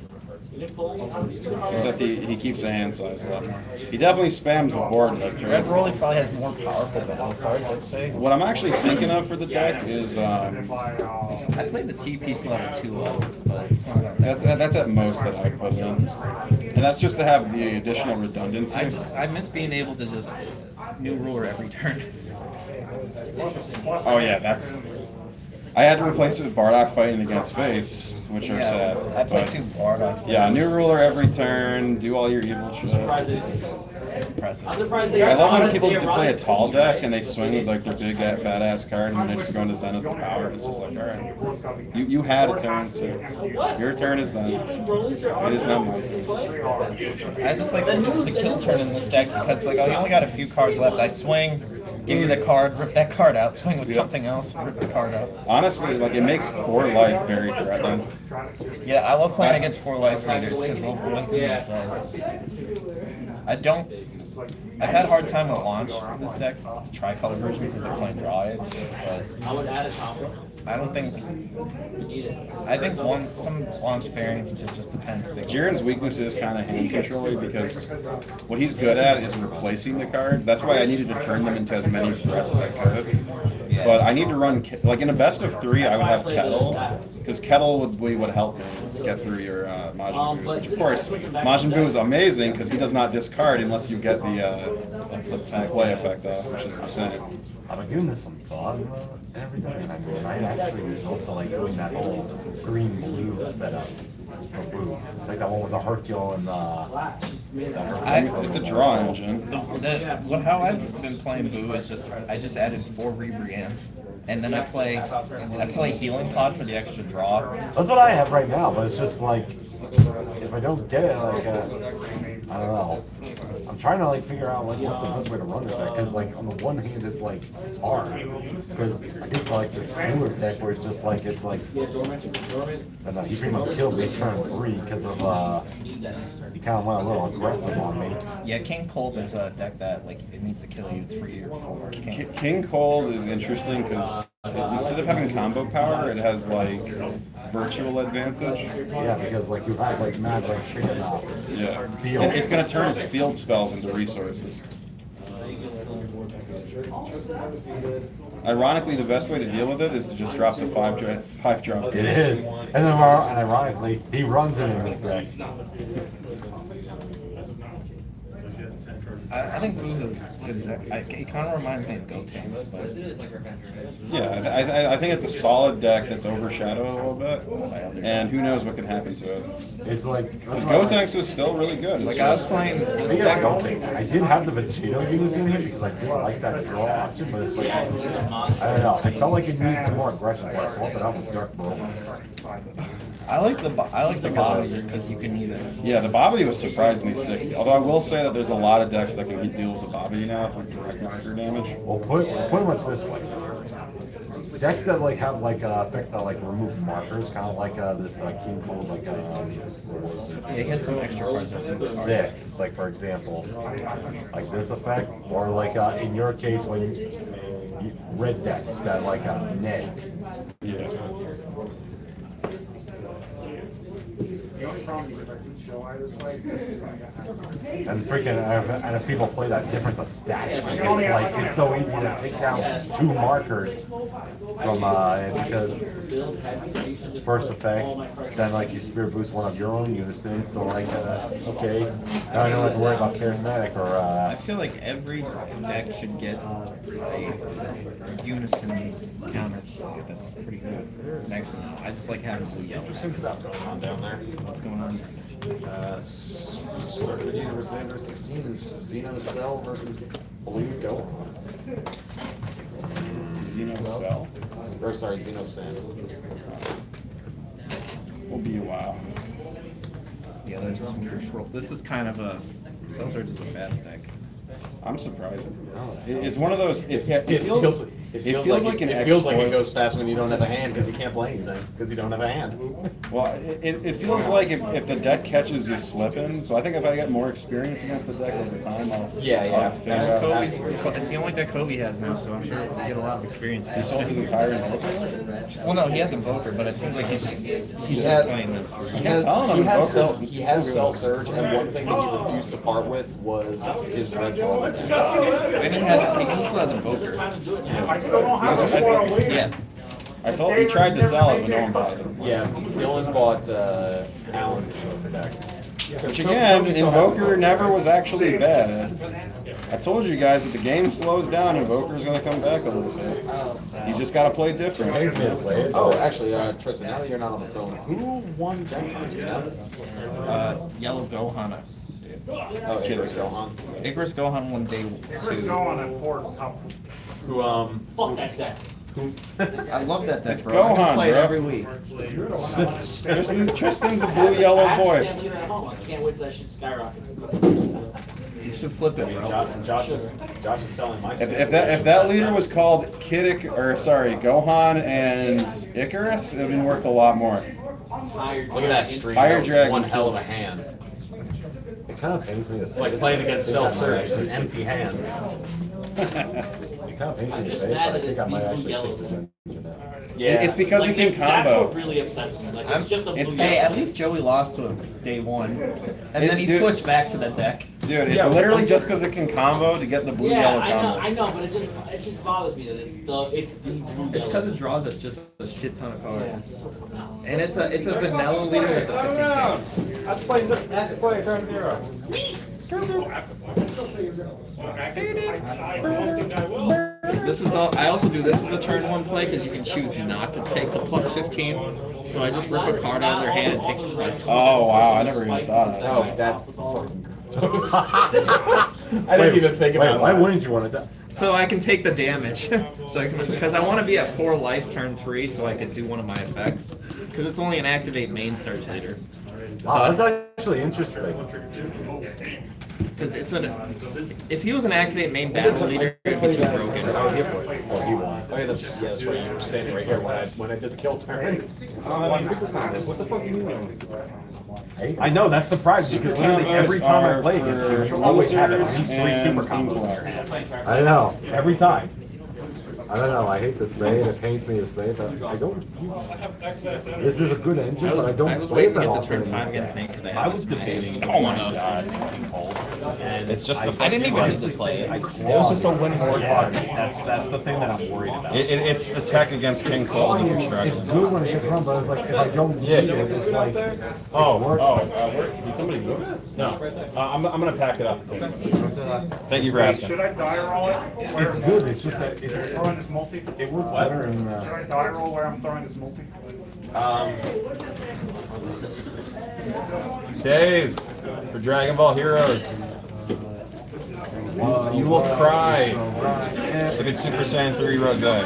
Except he keeps the hand size a lot more. He definitely spams the board like crazy.
Red Broly probably has more powerful battle cards, I'd say.
What I'm actually thinking of for the deck is
I played the T-piece level 2 of, but it's not
that's at most that I put in. And that's just to have the additional redundancy.
I miss being able to just new ruler every turn.
Oh yeah, that's. I had to replace it with Bardock fighting against Fates, which are sad.
I played 2 Bardocks.
Yeah, new ruler every turn, do all your evil shit.
It's impressive.
I love when people play a tall deck and they swing with their big badass card and then they just go into Zenith of Power. It's just like, alright, you had a turn, so your turn is done. It is not mine.
I just like the kill turn in this deck because I only got a few cards left. I swing, give you the card, rip that card out, swing with something else, rip the card out.
Honestly, it makes 4 life very threatening.
Yeah, I love playing against 4 life leaders because they'll win themselves. I don't I've had a hard time with launch with this deck, the tricolor version, because they're playing draw edge, but
I would add a combo.
I don't think. I think some launch variants, it just depends if they.
Jiren's weakness is kind of hand controlling because what he's good at is replacing the cards. That's why I needed to turn them into as many threats as I could. But I need to run, like in a best of 3, I would have Kettle, because Kettle would be what helped me get through your Majin Boos, which of course, Majin Buu is amazing because he does not discard unless you get the play effect off, which is insane.
I've been giving this some thought and everything, and I mean, I actually resort to like doing that whole green-blue setup for Buu. Like that one with the Hercule and
it's a draw engine.
How I've been playing Buu is just, I just added 4 Rebriants, and then I play Healing Pod for the extra draw.
That's what I have right now, but it's just like, if I don't get it, like, I don't know. I'm trying to like figure out like what's the best way to run this deck, because like on the one hand it's like it's hard because I did like this cooler deck where it's just like it's like and he pretty much killed me turn 3 because of he kind of went a little aggressive on me.
Yeah, King Cold is a deck that like it needs to kill you 3 or 4.
King Cold is interesting because instead of having combo power, it has like virtual advantage.
Yeah, because like you have like mad like freaking field.
And it's gonna turn its field spells into resources. Ironically, the best way to deal with it is to just drop the 5-drop.
It is, and then ironically, he runs it in this deck.
I think Blue's a good deck. It kind of reminds me of Gotenks, but
yeah, I think it's a solid deck that's overshadowed a little bit, and who knows what can happen to it.
It's like
because Gotenks is still really good.
Like I was playing this deck.
I did have the Vegito units in here because I do like that draw option, but it's like I don't know. I felt like it needed some more aggression, so I swapped it out with Dark Bro.
I like the Bobby just because you can either.
Yeah, the Bobby was surprisingly sticky. Although I will say that there's a lot of decks that can deal with the Bobby now for direct marker damage.
Well, put it much this way. Decks that like have like effects that like remove markers, kind of like this King Cold, like
yeah, he has some extra cards.
This, like for example, like this effect, or like in your case when red decks that like neg.
Yeah.
And freaking, and if people play that difference of status, like, it's so easy to take down 2 markers from because first effect, then like you spirit boost one of your own unison, so like okay, now I don't have to worry about charismatic or.
I feel like every deck should get a unison counter. That's pretty good. And actually, I just like having blue yellow.
Interesting stuff going on down there.
What's going on?
Vegeta versus Android 16 is Xeno Cell versus Blue Gohan.
Xeno Cell?
Or sorry, Xeno Sin.
Will be a while.
Yeah, there's some control. This is kind of a Cell Surge is a fast deck.
I'm surprised. It's one of those. It
feels like it goes fast when you don't have a hand because you can't play anything because you don't have a hand.
Well, it feels like if the deck catches you slipping. So I think if I get more experience against the deck over time, I'll figure out.
It's the only deck Kobe has now, so I'm sure he'll get a lot of experience.
He sold his entire Invoker?
Well, no, he has Invoker, but it seems like he's just playing this.
He has Cell Surge, and one thing that he refused to part with was his red ball.
And he still has Invoker.
Yeah. He tried to sell it, but no one bought it.
Yeah, Dylan bought Alan's Invoker deck.
Which again, Invoker never was actually bad. I told you guys that the game slows down, Invoker's going to come back a little bit. He's just got to play different.
Oh, actually, Tristan, now that you're not on the phone, who won Gen Con?
Yellow Gohan.
Oh, Icarus Gohan.
Icarus Gohan won day 2.
Icarus Gohan at 4.
Who,
Fuck that deck.
I love that deck,
It's
bro.
Gohan,
I play it
bro.
every week.
Tristan's a blue-yellow boy.
I can't wait till that shit skyrockets.
You should flip it, bro.
Josh is selling my stuff.
If that leader was called Gohan and Icarus, it would have been worth a lot more.
Look at that stream.
Higher Dragon
One hell of a
kills.
hand.
kind of pains me.
It's like playing against Cell Surge. It's an empty hand.
It kind of pains me to
just
say,
mad
but I
that
think
it's
I might
the
actually
blue-yellow.
take the Ginger now.
Yeah, it's because
Like,
it can
That's
combo.
what really upsets me. Like, it's just a blue
Hey,
yellow.
at least Joey lost to him day one, and then he
Dude.
switched back to the deck.
Dude, it's literally just because it can combo to get the blue
Yeah,
yellow
I
combos.
know, but it just bothers me that it's the blue
It's
yellow.
because it draws us just a shit ton of
Yeah,
cards.
it's so phenomenal.
And it's a vanilla leader that's a 15.
Let's play turn 0.
This is all. I also do this as a turn 1 play because you can choose not to take the plus 15. So I just rip a card out of their hand and take the plus.
Oh wow, I never even thought of that.
Oh, that's fucking gross. I didn't even think about
Why
that.
wouldn't you want to?
So I can take the damage. So I can, because I want to be at 4 life turn 3, so I could do one of my effects. Because it's only an activate main Surge Leader.
Wow, that's actually interesting.
Because it's an. If he was an activate main battle leader, it'd be too broken.
Oh, he won.
Oh, yeah, that's right. You were standing right here when I did the kill turn.
What the fuck do you mean?
I know, that's surprising because literally every time I play against you, you always have at least 3 super combos. I know, every time. I don't know, I hate to say it, it pains me to say it, but I don't. This is a good engine, but I don't
I was
play
waiting to
that
get to turn
often.
5 against Nate because
I was debating
Oh my
going
god.
and it's just the
I didn't even need
to
to play it.
It was just a win more card. That's the thing that I'm worried about.
It's the tech against King Cold if you're struggling.
It's good when it gets run, but it's like, if I don't need it, it's like,
Did somebody move it? No. I'm gonna pack it up. Thank you for asking.
Should I die roll it?
it's good, it's just that it
Throwing this multi?
it works better in,
Should I die roll where I'm throwing this multi?
Save for Dragon Ball Heroes. You will cry. Look at Super Saiyan 3 Rose.
I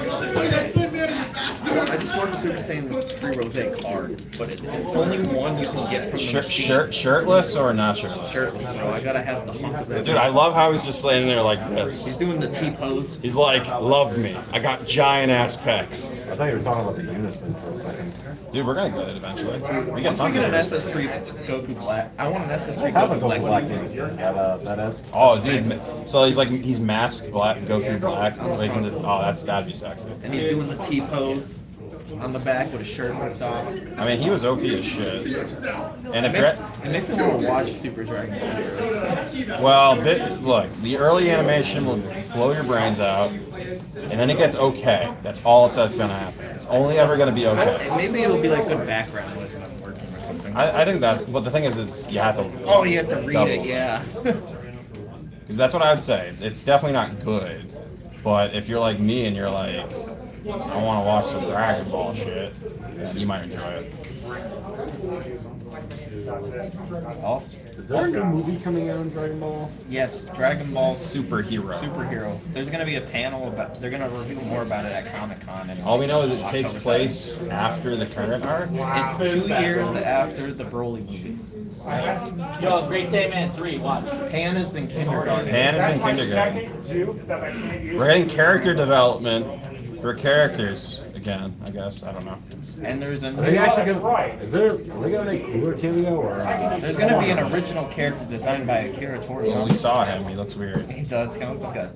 just want the Super Saiyan 3 Rose card, but it's only one you can get from the machine.
Shirtless or not shirtless?
Shirtless, bro. I gotta have the hunk of that.
Dude, I love how he's just standing there like
He's
this.
doing the T-pose.
He's like, loved me. I got giant ass pecs.
I thought you were talking about the unison for a second.
Dude, we're gonna get it eventually. We got
Once we
tons
get
of
an
those.
SS3 Goku Black, I want an SS3
I have a
Goku
Goku
Black.
Black unison, yeah, that is.
Oh, dude. So he's masked black, Goku black. That'd be sexy.
And he's doing the T-pose on the back with his shirt ripped off.
I mean, he was OP as shit. And if
It makes me want to watch Super Dragon Ball Heroes.
look, the early animation will blow your brains out, and then it gets okay. That's all that's gonna happen. It's only ever gonna be okay.
Maybe it'll be like good background noise when I'm working or something.
I think that's. But the thing is, you have to.
Oh, you have to read
double.
it, yeah.
Because that's what I would say. It's definitely not good. But if you're like me and you're like, I want to watch some Dragon Ball shit, you might enjoy it.
Is there a new movie coming out in Dragon Ball?
Yes, Dragon Ball
Superhero.
There's gonna be a panel about. They're gonna reveal more about it at Comic-Con.
All we know is it takes
October
place after the current arc.
It's 2 years after the Broly movie.
Yo, Great Saiyaman 3, watch.
Pan is in kindergarten.
Pan is in kindergarten. We're getting character development for characters again, I guess. I don't know.
And there's a
Are they actually gonna, are they gonna make cooler cameo or?
There's gonna be an original character designed by Akira
Well,
Toriyama.
we saw him. He looks weird.
He does. He looks like a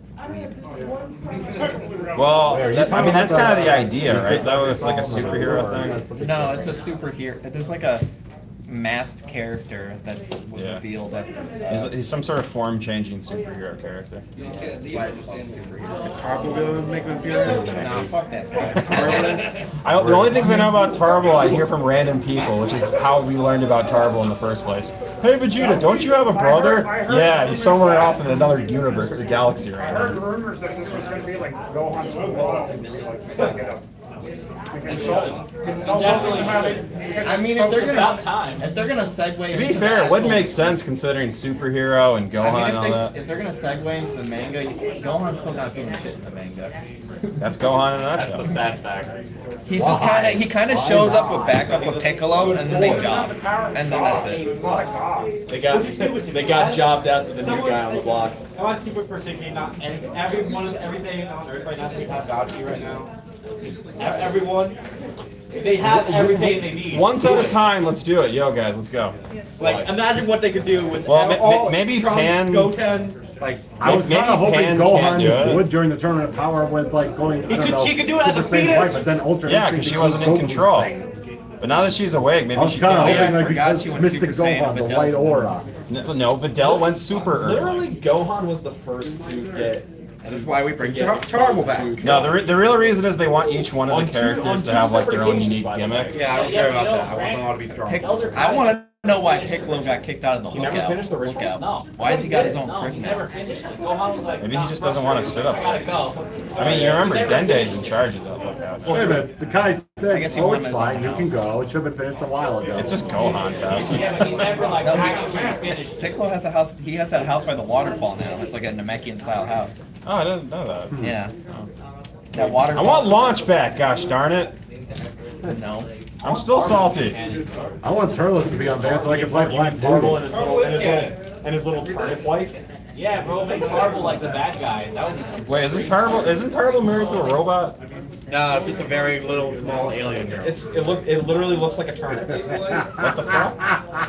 Well, I mean, that's kind of the idea, right? That was like a superhero thing.
No, it's a superhero. There's like a masked character was revealed at the.
He's some sort of form-changing superhero character.
That's why it's called superhero.
Is Tarble gonna make an appearance?
Nah, fuck that.
The only things I know about Tarble I hear from random people, which is how we learned about Tarble in the first place. Hey Vegeta, don't you have a brother? Yeah, he's somewhere off in another universe or galaxy right
I heard
now.
rumors that this was going to be like Gohan's whole
I mean, if they're gonna segue.
To be fair, it wouldn't make sense considering superhero and Gohan and all that.
If they're gonna segue into the manga, Gohan's still not doing shit in the manga.
That's Gohan in a nutshell.
That's the sad fact. He's just kind of shows up with backup with Piccolo, and then they job, and then that's it.
They got jobbed out to the new guy on the block.
Am I stupid for thinking everything on Earth right now doesn't have God to you right now? Everyone.
They have everything they need.
Once at a time, let's do it. Yo, guys, let's go.
Like, imagine what they could do with
Well,
all
maybe
Trunks,
Pan.
Goten. Like,
I was
maybe
kind of hoping
Pan can't do
Gohan
it.
would during the tournament of power with like going. I don't know,
she could do it at the
Super Saiyan
fetus.
But then Ultra
Yeah,
Instinct
because she
becomes
wasn't in
Goku's
control.
thing.
But now that she's awake,
I
maybe
was
she
kind of
can.
hoping like
forgot
because
she went
Mystic
Super Saiyan
Gohan, the
with
white
Videl.
aura.
No, Videl went super early.
Literally, Gohan was the first to get.
And that's why we bring
to get
Charble
exposed
back.
to-
No, the real reason is they want each one of
On
the
two-
characters
on
to
two
have like their
separate
own
occasions,
unique
by the way.
gimmick.
Yeah, I don't care about that. I want them all to be strong.
I want to know why Piccolo got kicked out of the
He never
lookout.
finished the ritual?
Lookout.
No.
Why has he got his own
No,
crib
he
now?
never finished it. Gohan was like,
Maybe he just doesn't want to sit up.
gotta go.
I mean, you remember Dende's in charge of that lookout.
Wait a minute, the guy said,
guess he
"Oh,
wanted
it's
his
fine,
own
you
house.
can go." It should have been finished a while ago.
It's just Gohan's house.
Yeah, but he never like actually finished it.
Piccolo has a house. He has that house by the waterfall now. It's like a Namekian style house.
Oh, I didn't know that.
Yeah. That waterfall.
I want launch back, gosh darn it.
No.
I'm still salty.
I want Turles to be on band so I can play Black
Marble
Marble.
and his little turnip wife.
Yeah, bro, make Marble like the bad guy. That would be some.
Wait, isn't Turtle married to a robot?
No, it's just a very little, small alien girl.
It literally looks like a turnip.
What the fuck?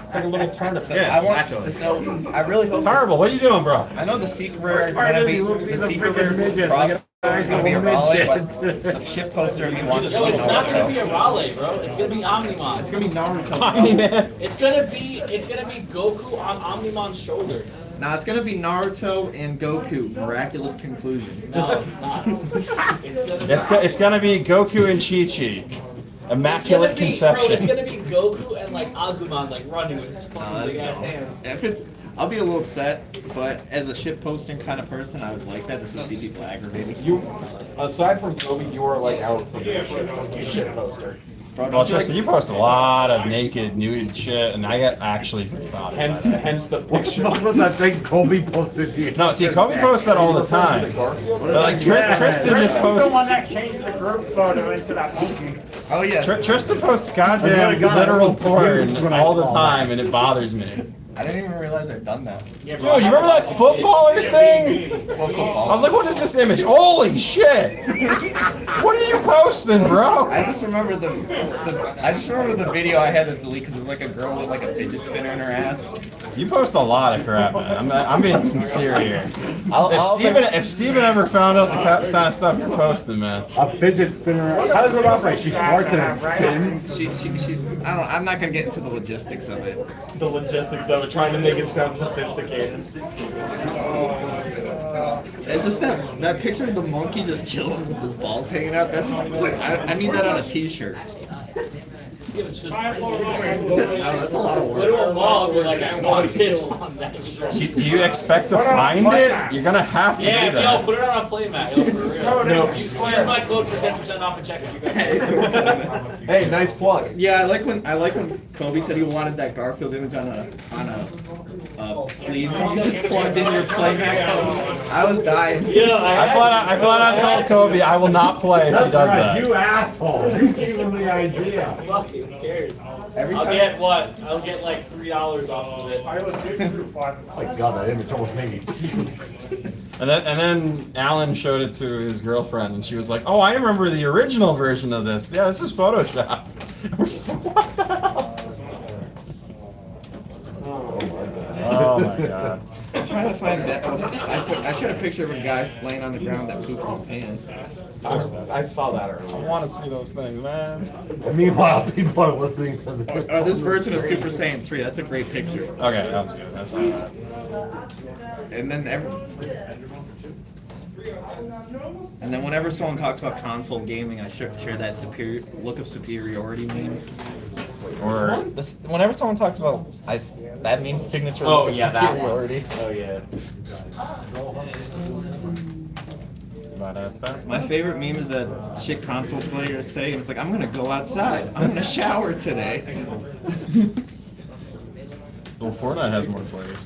It's like a little turnip.
I want. So I really hope.
Terrible. What are you doing, bro?
I know the secret rare is gonna be the secret rare cross. It's gonna be a Raleigh, but the ship poster of me wants to
Yo,
be
it's not gonna be
Naruto.
a Raleigh, bro. It's gonna be Omnimon.
It's gonna be Naruto.
Omni-Man.
It's gonna be Goku on Omnimon's shoulder.
Nah, it's gonna be Naruto and Goku. Miraculous conclusion.
No, it's not. It's gonna
It's gonna be Goku and Chi-Chi. Immaculate
Bro, it's
conception.
gonna be Goku and like Agumon like running with his fucking big ass hands.
If it's, I'll be a little upset, but as a ship posting kind of person, I would like that just to see people aggravated.
You, aside from Kobe, you are like out for this shit poster.
Bro,
Well, Tristan, you post a lot of naked, nude shit, and I get actually pretty bothered.
Hence the picture.
What was that thing Kobe posted here?
No, see, Kobe posts that all the time. But like Tristan just
The
posts.
one that changed the group photo into that monkey.
Oh yes.
Tristan posts goddamn literal porn all the time, and it bothers me.
I didn't even realize I'd done that.
Dude, you remember that footballer thing?
What football?
I was like, what is this image? Holy shit! What are you posting, bro?
I just remember the video I had to delete because it was like a girl with like a fidget spinner in her ass.
You post a lot of crap, man. I'm being sincere here.
I'll
If Steven ever found out the kind of stuff you're posting, man.
A fidget spinner. How does it operate? She farts and it spins.
She's I'm not gonna get into the logistics of it.
The logistics of it, trying to make it sound sophisticated.
It's just that picture of the monkey just chilling with his balls hanging out. That's just like, I need that on a t-shirt.
That's
a lot of work.
Go to a mall and be like, I want this on that shirt.
Do you expect to find it? You're gonna have to
Yeah,
do that.
yo, put it on a playmat. Yo, for real.
No.
Use my code for 10% off and checkout.
Hey, nice plug.
Yeah, I like when Kobe said he wanted that Garfield image on a sleeve. So you just plugged in your playmat code. I was dying.
Yeah,
I flat out told Kobe I will not play if he does that.
You asshole. You gave him the idea.
Fuck it, who cares?
Every
I'll
time-
get what? I'll get like $3 off of it.
Oh my god, that image almost made me puke.
And then Alan showed it to his girlfriend, and she was like, "Oh, I remember the original version of this. Yeah, this is photoshopped." We're just like, "What the hell?" Oh my god.
I'm trying to find that. I showed a picture of a guy laying on the ground that pooped his pants.
I saw that
I
earlier.
want to see those things, man.
And meanwhile, people are listening to this.
This version of Super Saiyan 3. That's a great picture.
Okay, that was good. That's not bad.
And then whenever someone talks about console gaming, I share that look of superiority meme.
Or
Whenever someone talks about that meme's signature
Oh,
look of
yeah, that
superiority.
Oh yeah.
My favorite meme is that shit console players say, and it's like, I'm gonna go outside. I'm gonna shower today.
well, Fortnite has more players.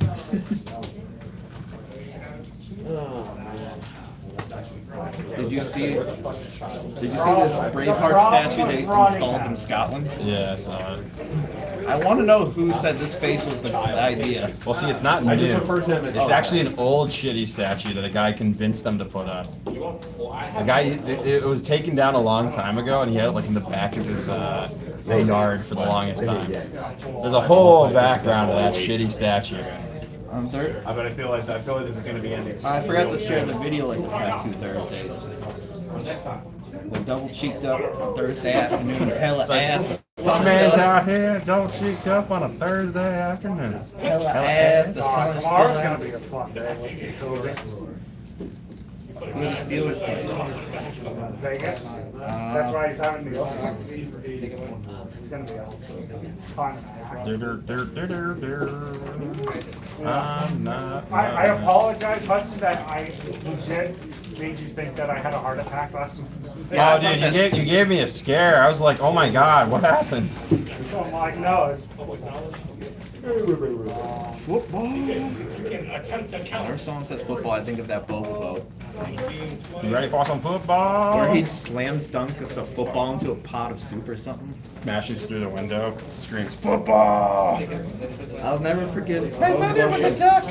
Did you see this Braveheart statue they installed in Scotland?
Yeah, I saw it.
I want to know who said this face was the idea.
Well, see, it's not new.
I just refer to him as.
It's actually an old shitty statue that a guy convinced them to put up. A guy, it was taken down a long time ago, and he had it like in the back of his yard for the longest time. There's a whole background to that shitty statue.
On third?
I feel like this is gonna be ending.
I forgot to share the video like the past 2 Thursdays. The double cheeked up on Thursday afternoon, hella ass.
This man's out here double cheeked up on a Thursday afternoon.
Hella ass. The sun's still
Tomorrow's
out.
gonna be a fun day.
Who are the Steelers playing?
Vegas. That's why he's having me. It's gonna be a fun.
I'm not.
I apologize, Hudson, that I legit made you think that I had a heart attack last week.
Oh, dude, you gave me a scare. I was like, oh my god, what happened?
So I'm like, no, it's
Football.
Attempt to counter.
Whenever someone says football, I think of that Bobo.
You ready for some football?
Where he slams dunks a football into a pot of soup or something.
Smashes through the window, screams, football!
I'll never forget.
My mother was a duck,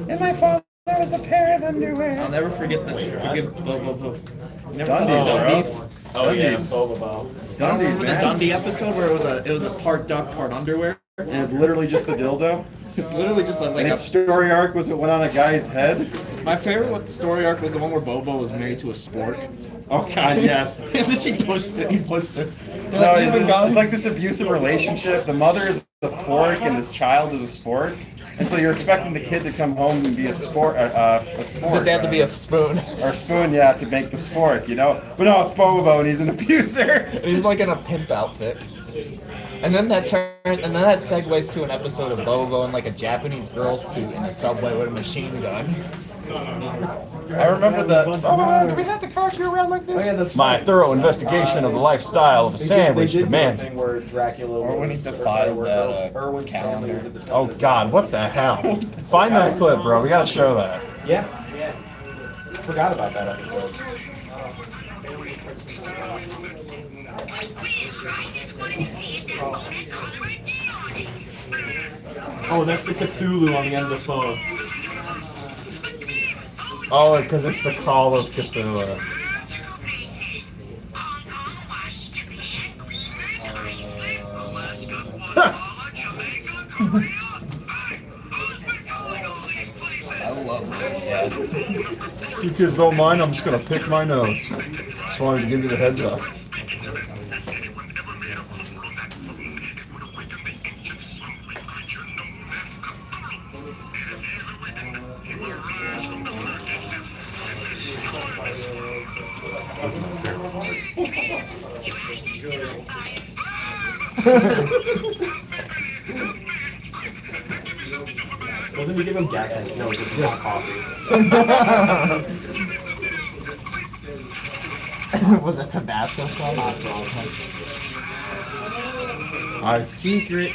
and my father was a pair of underwear.
I'll never forget Bobo. You never
Dundies,
saw
bro.
Dundies?
Oh yeah,
Dundies.
Bobo.
Remember the Dundee episode where it was a part duck, part underwear?
And it's literally just the dildo.
It's literally just like
And its story arc was it went on a guy's head.
My favorite story arc was the one where Bobo was married to a spork.
Oh god, yes.
And then she pushed it. He pushed her.
No, it's like this abusive relationship. The mother is a fork and this child is a sport. And so you're expecting the kid to come home and be a sport.
The dad to be a spoon.
Or a spoon, yeah, to make the sport, you know? But no, it's Bobo and he's an abuser.
And he's like in a pimp outfit. And then that segues to an episode of Bobo in like a Japanese girl suit in a subway with a machine gun.
I remember the.
Oh, do we have to cart you around like this?
Oh, yeah, that's
My
right.
thorough investigation of the lifestyle of a sandwich demands it.
Where Dracula
Or when he defied that calendar.
Oh god, what the hell? Find that clip, bro. We gotta show that.
Yeah. Forgot about that episode. Oh, that's the Cthulhu on the end of the phone.
Oh, because it's the call of Cthulhu.
I love this.
If you kids don't mind, I'm just gonna pick my nose. Just wanted to give you the heads up.
Wasn't he give him gasoline? No, just hot coffee.
Was that Tabasco sauce? Hot sauce.
Our secret.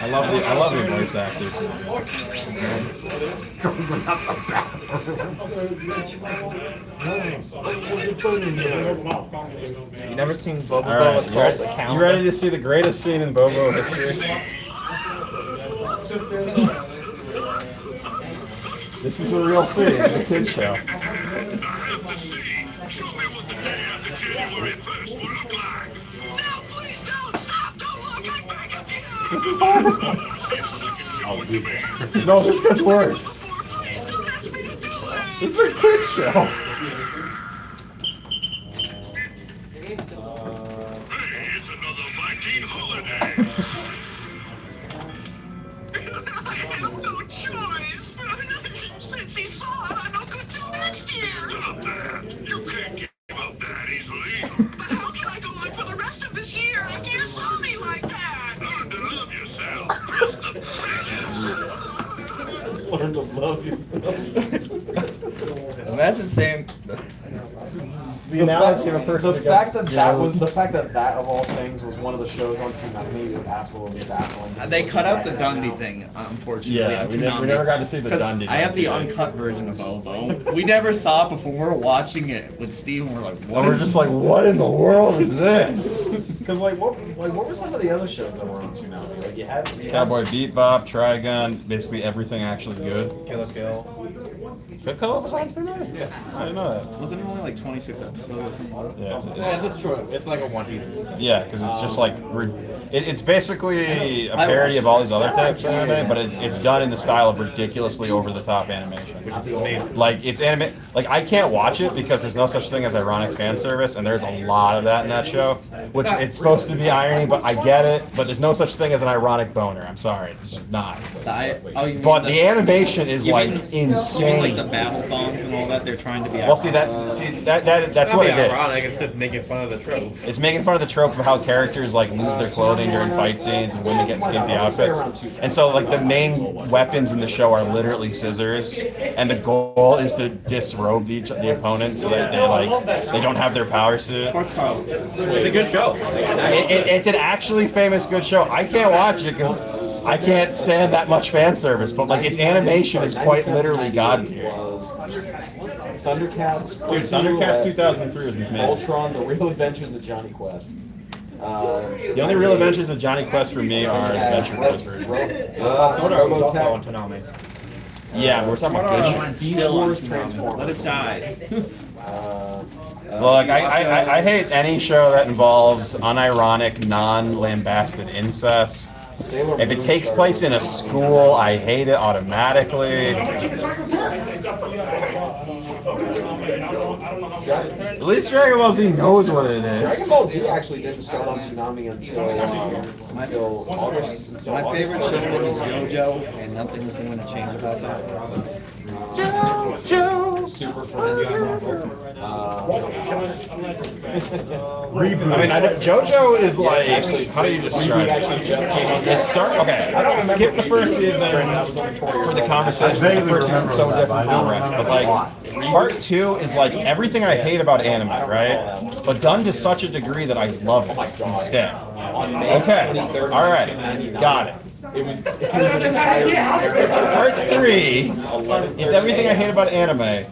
I love your voice actor.
You never seen Bobo
All right,
assault a calendar?
you ready to see the greatest scene in Bobo history? This is a real scene in the kid show. This is horrible.
Oh, Jesus.
No, this gets worse. This is a kid show.
Since he saw it, I'm not good till next year. Stop that. You can't give up that easily. But how can I go on for the rest of this year after you saw me like that? Learn to love yourself. Press the bridges.
Learn to love yourself.
Imagine saying
The analogy of a person
the
who
fact
gets
that
yelled.
the fact that of all things was one of the shows on Toonami is absolutely baffling.
They cut out the Dundee thing, unfortunately.
Yeah,
on
we
Toonami.
never got to see the
'Cause
Dundies
I have
on
the
TV.
uncut version of Bobo. We never saw it before. We were watching it with Steve, and we're like, what?
And we're just like, what in the world is this?
Because what were some of the other shows that were on Toonami? Like you had
Cowboy Bebop, Trigun, basically everything actually good.
Kill la Kill.
Good Kill was on Toonami?
Yeah.
I didn't know that.
Wasn't it only like 26 episodes or something?
Yeah,
it's true. It's like a one heater.
Yeah, because it's just like it's basically a parody of all these other types of anime, but it's done in the style of ridiculously over the top animation. Like it's anime. Like I can't watch it because there's no such thing as ironic fan service, and there's a lot of that in that show. Which it's supposed to be irony, but I get it. But there's no such thing as an ironic boner. I'm sorry, it's just not. But the animation is like insane.
Like the babble bombs and all that, they're trying to be.
Well, that's what it is.
It's just making fun of the trope.
It's making fun of the trope of how characters like lose their clothing during fight scenes and women get skimpy outfits. And so like the main weapons in the show are literally scissors, and the goal is to disrobe the opponent so that they don't have their power suit.
Of course, Carl. It's a good show.
It's an actually famous good show. I can't watch it because I can't stand that much fan service, but like its animation is quite literally god tier.
Thundercats.
Dude, Thundercats 2003 was amazing.
Voltron, The Real Adventures of Johnny Quest.
The only real adventures of Johnny Quest for me are the Adventure Quest version.
Robotech.
Yeah, but we're talking about good shit.
Beast Wars Transformers.
Let it die.
Well, like I hate any show that involves unironic, non-lambasted incest. If it takes place in a school, I hate it automatically. At least Dragon Ball Z knows what it is.
Dragon Ball Z actually didn't start on Toonami until August.
My favorite show is JoJo, and nothing is going to change about that.
JoJo! Super Friends.
Reboot. I mean, JoJo is like, how do you describe it? Okay, skip the first season for the conversation. The first season's so different from the rest. But like, part 2 is like everything I hate about anime, right? But done to such a degree that I love it instead. Okay, alright, got it.
It was an entire
Part 3 is everything I hate about anime,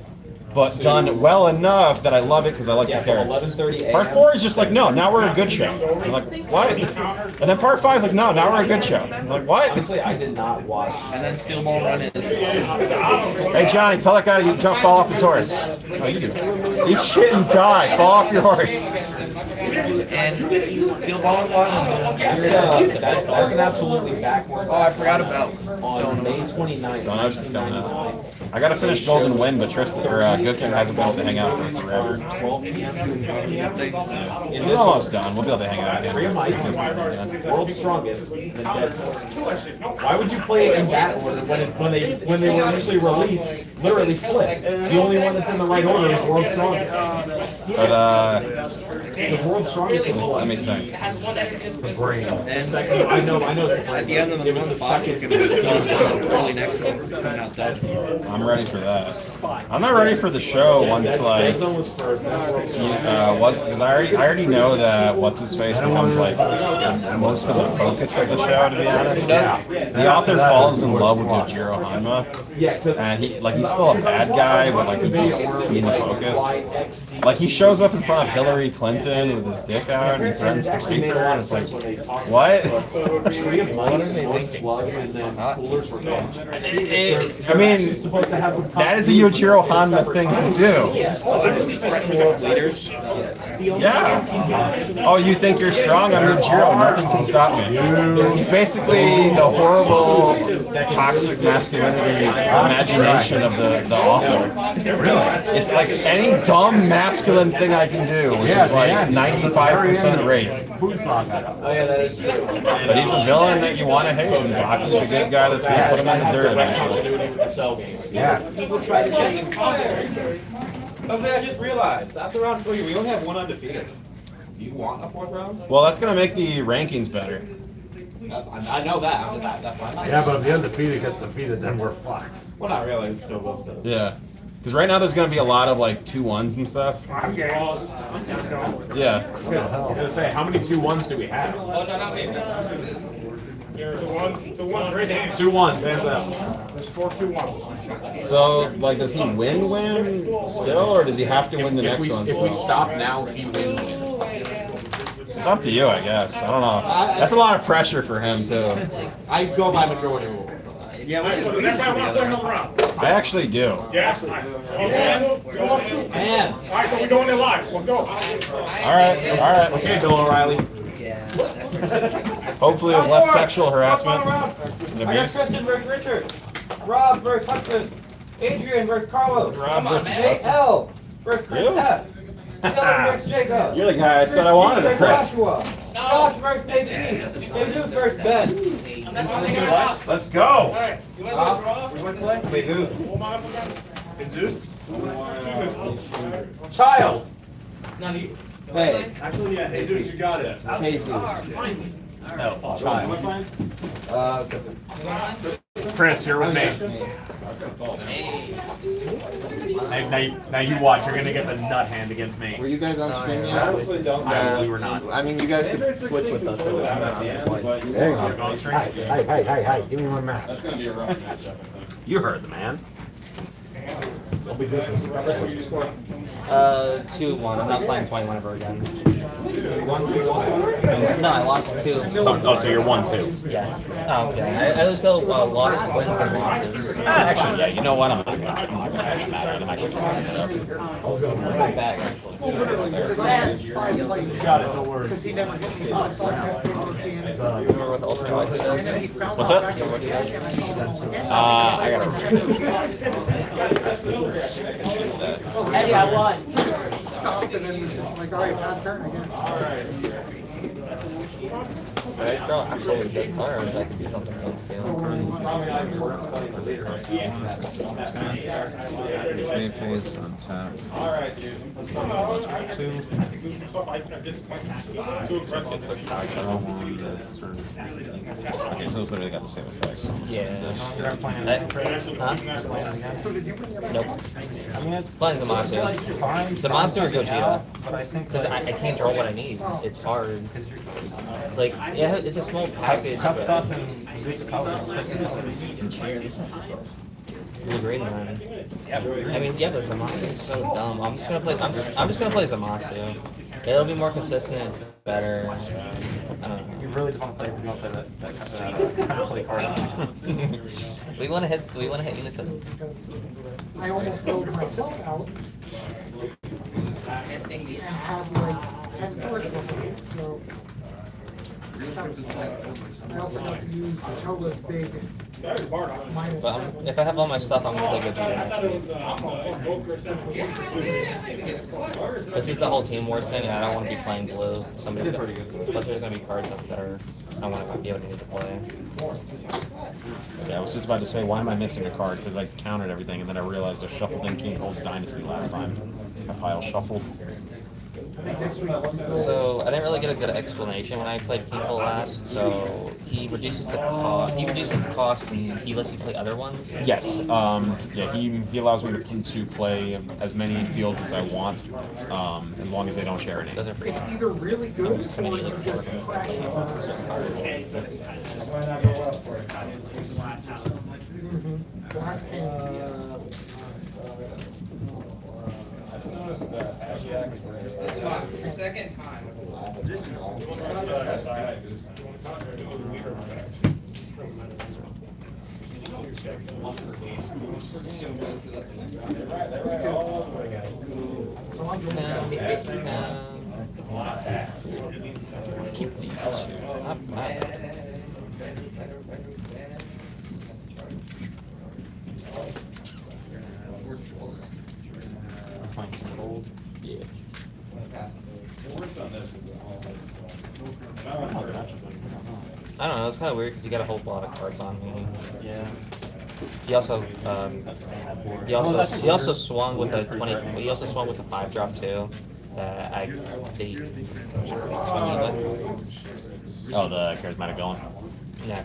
but done well enough that I love it because I like the characters. Part 4 is just like, no, now we're a good show. I'm like, what? And then part 5 is like, no, now we're a good show. I'm like, what?
Honestly, I did not watch.
And then Steel Ball Run is.
Hey Johnny, tell that guy to fall off his horse. Oh, you do. Eat shit and die. Fall off your horse.
And Steel Ball Run.
That's an absolutely backward.
Oh, I forgot about
on May 29th.
Stone Ocean's coming out. I gotta finish Golden Wind, but Tristan or Goku hasn't been able to hang out for forever. It's almost done. We'll be able to hang out again.
World's Strongest, then Dead. Why would you play it in that order when they were initially released? Literally flipped. The only one that's in the right order is World's Strongest.
But
the World's Strongest was
let me think.
the brain. I know.
At the end of the month, Bobby's going to be so early next month. It's coming out dead.
I'm ready for that. I'm not ready for the show once like because I already know that what's his face becomes like most of the focus of the show. To be honest, the author falls in love with Yojiro Hanma, and he's still a bad guy, but like he's being the focus. Like he shows up in front of Hillary Clinton with his dick out and threatens to rape her, and it's like, what?
Tree of Life, one slug, and then coolers were gone.
I mean, that is a Yojiro Hanma thing to do. Yeah. Oh, you think you're strong? I'm Yojiro. Nothing can stop me. He's basically the horrible, toxic masculinity imagination of the author. Really? It's like any dumb masculine thing I can do, which is like 95% rape.
Oh yeah, that is true.
But he's a villain that you want to hate, and Baku's the good guy that's going to put him in the dirt eventually.
Yes.
People try to say okay, I just realized that's around 3. We only have 1 undefeated. Do you want a 4th round?
Well, that's going to make the rankings better.
I know that. That's fine.
Yeah, but if the undefeated gets defeated, then we're fucked.
Well, not really. It's still.
Yeah. Because right now there's going to be a lot of like 2-1s and stuff.
I'm gay.
Yeah.
I was gonna say, how many 2-1s do we have?
Oh, no, not me.
2-1, raise hand.
2-1s, hands up.
There's 4 2-1s.
So, like, does he win still, or does he have to win the next one?
If we stop now, he wins.
It's up to you, I guess. I don't know. That's a lot of pressure for him, too.
I go by majority rule.
Yeah,
Alright, so does everybody want to play another round?
I actually do.
Yeah?
Man.
Alright, so we're doing it live. Let's go.
Alright.
Okay, Bill O'Reilly.
Hopefully with less sexual harassment and
I got
abuse.
Tristan versus Richard. Rob versus Hudson. Adrian versus Carlos.
Rob versus Hudson.
L versus Chris
You?
F. Dylan versus Jacob.
You're the guy I said I wanted,
versus
Chris.
Joshua. Josh versus Nadine. Jesus versus Ben.
Let's go.
We want to play? Jesus.
Jesus?
Child.
Hey.
Actually, yeah, Jesus, you got it.
Jesus.
No, child. Chris, you're with me. Now you watch. You're gonna get the nut hand against me.
Were you guys on stream yet?
I honestly don't
No, we were not.
I mean, you guys could switch with us. Twice.
Hang on. Hi. Give me one match.
That's going to be a rough matchup, I think.
You heard the man.
2-1. I'm not playing 21 ever again. No, I lost 2.
Oh, so you're 1-2.
Yeah. Oh, okay. I always go lost wins than losses.
Actually, yeah. You know what? I'm not gonna actually mad at it. I'm actually
Got it, don't worry. Because he never hit me. So I have to
Remember with Ultra White says?
What's up? I gotta.
Eddie, I won. Stopped and then it was just like, all right, last turn, I guess.
Right, girl, actually, with good cards, I can do something else too.
Main phase untapped.
Alright, dude.
Okay, so it's literally got the same effects. So
Yeah.
This.
Huh? Nope. Playing Zamasu. Zamasu or Gogeta. Because I can't draw what I need. It's hard. Like, yeah, it's a small package.
Cut
but-
stuff and reduce the colors.
You agree, man? I mean, yeah, but Zamasu is so dumb. I'm just gonna play Zamasu. It'll be more consistent. It's better. I don't know.
You really just want to play that play card.
We want to hit unisons.
I almost built myself out and have like 10 cards on it, so I also got to use Toga's big minus
But
7.
if I have all my stuff, I'm gonna play Gogeta next week. Because he's the whole Team Wars thing, and I don't want to be playing blue. Somebody's gonna, plus there's gonna be cards that are I want to be able to need to play.
Yeah, I was just about to say, why am I missing a card? Because I counted everything, and then I realized I shuffled in King Cole's Dynasty last time. My pile shuffled.
So I didn't really get a good explanation when I played King Cole last. So he reduces the cost. He reduces the cost, and he lets you play other ones.
Yes. Yeah, he allows me to play as many fields as I want, as long as they don't share any.
Those are free.
It's either really good or you just crash last game.
Second time.
Keep these two.
Not bad.
Yeah.
I don't know. It's kind of weird because you got a whole lot of cards on me. Yeah. He also swung with a 20. He also swung with a 5-drop too. That I swinging with.
Oh, the charismatic going.
Yeah,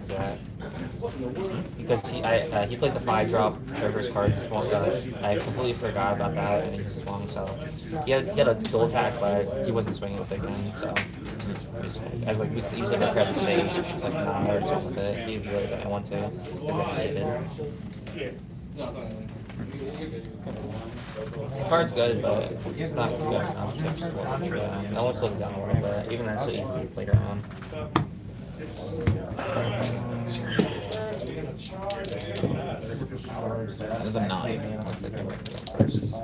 because he played the 5-drop reverse card swung. I completely forgot about that, and he swung. So he had a dual attack, but he wasn't swinging with it again. So I was like, we usually go grab the state. It's like, nah, I already swung with it. He really didn't want to, because I did. The card's good, but it's not good enough to slow it down. No one slows it down a little bit. Even that's so easy to play around.
That is a 9.
Looks like I'm first.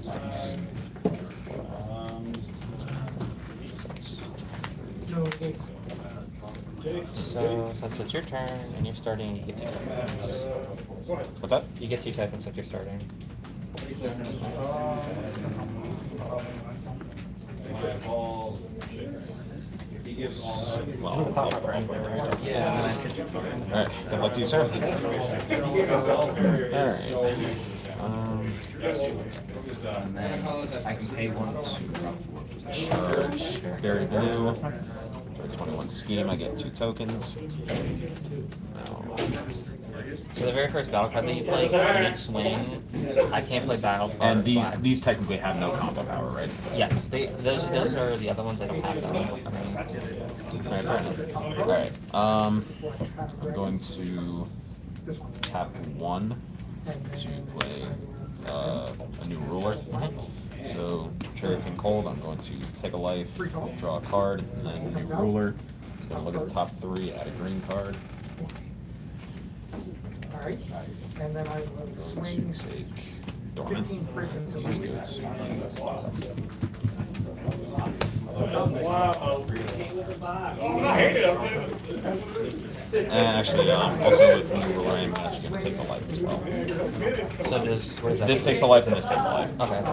6.
No gates.
So, since it's your turn and you're starting, you get 2 tokens.
What's that?
You get 2 tokens since you're starting.
Well, yeah. Alright, good luck to you, sir. Alright.
And then I can pay 1 to
Charge. Very blue. 21 scheme, I get 2 tokens.
So the very first battle card that you play can't swing. I can't play battle card.
And these technically have no combo power, right?
Yes, those are the other ones that don't have them.
Alright, fair enough. Alright, I'm going to tap 1 to play a new ruler. So, trigger King Cold, I'm going to take a life, draw a card, and then a new ruler. It's going to look at the top 3, add a green card.
Alright, and then I will swing
Take Dormant.
15 prisons.
And actually, also with new ruler, I'm actually going to take the life as well.
So what is that?
This takes a life and this takes a life.
Okay.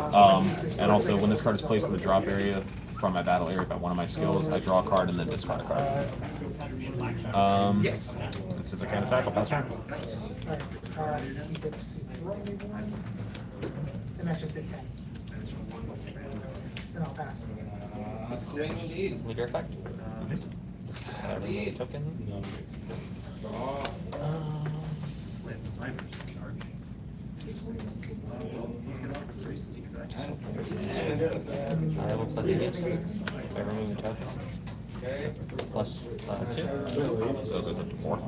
And also, when this card is placed in the drop area from my battle area by one of my skills, I draw a card and then discard a card.
Yes.
And since I can't attack, I'll pass turn.
Alright, he gets to throw me 1. And that's just a 10. Then I'll pass.
Swing indeed. Leader effect. Remove a token. I will play the against it. If I remove a token. Plus 2.
So it goes up to 4.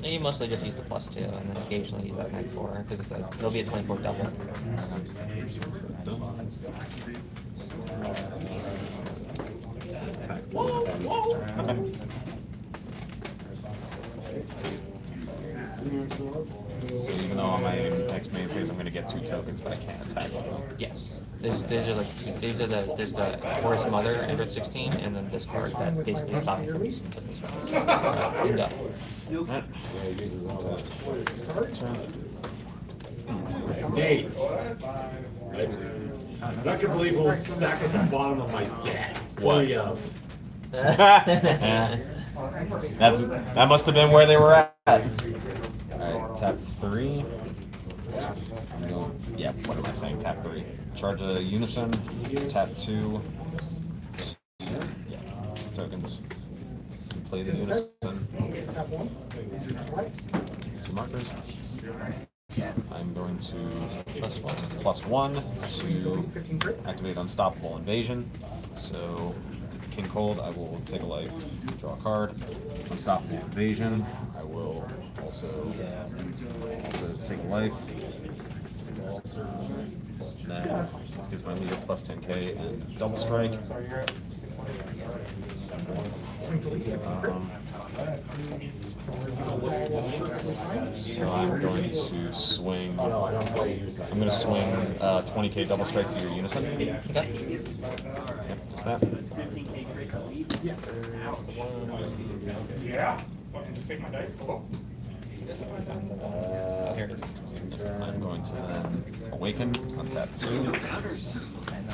You mostly just use the +2 and then occasionally use that -4 because it'll be a 24 double.
So even though on my next main phase I'm going to get 2 tokens, but I can't attack them.
Yes. There's like there's the Forest Mother in 16, and then this card that basically stops you from using business rounds. And go.
Nate. I'm not gonna believe what was stacked at the bottom of my deck.
What? That must have been where they were at. Alright, tap 3. I'm going, yeah, what am I saying? Tap 3. Charge a Unison, tap 2. Yeah, tokens. Play the Unison. 2 markers. I'm going to +1 to activate Unstoppable Invasion. So, King Cold, I will take a life, draw a card. Unstoppable Invasion, I will also take a life. Then this gives my leader plus 10k and double strike. So I'm going to swing. I'm going to swing 20k double strike to your Unison. Okay. Yep, just that.
Yes.
Yeah. Fucking just take my dice. Hello.
Here it is. I'm going to then awaken on tap 2. And I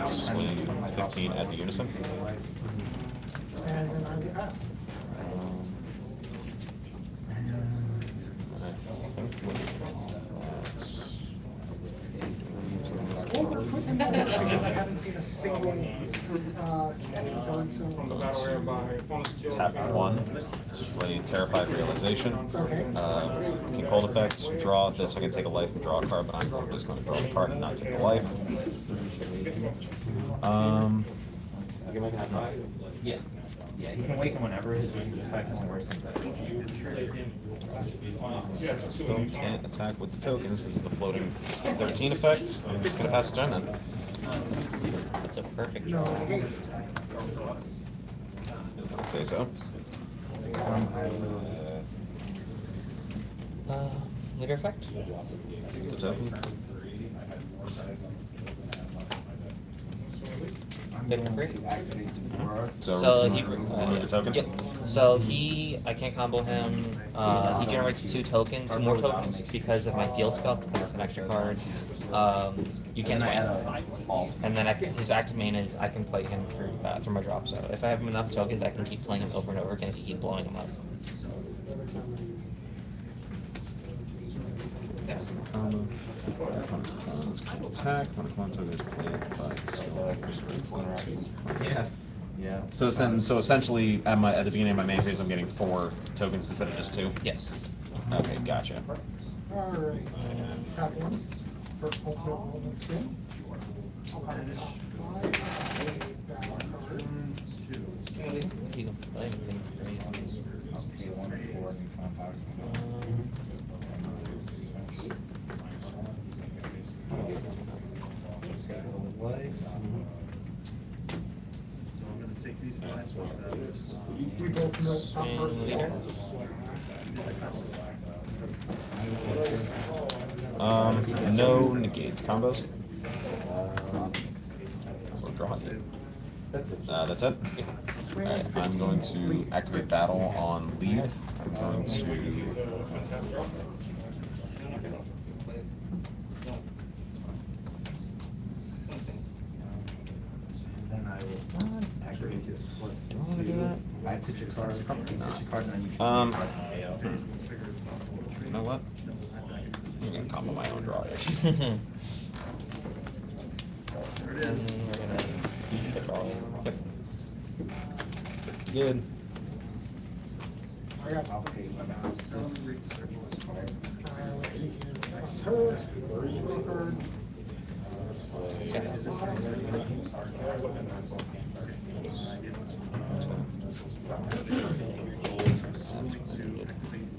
will swing 15 at the Unison.
And then I'll get pass.
And I think with
Overput them there because I haven't seen a single extra card, so.
Tap 1 to play Terrified Realization.
Okay.
King Cold effect, draw this. I can take a life and draw a card, but I'm just going to draw the card and not take the life.
Yeah. Yeah, he can awaken whenever his effects only works when
So still can't attack with the tokens because of the floating 13 effect. I'm just going to pass the turn then.
That's a perfect draw.
I'd say so.
Leader effect?
The token.
Pick for free.
So
he
remove the token?
Yep. So I can't combo him. He generates two more tokens because of my field spell, because it's an extra card. You can't swing. And then his active main is I can play him through my drop. So if I have enough tokens, I can keep playing him over and over again and keep blowing him up.
Attack. When a command token is played by
Yeah. Yeah.
So essentially, at the beginning of my main phase, I'm getting 4 tokens instead of just 2.
Yes.
Okay, gotcha.
Alright. Tap 1 for ultimate movement spin. I'll have a top 5 battle card.
You can play anything for free.
Okay, 1 or 4 new fun box.
We both know top
Leader.
No negates combos. So draw it. That's it. Alright, I'm going to activate battle on lead. I'm going to
Then I will activate this plus 2. I pitch a card, pitch a card, and then you cards in AO.
You know what? I'm gonna combo my own draw here.
We're gonna use the draw.
Yep. Good.
I got let's see here. That's her. Card.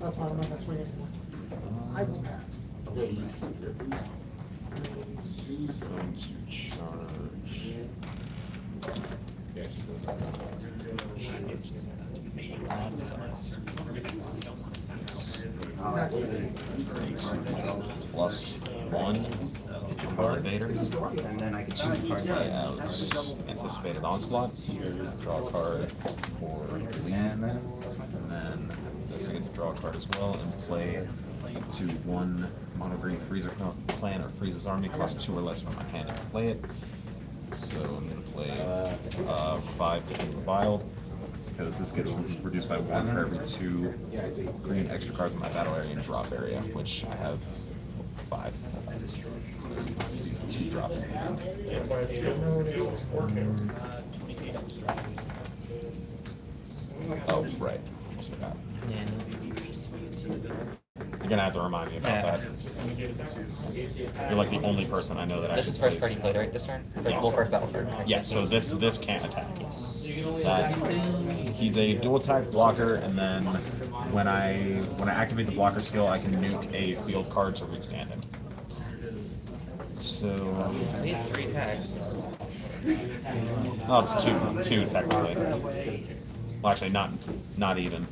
That's fine, I'm not gonna swing anymore. I just pass.
Going to charge. Plus 1 motivator.
And then I can choose a card.
Yeah, it's anticipated onslaught. Draw a card for lead. And then this I get to draw a card as well and play up to 1 mono green freezer clan or freezer's army. Costs 2 or less from my hand to play it. So I'm gonna play 5 to the wild. Because this gets reduced by 1 for every 2 green extra cards in my battle area and drop area, which I have 5. So these 2 drop in hand. Oh, right. Almost forgot. You're gonna have to remind me about that. You're like the only person I know that
This is first party played, right? This turn? First battle turn.
Yes, so this can't attack. He's a dual attack blocker, and then when I activate the blocker skill, I can nuke a field card to restand him. So
he has 3 attacks.
Oh, it's two technically. Well, actually, not even,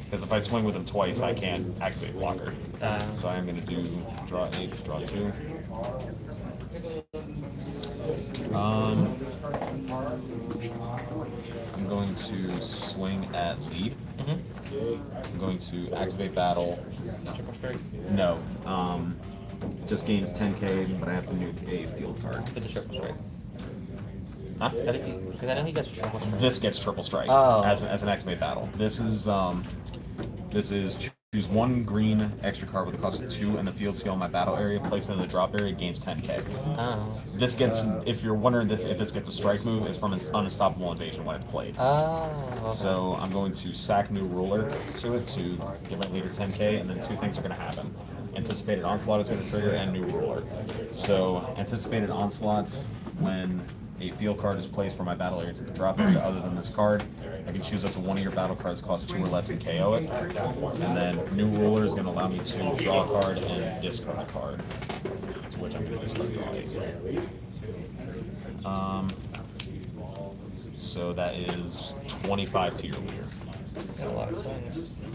because if I swing with him twice, I can't activate blocker. So I'm going to do draw 8, draw 2. I'm going to swing at lead. I'm going to activate battle. No, just gains 10k, but I have to nuke a field card.
For the triple strike.
Huh?
Because I know he gets triple strike.
This gets triple strike
Oh.
as an activate battle. This is choose 1 green extra card with a cost of 2 and the field skill in my battle area, place it in the drop area, gains 10k.
Oh.
This gets, if you're wondering if this gets a strike move, it's from its unstoppable invasion when it's played.
Oh. Okay.
So I'm going to sack New Ruler to it to give my leader 10k, and then 2 things are going to happen. Anticipated Onslaught is going to trigger, and New Ruler. So Anticipated Onslaught, when a field card is placed from my battle area to the drop area other than this card, I can choose up to 1 of your battle cards cost 2 or less and KO it. And then New Ruler is going to allow me to draw a card and discard a card, to which I'm going to discard draw 8. So that is 25 to your leader.
Got a lot of swings.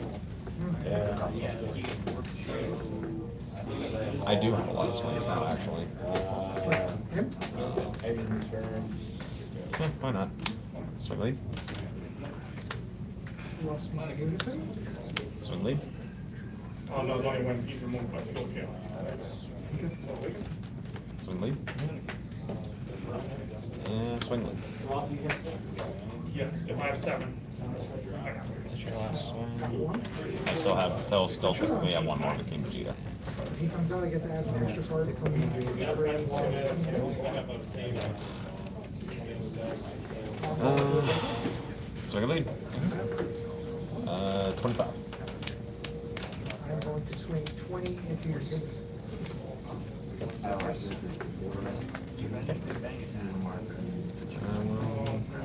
Yeah. I do have a lot of swings now, actually. Why not? Swing lead. Swing lead.
Oh, no, it's only when he's removed by skill kill.
Swing lead. And swing lead.
Yes, if I have 7.
What's your last swing?
I still have, still technically have 1 more with King Vegeta.
If he comes out, I get to add an extra card from
Swing lead. 25.
I'm going to swing 20 into your 6.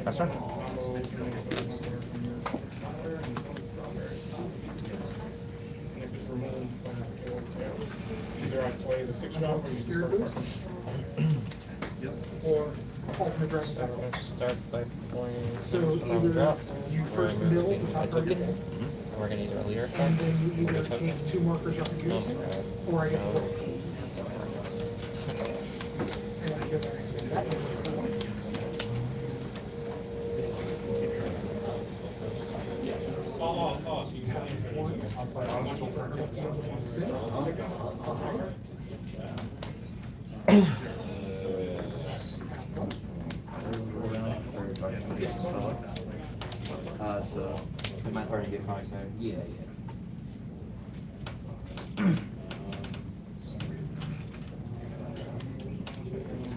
Fast turn.
Either I play the 6 drop or you
Spirit Boost. Or Ultimate Dragon
So we're going to start by playing
So
another drop.
either you first middle the
I
top
took
card,
it. And we're going to either leader effect.
and then you either take 2 markers off of yours, or I get to roll. And I guess I can do that.
So we might already get comic back. Yeah,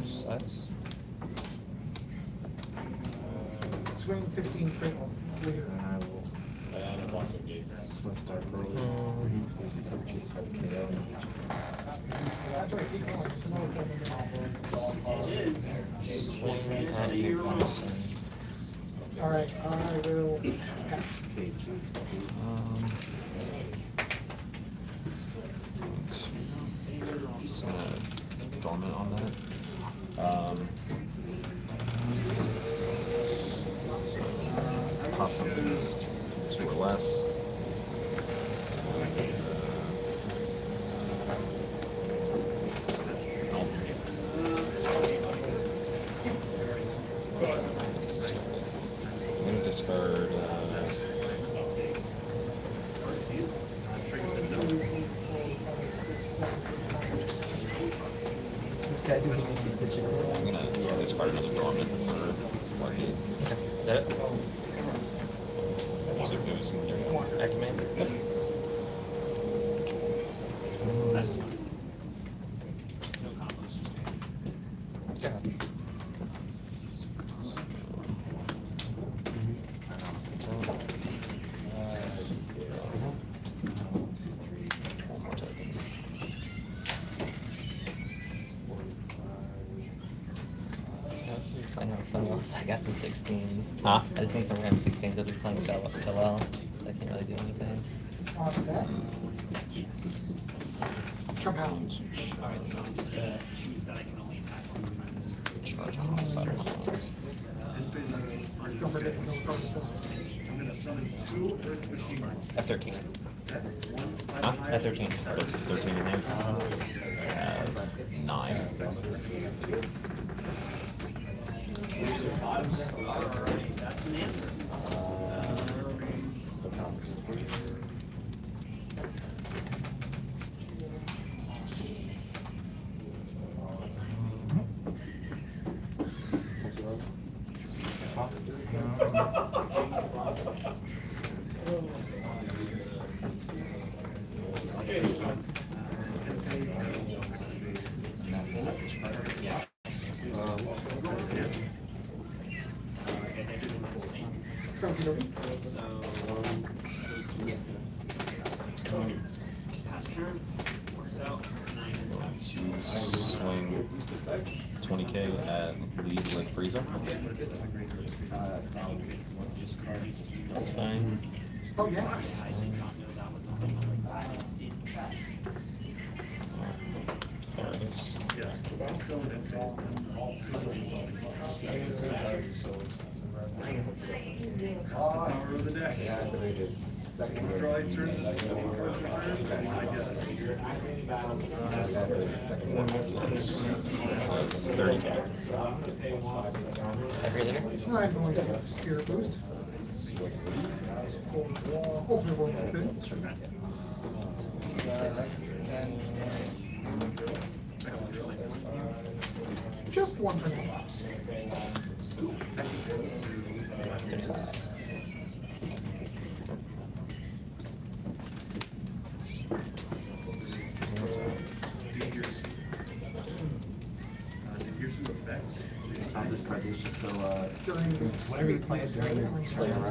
Sucks.
Swing 15 critical. Leader.
And I will. Let's start rolling. So you just have to choose for the KO.
That's right, keep going. Just another
Swing at your person.
Alright, I will pass.
Just gonna dormant on that. Pop something 2 or less. I'm gonna discard. I'm gonna discard another dormant for Floodgate.
Did it?
So it goes in there.
Activate.
That's fine. No combos.
I got some 16s.
Huh?
I just need some RAM 16s that are playing so well. I can't really do anything.
On that.
Yes.
Jump out.
Alright, so I'm just gonna choose that I can only attack one time this turn.
Charge on the side of my hands.
Don't forget to go across the
F13.
Huh?
F13.
13 in hand. I have 9.
That's an answer.
To swing 20k at lead with Frieza.
That's fine.
Oh, yes.
There it is. So 30k.
Every litter?
I'm going to Spirit Boost. Ultimate World Method. Just one for the box.
I'll just card these just so whenever you play it during your turn, and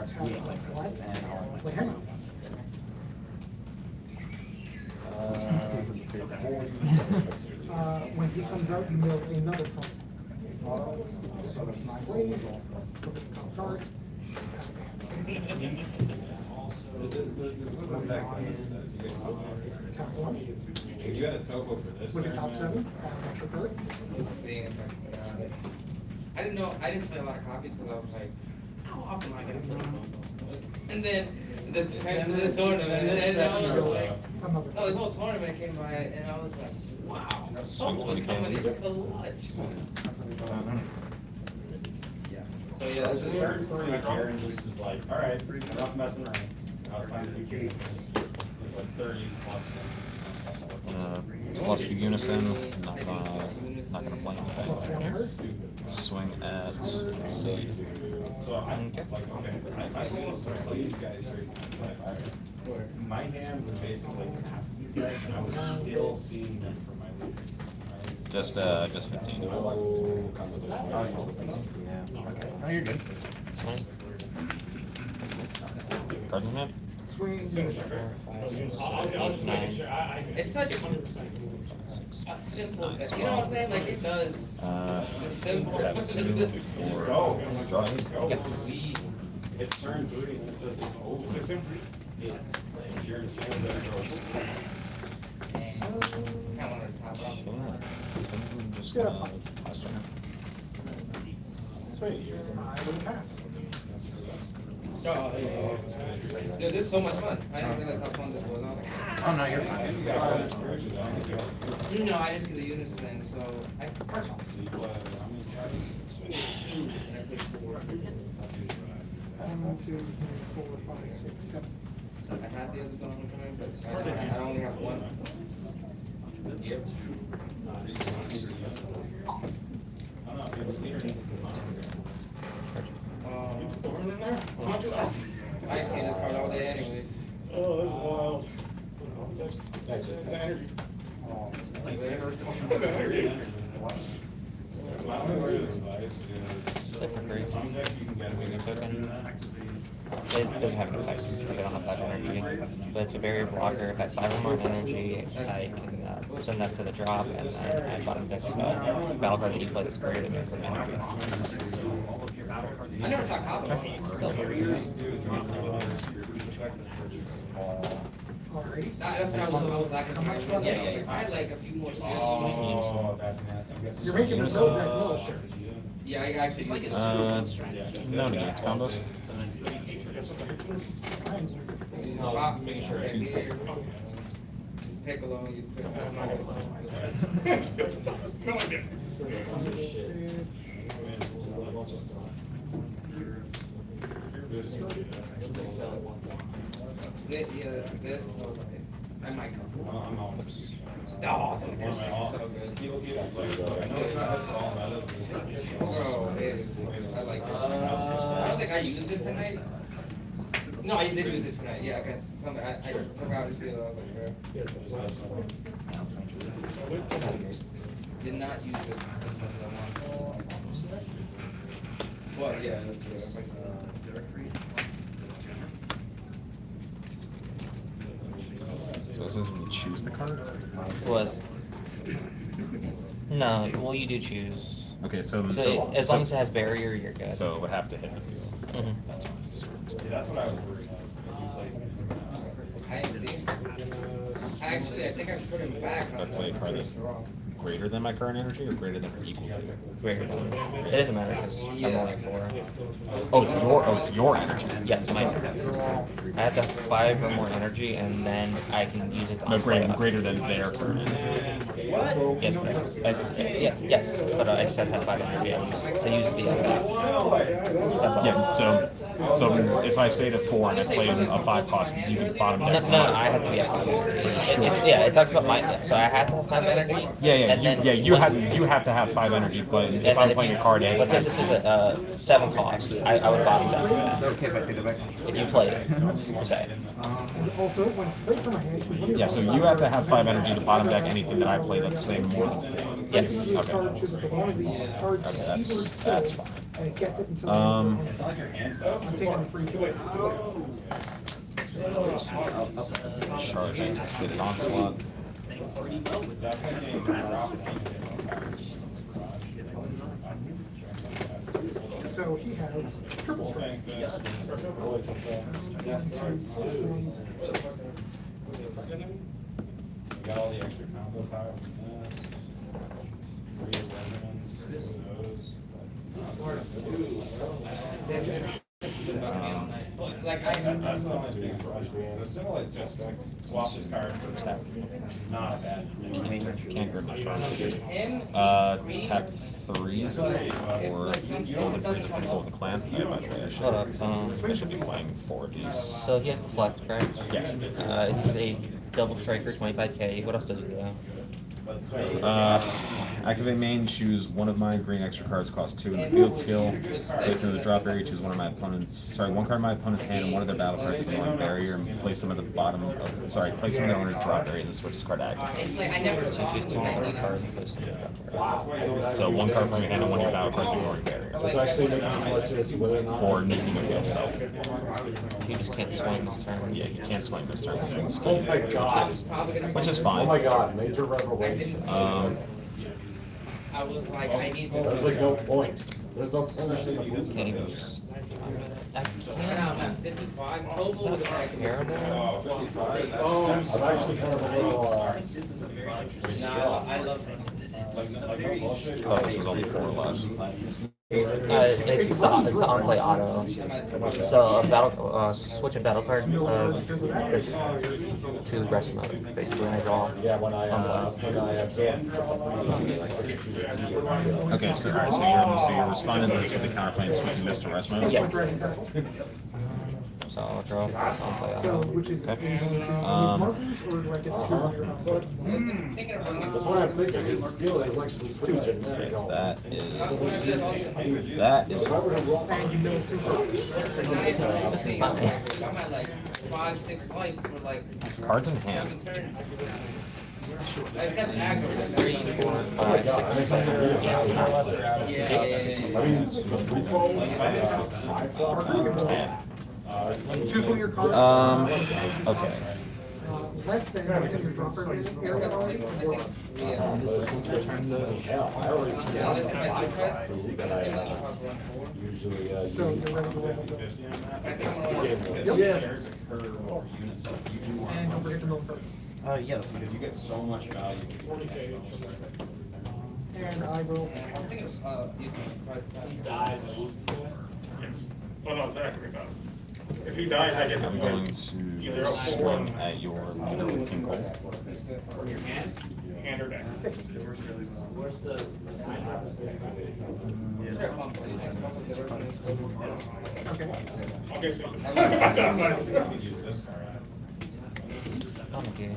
Wait, hang on. When he comes out, you mill another card. So it's not played. Look at the top card. Top one.
You got a topo for this.
Look at top 7. Extra card.
I didn't know. I didn't play a lot of copies because I was like, how often am I gonna play combo? And then the tournament, and I was like, oh, this whole tournament came by, and I was like, wow, combo was coming in clutch. Yeah. So yeah,
This is turn 3. Jiren just is like, all right, enough messing around. Now it's time to do games. It's like 30 plus. Plus the unison. Not gonna play anything. Swing at lead. So I'm like, okay, I will play these guys here. My hand was basically half of these guys, and I was still seeing them for my lead. Just 15.
Oh, you're good.
It's fine.
Cards in hand?
Swing.
It's such a simple, you know what I'm saying? Like it does. Simple.
Draw.
It's turn 3 and it says it's over. Yeah. Jiren sings that
Kind of wanted to top it off.
Just last turn.
Sweet. I will pass.
Oh, yeah. Dude, this is so much fun. I didn't realize how fun this was. I was like, ah.
Oh no, you're fine.
No, I didn't see the units thing, so I.
One, 2, 3, 4, 5, 6, 7.
I had the other stone coming, but I only have one. Yep. I see this card all day anyway.
Oh, that's wild.
That's just energy.
My only advice is some decks you can get away with
Token. It doesn't have an effect because I don't have that energy. But it's a barrier blocker. If I have 5 or more energy, I can send that to the drop, and then I bottom deck battle card that you play that's greater than your energy.
I never saw Cabo. That's what I was like. Yeah. I had like a few more skills.
Oh, that's nasty.
You're making the build deck bullshit.
Yeah, I actually.
No negates combos.
Making sure it's Piccolo, you pick this, I might come.
I'm almost.
Oh, dude, this is so good. Bro, I like it. I don't think I used it tonight. No, I did use it tonight. Yeah, I guess something. I just took out his field. I was like, did not use it. Well, yeah.
So this is when you choose the card?
What? No, well, you do choose.
Okay, so
as long as it has barrier, you're good.
So it would have to hit the field.
Mhm.
That's fine.
That's what I was worried
Actually, I think I put him back.
If I play a card that's greater than my current energy or greater than or equal to?
Greater than. It doesn't matter because I'm only 4.
Oh, it's your energy.
Yes, my energy. I have to have 5 or more energy, and then I can use it to.
No, greater than their current energy.
What? Yes, yes, but I said have 5 energy. I used to use the other. That's all.
Yeah. So if I stay to 4 and I play a 5 cost, you can bottom deck.
No, I have to be at 5 energy. Yeah, it talks about my. So I have to have 5 energy.
You have to have 5 energy, but if I'm playing a card,
let's say this is a 7 cost, I would bottom deck that.
Is it okay if I take it back?
If you played it, per se.
Also, when it's played from a hand,
Yeah, so you have to have 5 energy to bottom deck anything that I play that's saying more than 4.
Yes.
Okay.
Okay,
that's fine.
And it gets it until
Um,
I'm taking the free kill.
Charge, just get it onslaught.
So he has triple strike.
Got all the extra combo power from this. 3 of resonance.
Like
That's the only big rush. The Assimilate's just swap this card for tech. Not a bad.
Can't grab my card. Tech 3 or Golden Freeze if I'm the clan. I imagine
Hold up.
I should be playing 4 of these.
So he has the flex, correct?
Yes.
He's a double striker, 25k. What else does he do?
Activate main, choose one of my green extra cards, cost 2 in the field skill. Place into the drop area, choose one card in my opponent's hand and one of their battle cards with one barrier, and place them at the bottom of, place them in the owner's drop area, and then switch this card to activate.
So choose 2 regular cards and place them in the drop area.
So 1 card from your hand and 1 of your battle cards ignoring barrier. For nuking the field spell.
You just can't swing this turn.
Yeah, you can't swing this turn.
Oh my god.
Which is fine.
Oh my god, major revelation.
I was like, I need this.
There's like no point. There's no point.
Can't even just. I can't.
I'm 55.
It's not terrible.
I'm actually kind of a little,
No, I love it.
I thought this was only 4 less.
It's the on-play auto. So a battle, switch a battle card. This to rest mode, basically. When I draw.
Yeah, when I
Okay, so you're responding to this with the counterplay and switching this to rest mode?
Yeah. So I'll draw this on-play
So,
auto.
which is
Okay.
markers, or do I get to choose your
That's what I'm thinking. His skill is actually pretty generic.
That is
And you know two
This is fine.
I'm at like 5-6 life for like
cards in hand.
7 turns. Except aggro.
3, 4, 5, 6, 7. Yeah.
I mean,
10.
choose one of your cards.
Okay.
Less than what's in your dropper area, or
Usually,
so you're ready to level go.
Yeah.
And don't forget to roll first.
Yes, because you get so much value.
And I will.
I think it's,
He dies, I lose the source. Oh no, it's actually about. If he dies, I get to
I'm
play
going to swing at your leader with King Cole.
From your hand? Hand or deck?
6.
Where's the?
Okay.
Okay, so.
I'm okay.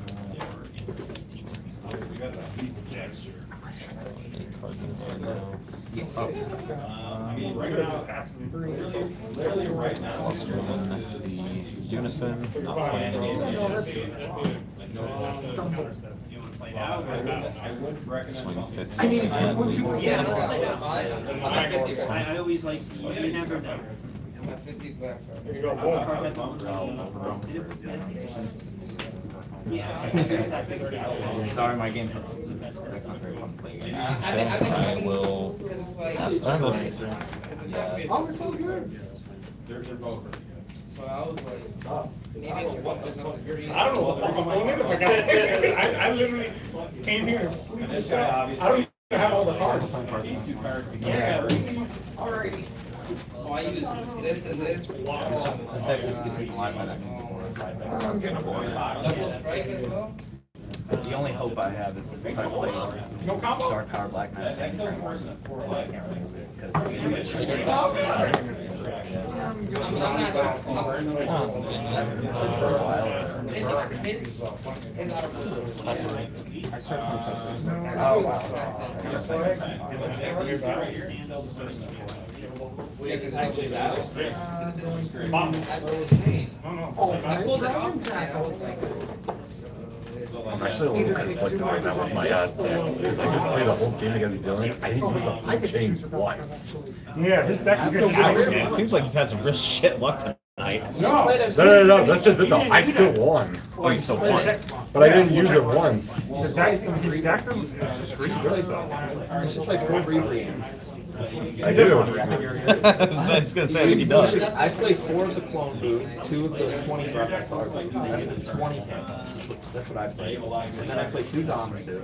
Any cards in his hand now?
Plus one, the Unison, not playing any damage. Swing 15.
I mean, yeah, I always like to, you never know.
Sorry, my game's that's not very fun to play against.
I will pass turn.
Oh, it's all good.
They're both. I don't know what the fuck I'm doing either, because I literally came here and sleep this out. I don't even have all the cards. These two cards. Yeah. Alrighty.
Oh, I use this and this.
This deck just gets eaten alive by that side deck.
I'm getting bored.
The only hope I have is if I play Dark Power Black Knight second turn, I can't really move it because
I'm actually a little conflicted right now with my deck because I just played a whole game against Dylan. I didn't use the full chain once.
Yeah, his deck is
It seems like you've had some real shit luck tonight.
No, that's just it though. I still won.
Oh, you still won?
But I didn't use it once.
His deck is just really good stuff.
You should play 4 replays.
I do.
I was gonna say, I think he does.
I play 4 of the clone boosts, 2 of the 20 reference cards, and the 20 hit. That's what I play. And then I play 2 Zamasu.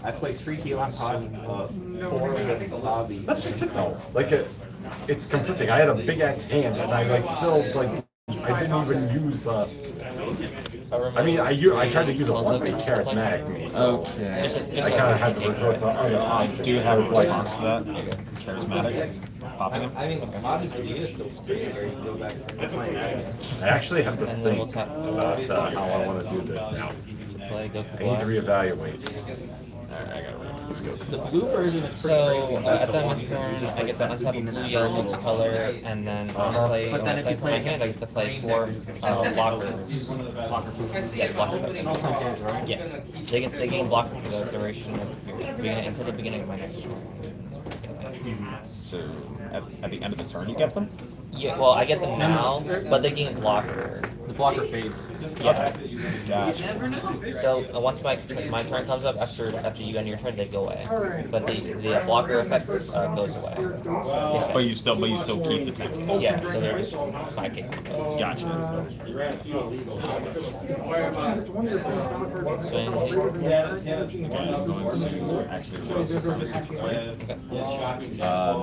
I play 3 Healing Pod, 4 against the lobby.
That's just it though. Like it's conflicting. I had a big ass hand and I like still like I didn't even use. I mean, I tried to use a one big charismatic. So
Okay.
I kind of had to resort to other
I
options.
do have a response to that. Charismatic. Popping him.
I mean, Magic Vegeta is still pretty scary to go back to playing.
I actually have to think about how I want to do this now. I need to reevaluate.
Alright, I gotta read. Let's go.
The blue version is pretty
So
crazy.
at the end of turn, I get to untap a blue yellow multicolor, and then play.
But then if you play
my hand, I get to play 4 blockers. Yes, blocker. Yeah, they gain blocker for the duration of until the beginning of my next turn.
So at the end of the turn, you get them?
Yeah, well, I get them now, but they gain blocker.
The blocker fades.
Yeah.
Gotcha.
So once my turn comes up, after you end your turn, they go away. But the blocker effect goes away.
But you still keep the 10.
Yeah, so they're just 5K.
Gotcha.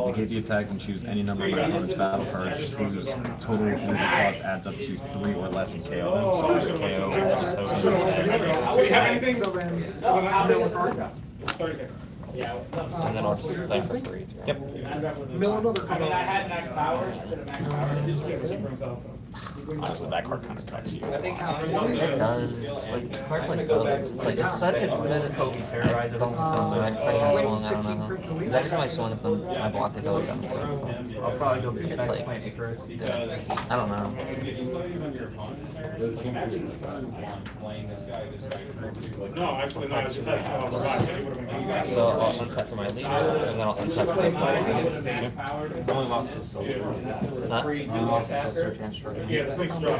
Negate the attack and choose any number of my opponent's battle cards whose total energy cost adds up to 3 or less and KO them. So I can KO all the tokens and
And then I'll just play for free.
Yep. Honestly, that card kind of cuts you.
It does. Like cards like those. It's like it's such a good. I don't know. I don't know. Because every time I swing at them, my block is always on the floor.
I'll probably go get
It's like I don't know.
No, actually, no, it's just that.
So I'll untap for my leader, and then I'll untap for my
only lost his soul.
Yeah, the 6 drop.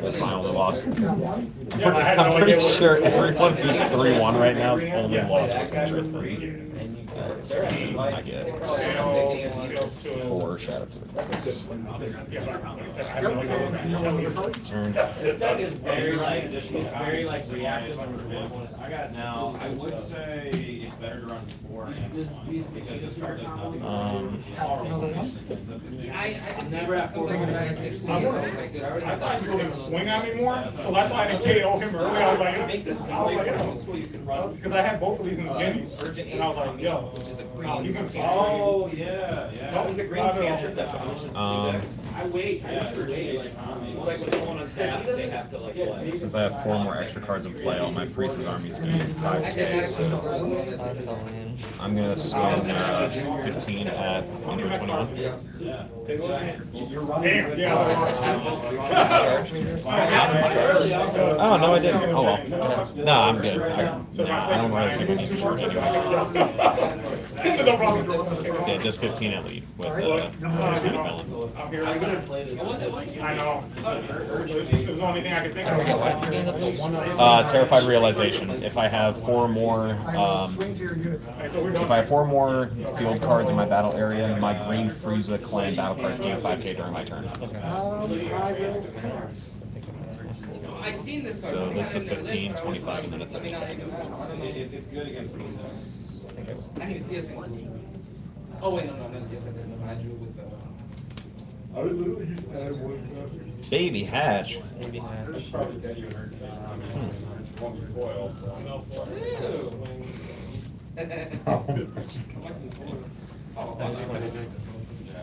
That's my only loss. I'm pretty sure every one of these 3-1 right now is only loss was interesting. I get 4 shout out to the cards. Turn.
This deck is very like reactive.
Now, I would say it's better to run 4.
I
Never have 4.
I thought you were going to swing at me more, so that's why I didn't KO him early. I was like, because I had both of these in the beginning, and I was like, yo, he's going to see.
Oh, yeah, yeah.
There's a green cantrip that punishes
I wait.
It's like when someone untaps, they have to like play.
Since I have 4 more extra cards in play, all my Freeze's armies gain 5k, so I'm gonna swing 15 at 121. Oh, no, I didn't. Oh, well. No, I'm good. I don't really think I need to charge anyway. So yeah, just 15 at lead with Villain.
I know. It was the only thing I could think of.
Terrified Realization. If I have 4 more, if I have 4 more field cards in my battle area, my green Frieza clan battle cards gain 5k during my turn.
I've seen this card.
So this is a 15, 25, and then a 30.
It's good against Frieza. I didn't even see us in. Oh wait, no, yes I did. I drew with the.
I literally used to add one.
Baby Hatch.
Baby Hatch.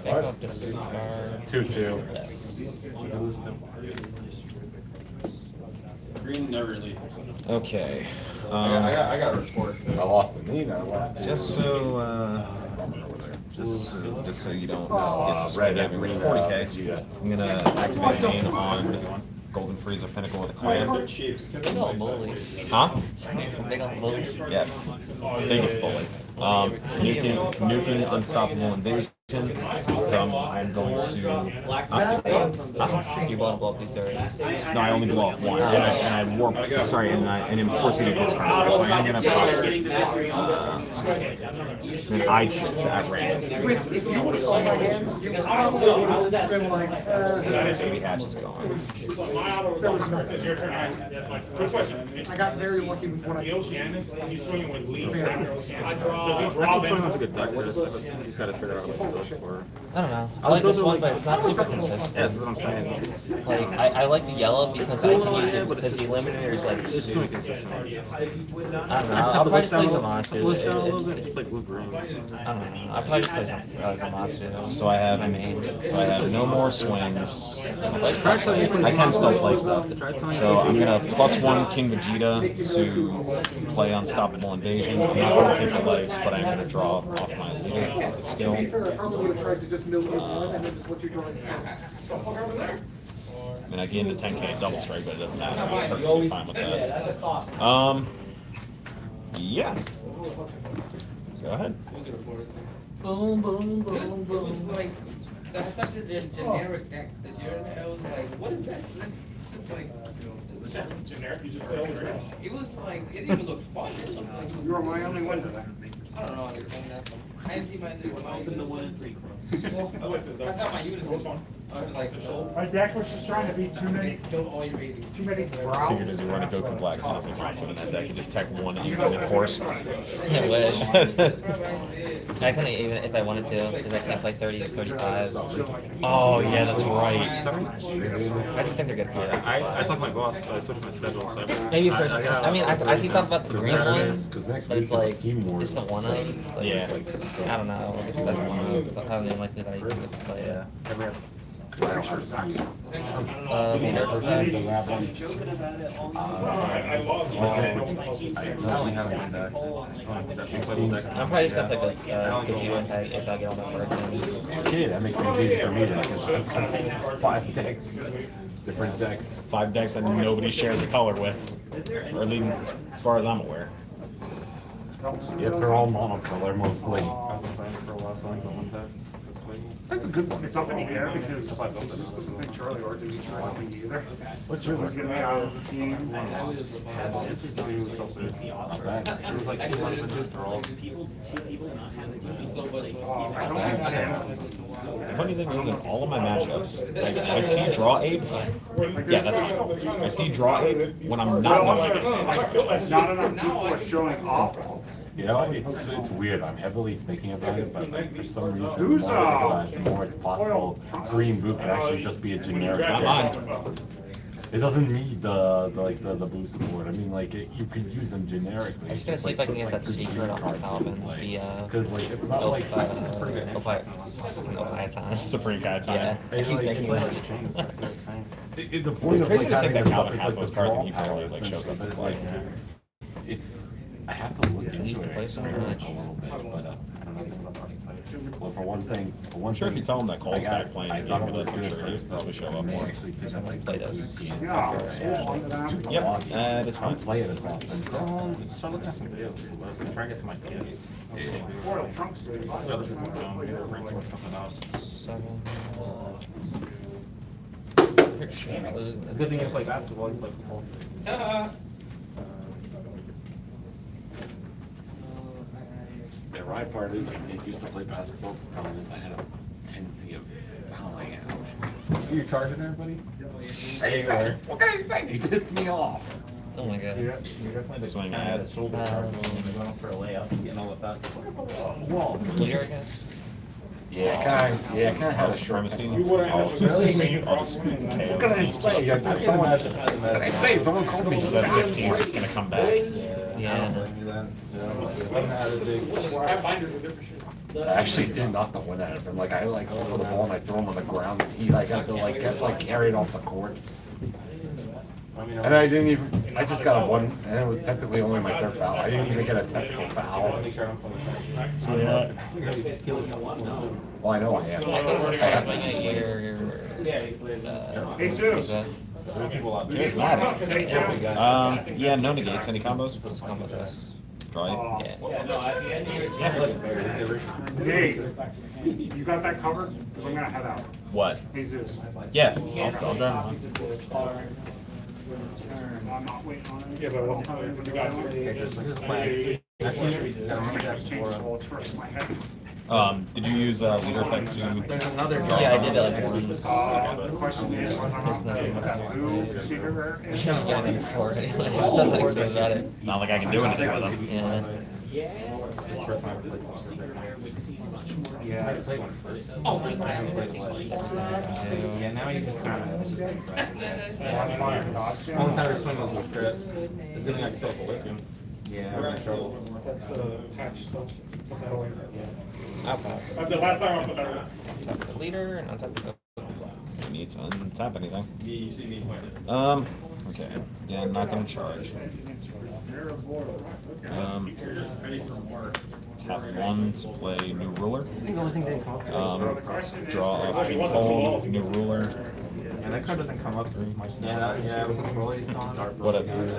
What? 2/2.
Green never really.
Okay.
I got a report.
I lost the lead. I lost.
Just so you don't get to
red
at me with 40k, I'm gonna activate main on Golden Frieza Pinnacle with a clan.
Big old bully.
Huh?
Big old bully.
Yes. Biggest bully. Nuking Unstoppable Invasion. So I'm going to.
You want to blow up these areas?
No, I only blow up one, and I warp. Sorry, and force you to hit. So I am gonna pop an eye chips at random. Baby Hatch is going.
Quick question.
I got very lucky with what I
The Oceanus, he's swinging with Lee. Does he
I
draw
think
them?
a good deck. Just gotta figure out what to go for.
I don't know. I like this one, but it's not super consistent.
That's what I'm saying.
Like, I like the yellow because I can use it because the eliminator is like
It's too inconsistent.
I don't know. I'll probably just play Zamatsu.
Just play blue green.
I don't know. I'll probably just play Zamatsu.
So I have no more swings. I can still play stuff. So I'm gonna +1 King Vegeta to play Unstoppable Invasion. I'm not gonna take the life, but I'm gonna draw off my leader skill.
probably would try to just mill you one and then just let you draw it.
I mean, I gained the 10k double strike, but it doesn't matter. I'm perfectly fine with that. Yeah. Go ahead.
Boom, boom, boom, boom. It was like, that's such a generic deck. The Jiren, I was like, what is that? It's just like,
Generic, you just play over it.
it was like, it didn't even look fun. It looked like.
You were my only one today.
I don't know. I didn't see my in the 1 and 3 cross.
I like this deck.
That's how my units was fun. Like, so,
My deck was just trying to beat too many
kill all your babies.
Figured as you run a Goku Black Cosmic Monster in that deck, you just tech one and you can enforce.
I wish. I couldn't even if I wanted to, because I can't play 30 to 35.
Oh yeah, that's right.
I just think they're good for it.
I talked to my boss, I switched my schedule. So
Maybe it's first. I mean, I actually thought about the green one,
Because next
but
week
it's like
Team Wars.
just the one of them. It's like,
Yeah.
I don't know. I guess it doesn't want to. It's not highly unlikely that I use it to play it. Vader for that. I'm probably just gonna pick a Vegeta if I get on my board.
Okay, that makes things easy for me then, because I've got 5 decks. Different decks.
5 decks that nobody shares a color with, or at least as far as I'm aware.
Yep, they're all monocolor mostly. That's a good one.
It's up in the air because this doesn't think Charlie or did Charlie either.
What's your
Who's gonna be out of the team?
Not bad.
It was like 2 months into it, all. The funny thing is, in all of my matchups, like, I see draw ape. Yeah, that's right. I see draw ape when I'm not knowing against him.
Not enough people are showing up.
You know, it's weird. I'm heavily thinking about it, but like, for some reason, the more I think about it, the more it's possible Green Boot could actually just be a generic deck. It doesn't need the boost board. I mean, like you could use them generically.
I'm just gonna see if I can get that secret on my Calvin.
Because like it's not like this is pretty good.
Supreme Kaitan.
Yeah, I keep thinking that.
The point of like having
that
this
Calvin
stuff is
has
like
those
the
cards
draw
and he
power,
barely like shows up to play.
It's I have to look into
used to
it
play so much.
a little bit, but I don't know nothing about the well, for one thing,
I'm sure if you tell him that Cole's
like,
back playing
I
the
thought
game
it
with
was
us, I'm
good
sure
first,
he'd probably show up
they
more.
actually did have like
Play does.
Yep, that is
I
fine.
don't play it as often.
Start looking at some videos. Try and get some ideas.
Royal Trunks.
Maybe brainstorm something else.
7.
It's a good thing you play basketball. You play football.
The right part is I did used to play basketball. The problem is I had a tendency of fouling out.
You charging everybody?
What can I say? He pissed me off.
Oh my god.
You're definitely the
Swing
kind of
ad.
the shoulder charge when they're going for a layup, getting all of that. Wall.
Leader, I guess.
Yeah, kind of had a short
Supremacy.
I'll
just
What can I say? What can I say? Someone called me.
That 16 is just gonna come back.
Yeah.
I actually did knock the wind out of him. Like I like throw the ball and I throw him on the ground and he like had to like get like carried off the court. And I didn't even. I just got a one, and it was technically only my third foul. I didn't even get a technical foul.
So yeah.
Well, I know I am.
I think we're swing at your.
Hey, Zeus.
Here's that. Yeah, no negates. Any combos?
Just come with us.
Draw it.
Yeah.
Hey, you got that covered? Because I'm gonna head out.
What?
Hey, Zeus.
Yeah, I'll draw him.
I'm not waiting on it. Yeah, but what you got?
Here's the plan. Actually,
It's first in my head.
Did you use leader effect to?
there's another draw.
Yeah, I did that like once.
The question is,
There's nothing much to
blue secret rare
I
is-
haven't gotten it before anyway. There's nothing explained about it.
It's not like I can do anything with them.
Yeah.
First time I played something.
Yeah.
I played one first. Oh my god. Yeah, now you just kind of. Only time I swing was with crit. It's good thing I can self awaken. Yeah, I'm in trouble.
That's patch stuff. Put that away.
I'll pass.
The last time I put that away.
Tap the leader and untap the.
You need to untap anything. Okay. Yeah, I'm not gonna charge. Tap 1 to play new ruler.
I think the only thing they didn't come up to
Draw up Cole, new ruler.
and that card doesn't come up to my small. Yeah, ever since Broly's gone.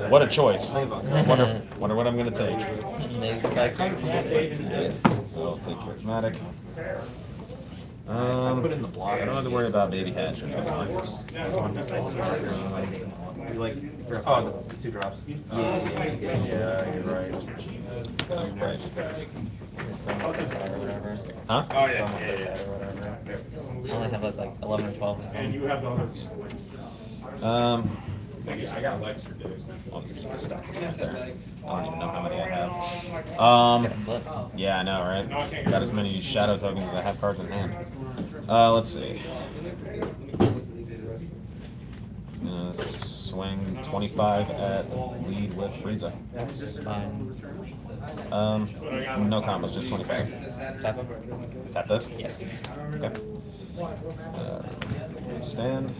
What a choice. Wonder what I'm gonna take. So I'll take charismatic.
Put in the block.
I don't have to worry about baby hatch.
You like for the 2 drops.
Yeah, you're right. Right. Huh?
Oh, yeah.
I only have like 11 or 12.
And you have the other.
I got legs for days.
I'll just keep this stuff there. I don't even know how many I have. Yeah, I know, right? Got as many shadow tokens as I have cards in hand. Let's see. Swing 25 at lead with Frieza.
That's fine.
No combos, just 25.
Tap him.
Tap this?
Yes.
Okay. Stand.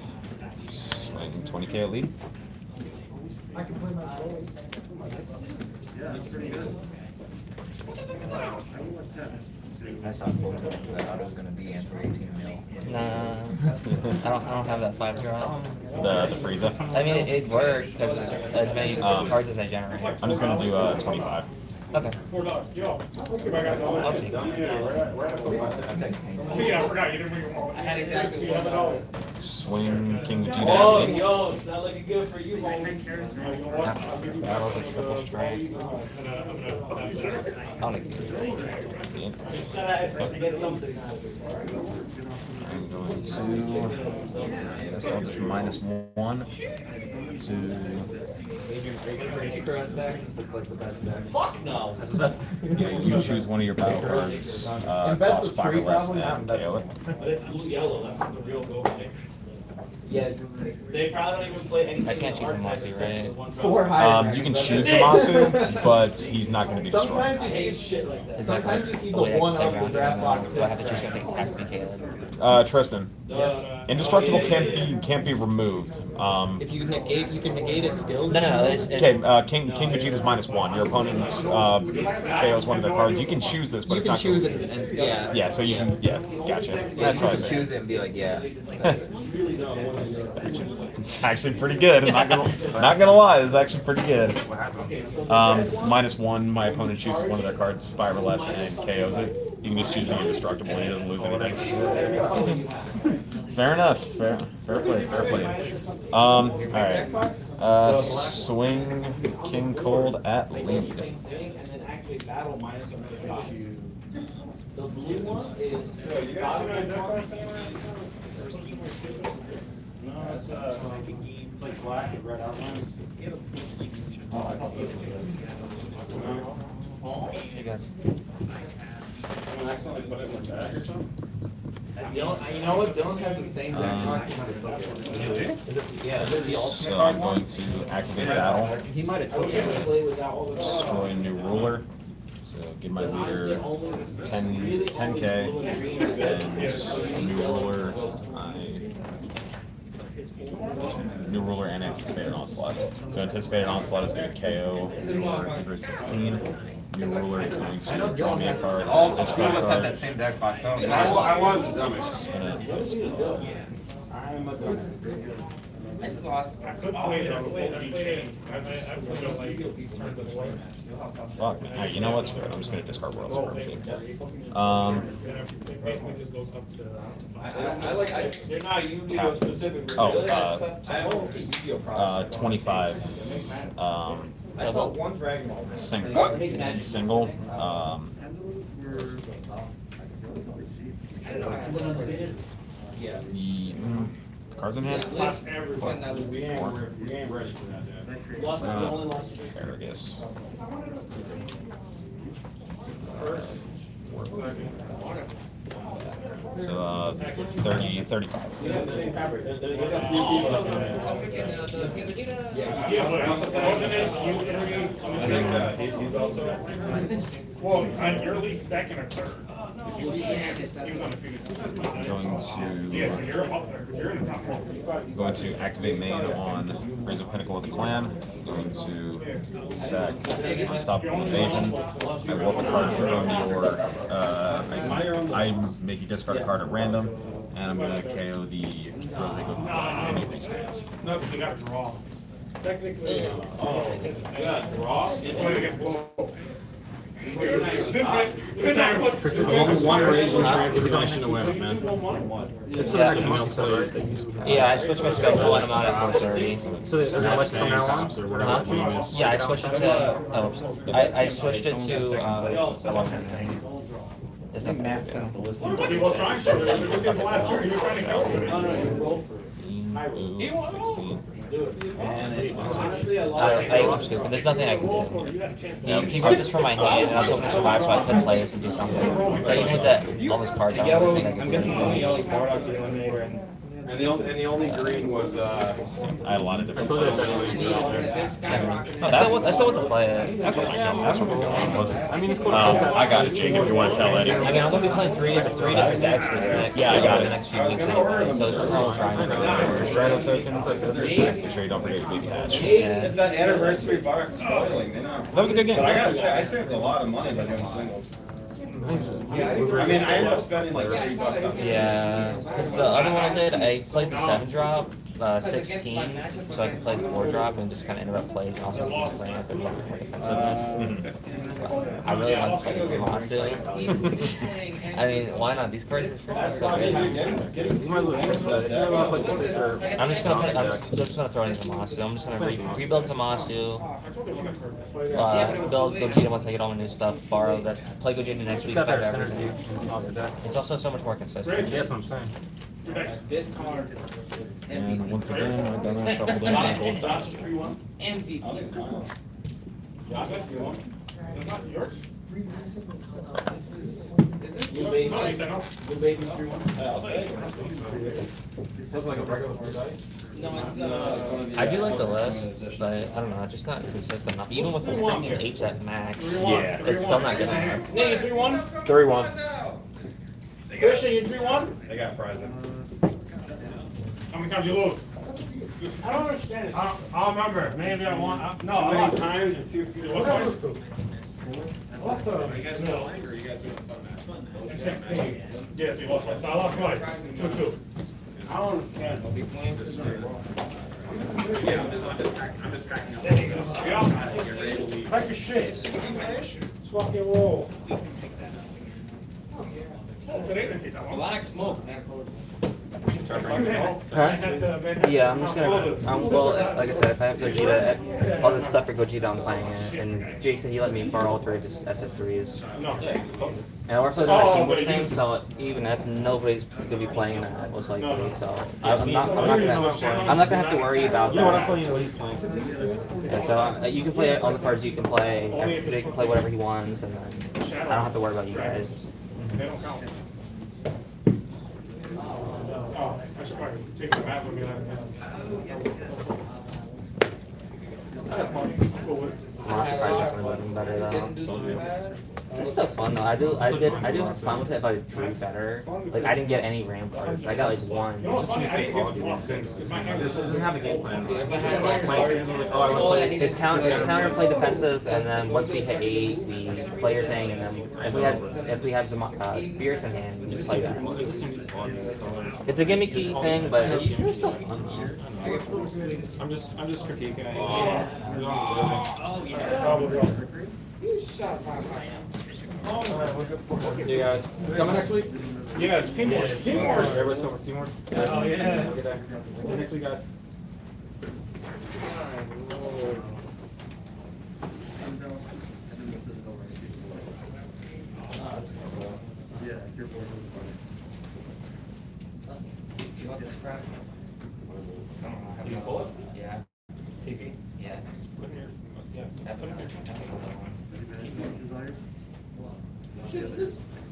Swing 20k at lead.
I can play my goalie.
I saw both tokens. I thought it was gonna be in for 18 mil.
Nah, I don't have that 5 drop.
The Frieza.
I mean, it works because as many cards as I generate.
I'm just gonna do 25.
Okay.
$4. Yo,
I'll take it.
yeah, I forgot you didn't bring your wallet. $7.
Swing King Jiren.
Oh, yo, it's not looking good for you, homie.
That was a triple strike. I'll make it.
Get something.
I'm going to. I guess I'll just -1
Fuck no.
That's the best.
Yeah, you choose one of your battle cards,
And best
cost
of
5
three,
or less,
probably not
and
best
KO
of
it.
But it's blue yellow. That's the real go kicker.
Yeah.
They probably don't even play anything.
I can't choose Amasu, right?
4 high.
You can choose Amasu, but he's not going to be destroyed.
Sometimes you see
Shit like that.
Sometimes you see the
way I
one
play
of the
around
draft
it,
box.
do I have to choose something that has to be Caleb?
Tristan. Indestructible can't be removed.
If you can negate its skills.
No, it's
Okay, King Vegeta's -1. Your opponent KOs one of their cards. You can choose this, but
You
it's
can
not
choose
gonna-
it, and yeah.
Yeah, so you can. Yeah, gotcha.
Yeah,
That's
you
what I
can just
said.
choose it and be like, yeah.
It's actually pretty good. I'm not gonna lie, it's actually pretty good. -1. My opponent chooses one of their cards, 5 or less, and KOs it. You can just choose the indestructible, and he doesn't lose anything. Fair enough. Fair play. Fair play. All right. Swing King Cold at lead.
The blue one is.
No, it's like black and red outlines.
You guys.
Someone accidentally put it in the bag or something?
Dylan, you know what? Dylan has the same deck box. Yeah, is it the
So
alternate
I'm
card
going
one?
to activate battle.
He might have told you.
Destroy new ruler. So give my leader 10K and new ruler. New ruler and anticipated onslaught. So anticipated onslaught is going to KO 116. New ruler is going to draw me a card.
All
Discard
of us have that
card.
same deck box.
I was a dummy.
Just gonna discard.
I'm a dummy.
I just lost.
I could play the OG chain. I would just like turn the swing.
Fuck, man. Alright, you know what? Screw it. I'm just gonna discard World Supremacy.
Basically just goes up to.
You're not Yu-Gi-Oh specific.
I don't see Yu-Gi-Oh products.
25.
I saw one Dragon Ball.
Single.
Yeah.
Cards in hand?
We ain't ready for that yet.
Argus. So 30, 35.
He's also.
Well, on your least second or third. If you he was undefeated.
Going to.
Yeah, so you're up there. You're in the top one.
Going to activate main on Freezer Pinnacle of the Clan. Going to sack Unstoppable Invasion. I warp a card from your. I make you discard a card at random, and I'm going to KO the any restands.
No, because you got to draw. Technically, you got to draw. You play against blow.
One rage and transformation to win it, man.
It's for the next month, so
Yeah, I switched my schedule when I'm out at 4:30.
So there's no electrical now on?
Or whatever the name is.
Yeah, I switched it to. I switched it to. I wasn't. It's not
Matt
that
sent the list.
He was trying to. This is his last year. He was trying to go.
16.
I was stupid. There's nothing I can do. He wrote this from my hand, and I was hoping to survive, so I could play this and do something. But even with that, all those cards, I don't think I can do anything.
And the only green was
I had a lot of different
I still want to play it.
That's what we're doing. I mean, it's cool. I got it, Jake, if you want to tell Eddie.
I mean, I'm going to be playing three different decks this next.
Yeah, I got
the
it.
next few weeks anyway, so it's probably trying.
Shadow tokens. Make sure you don't forget your baby hatch.
It's that anniversary bar spoiling. They know.
That was a good game.
But I gotta say, I saved a lot of money by doing singles. I mean, I ended up spending like $30 on singles.
Yeah, because the other one I did, I played the 7-drop, 16, so I can play the 4-drop and just kind of interrupt plays, and also use playing up and more defensiveness. So I really want to play Zamasu. I mean, why not? These cards are so good. I'm just gonna throw in Zamasu. I'm just gonna rebuild Zamasu. Build Gogeta once I get all my new stuff. Borrow that. Play Gogeta next week.
Got better synergy.
It's also so much more consistent.
Yeah, that's what I'm saying.
This card.
And once again, my dumbass shuffled in my gold dynasty.
MVP.
That's not yours?
New baby.
No, he said no.
New baby 3-1.
Feels like a regular blue dice.
I do like the list, but I don't know, it's just not consistent enough. Even with the freaking H at max,
Yeah.
it's still not good enough.
Nate, 3-1.
3-1.
Christian, you 3-1.
They got prizes.
How many times you lose?
I don't understand this.
I'll remember. Maybe I want. No, how many times and two. What's the? What's the? Are you guys still playing or are you guys doing a fun match? 16. Yes, we lost twice. So I lost twice. 2-2.
I don't understand.
I'll be playing this year. Yeah, I'm just cracking up. Pack your shit. 16 finish. Swap your roll.
Relax, smoke, man.
Huh? Yeah, I'm just gonna. Well, like I said, if I have Gogeta, all this stuff for Gogeta, I'm playing it. And Jason, he let me borrow all 3 of his SS3s. And we're also doing a English thing, so even if nobody's gonna be playing that, most likely, so I'm not gonna have to worry about that.
You know what I'm playing? What he's playing.
Yeah, so you can play all the cards you can play. They can play whatever he wants, and then I don't have to worry about you guys.
They don't count. Oh, I should probably take the map with me like
Monster Fight definitely would have been better though. It's still fun though. I do have fun with it if I drew better. Like I didn't get any ram cards. I got like 1.
You know what's funny? I didn't get the draw 6 because my hand
It doesn't have a game plan.
It's counter play defensive, and then once we hit 8, we players hang, and then if we have some Beers in hand, we play that. It's a gimmicky thing, but it's still fun though.
I'm just critiquing it.
Oh, yeah.
You guys coming next week?
Yeah, it's teamwork. Teamwork.
Everybody's coming for teamwork?
Oh, yeah.
Good day. See you next week, guys.
You want this crap?
Do you pull it?
Yeah.
TV?
Yeah.
Just put it here. Yes. Put it here. I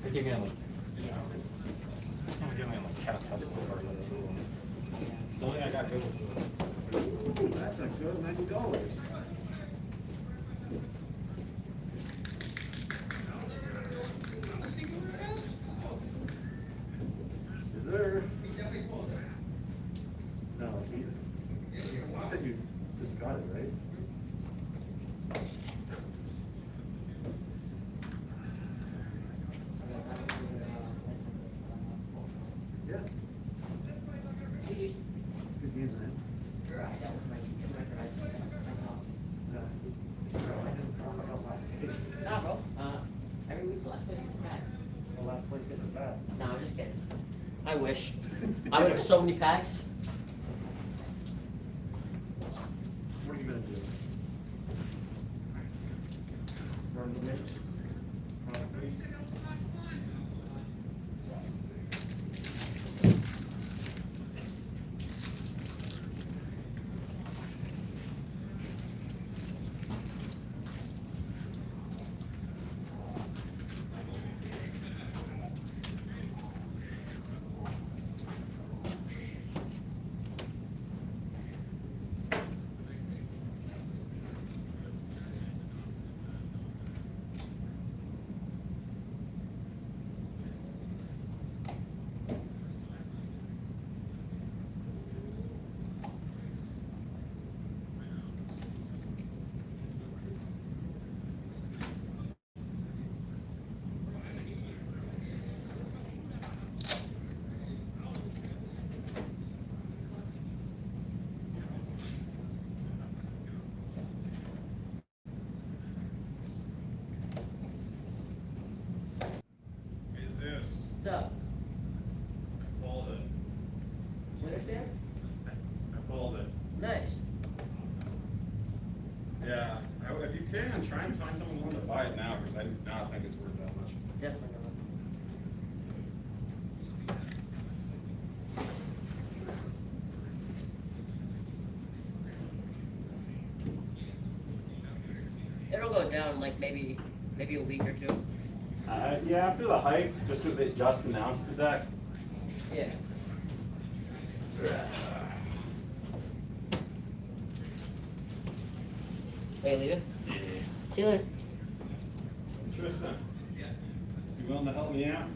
keep getting like, I'm getting like cat festival or like 2 of them. The only thing I got good was.
That's a good $90. Is there? No, you said you just got it, right? Yeah. Good games, man.
Nah, bro. Every week, last place gets bad.
The last place gets it back.
Nah, I'm just kidding. I wish. I would have so many packs.
What are you gonna do? Run the mix?
I pulled it.
Nice.
Yeah, if you can, try and find someone willing to buy it now, because I do not think it's worth that much.
Definitely not. It'll go down like maybe a week or two.
Yeah, after the hype, just because they just announced the deck.
Yeah. Are you leaving?
Yeah.
See you later.
Tristan, you willing to help me out?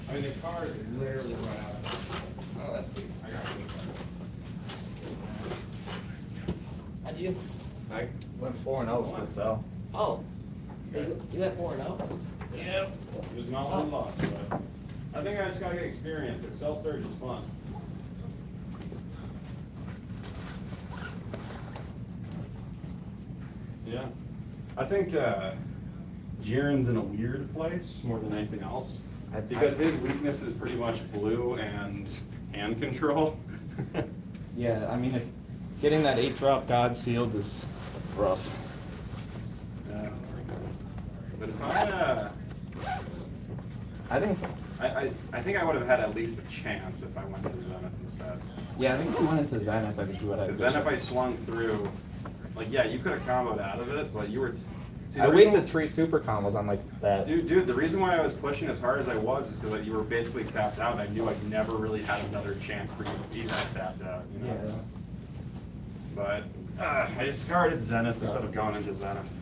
I mean, the card is literally right out. Oh, that's good. I got it.
How'd you?
I went 4-0 split cell.
Oh. You have 4-0?
Yep. It was not one loss, but I think I just gotta get experience. The cell surge is fun. Yeah. I think Jiren's in a weird place more than anything else. Because his weakness is pretty much blue and hand control.
Yeah, I mean, if getting that 8-drop God sealed is rough.
Yeah. But if I think I would have had at least a chance if I went to Zenith instead.
Yeah, I think if you went into Zenith, I think you would have.
Because then if I swung through, like, yeah, you could have comboed out of it, but you were. See,
I wasted 3 super combos on like that.
Dude, the reason why I was pushing as hard as I was is because you were basically tapped out, and I knew I never really had another chance for you to be that tapped out. You know?
Yeah.
But I discarded Zenith instead of going into Zenith.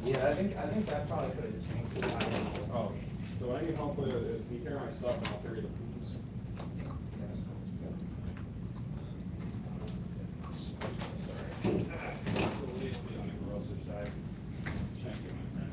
Yeah, I think that probably could have changed the time.
Oh, so what I need help with is be carrying my stuff, and I'll carry the foods. Sorry. On the corrosive side. Check it, my friend.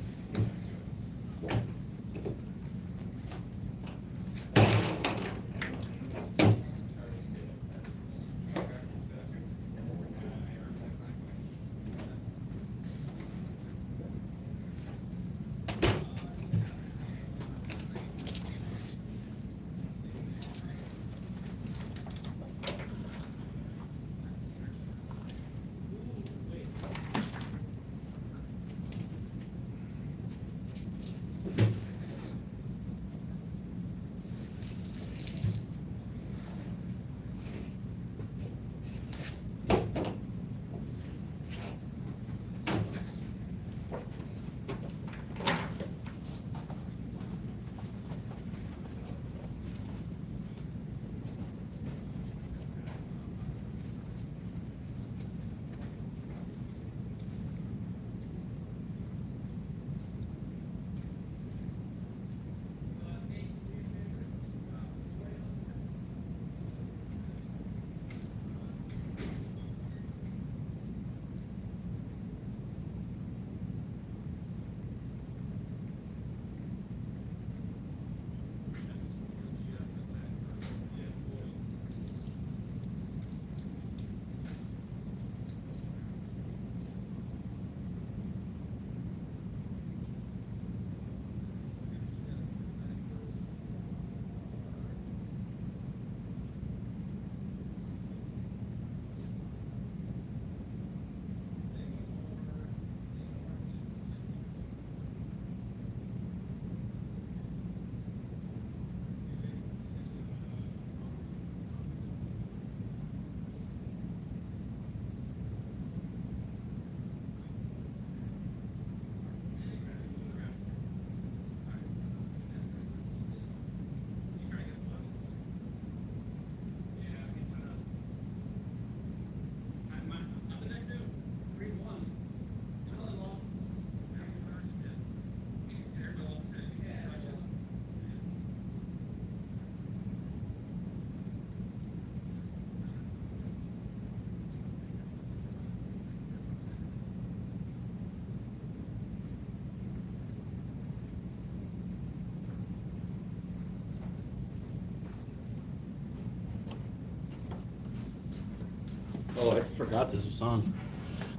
Oh, I forgot this was on.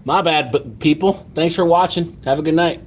My bad, but people, thanks for watching. Have a good night.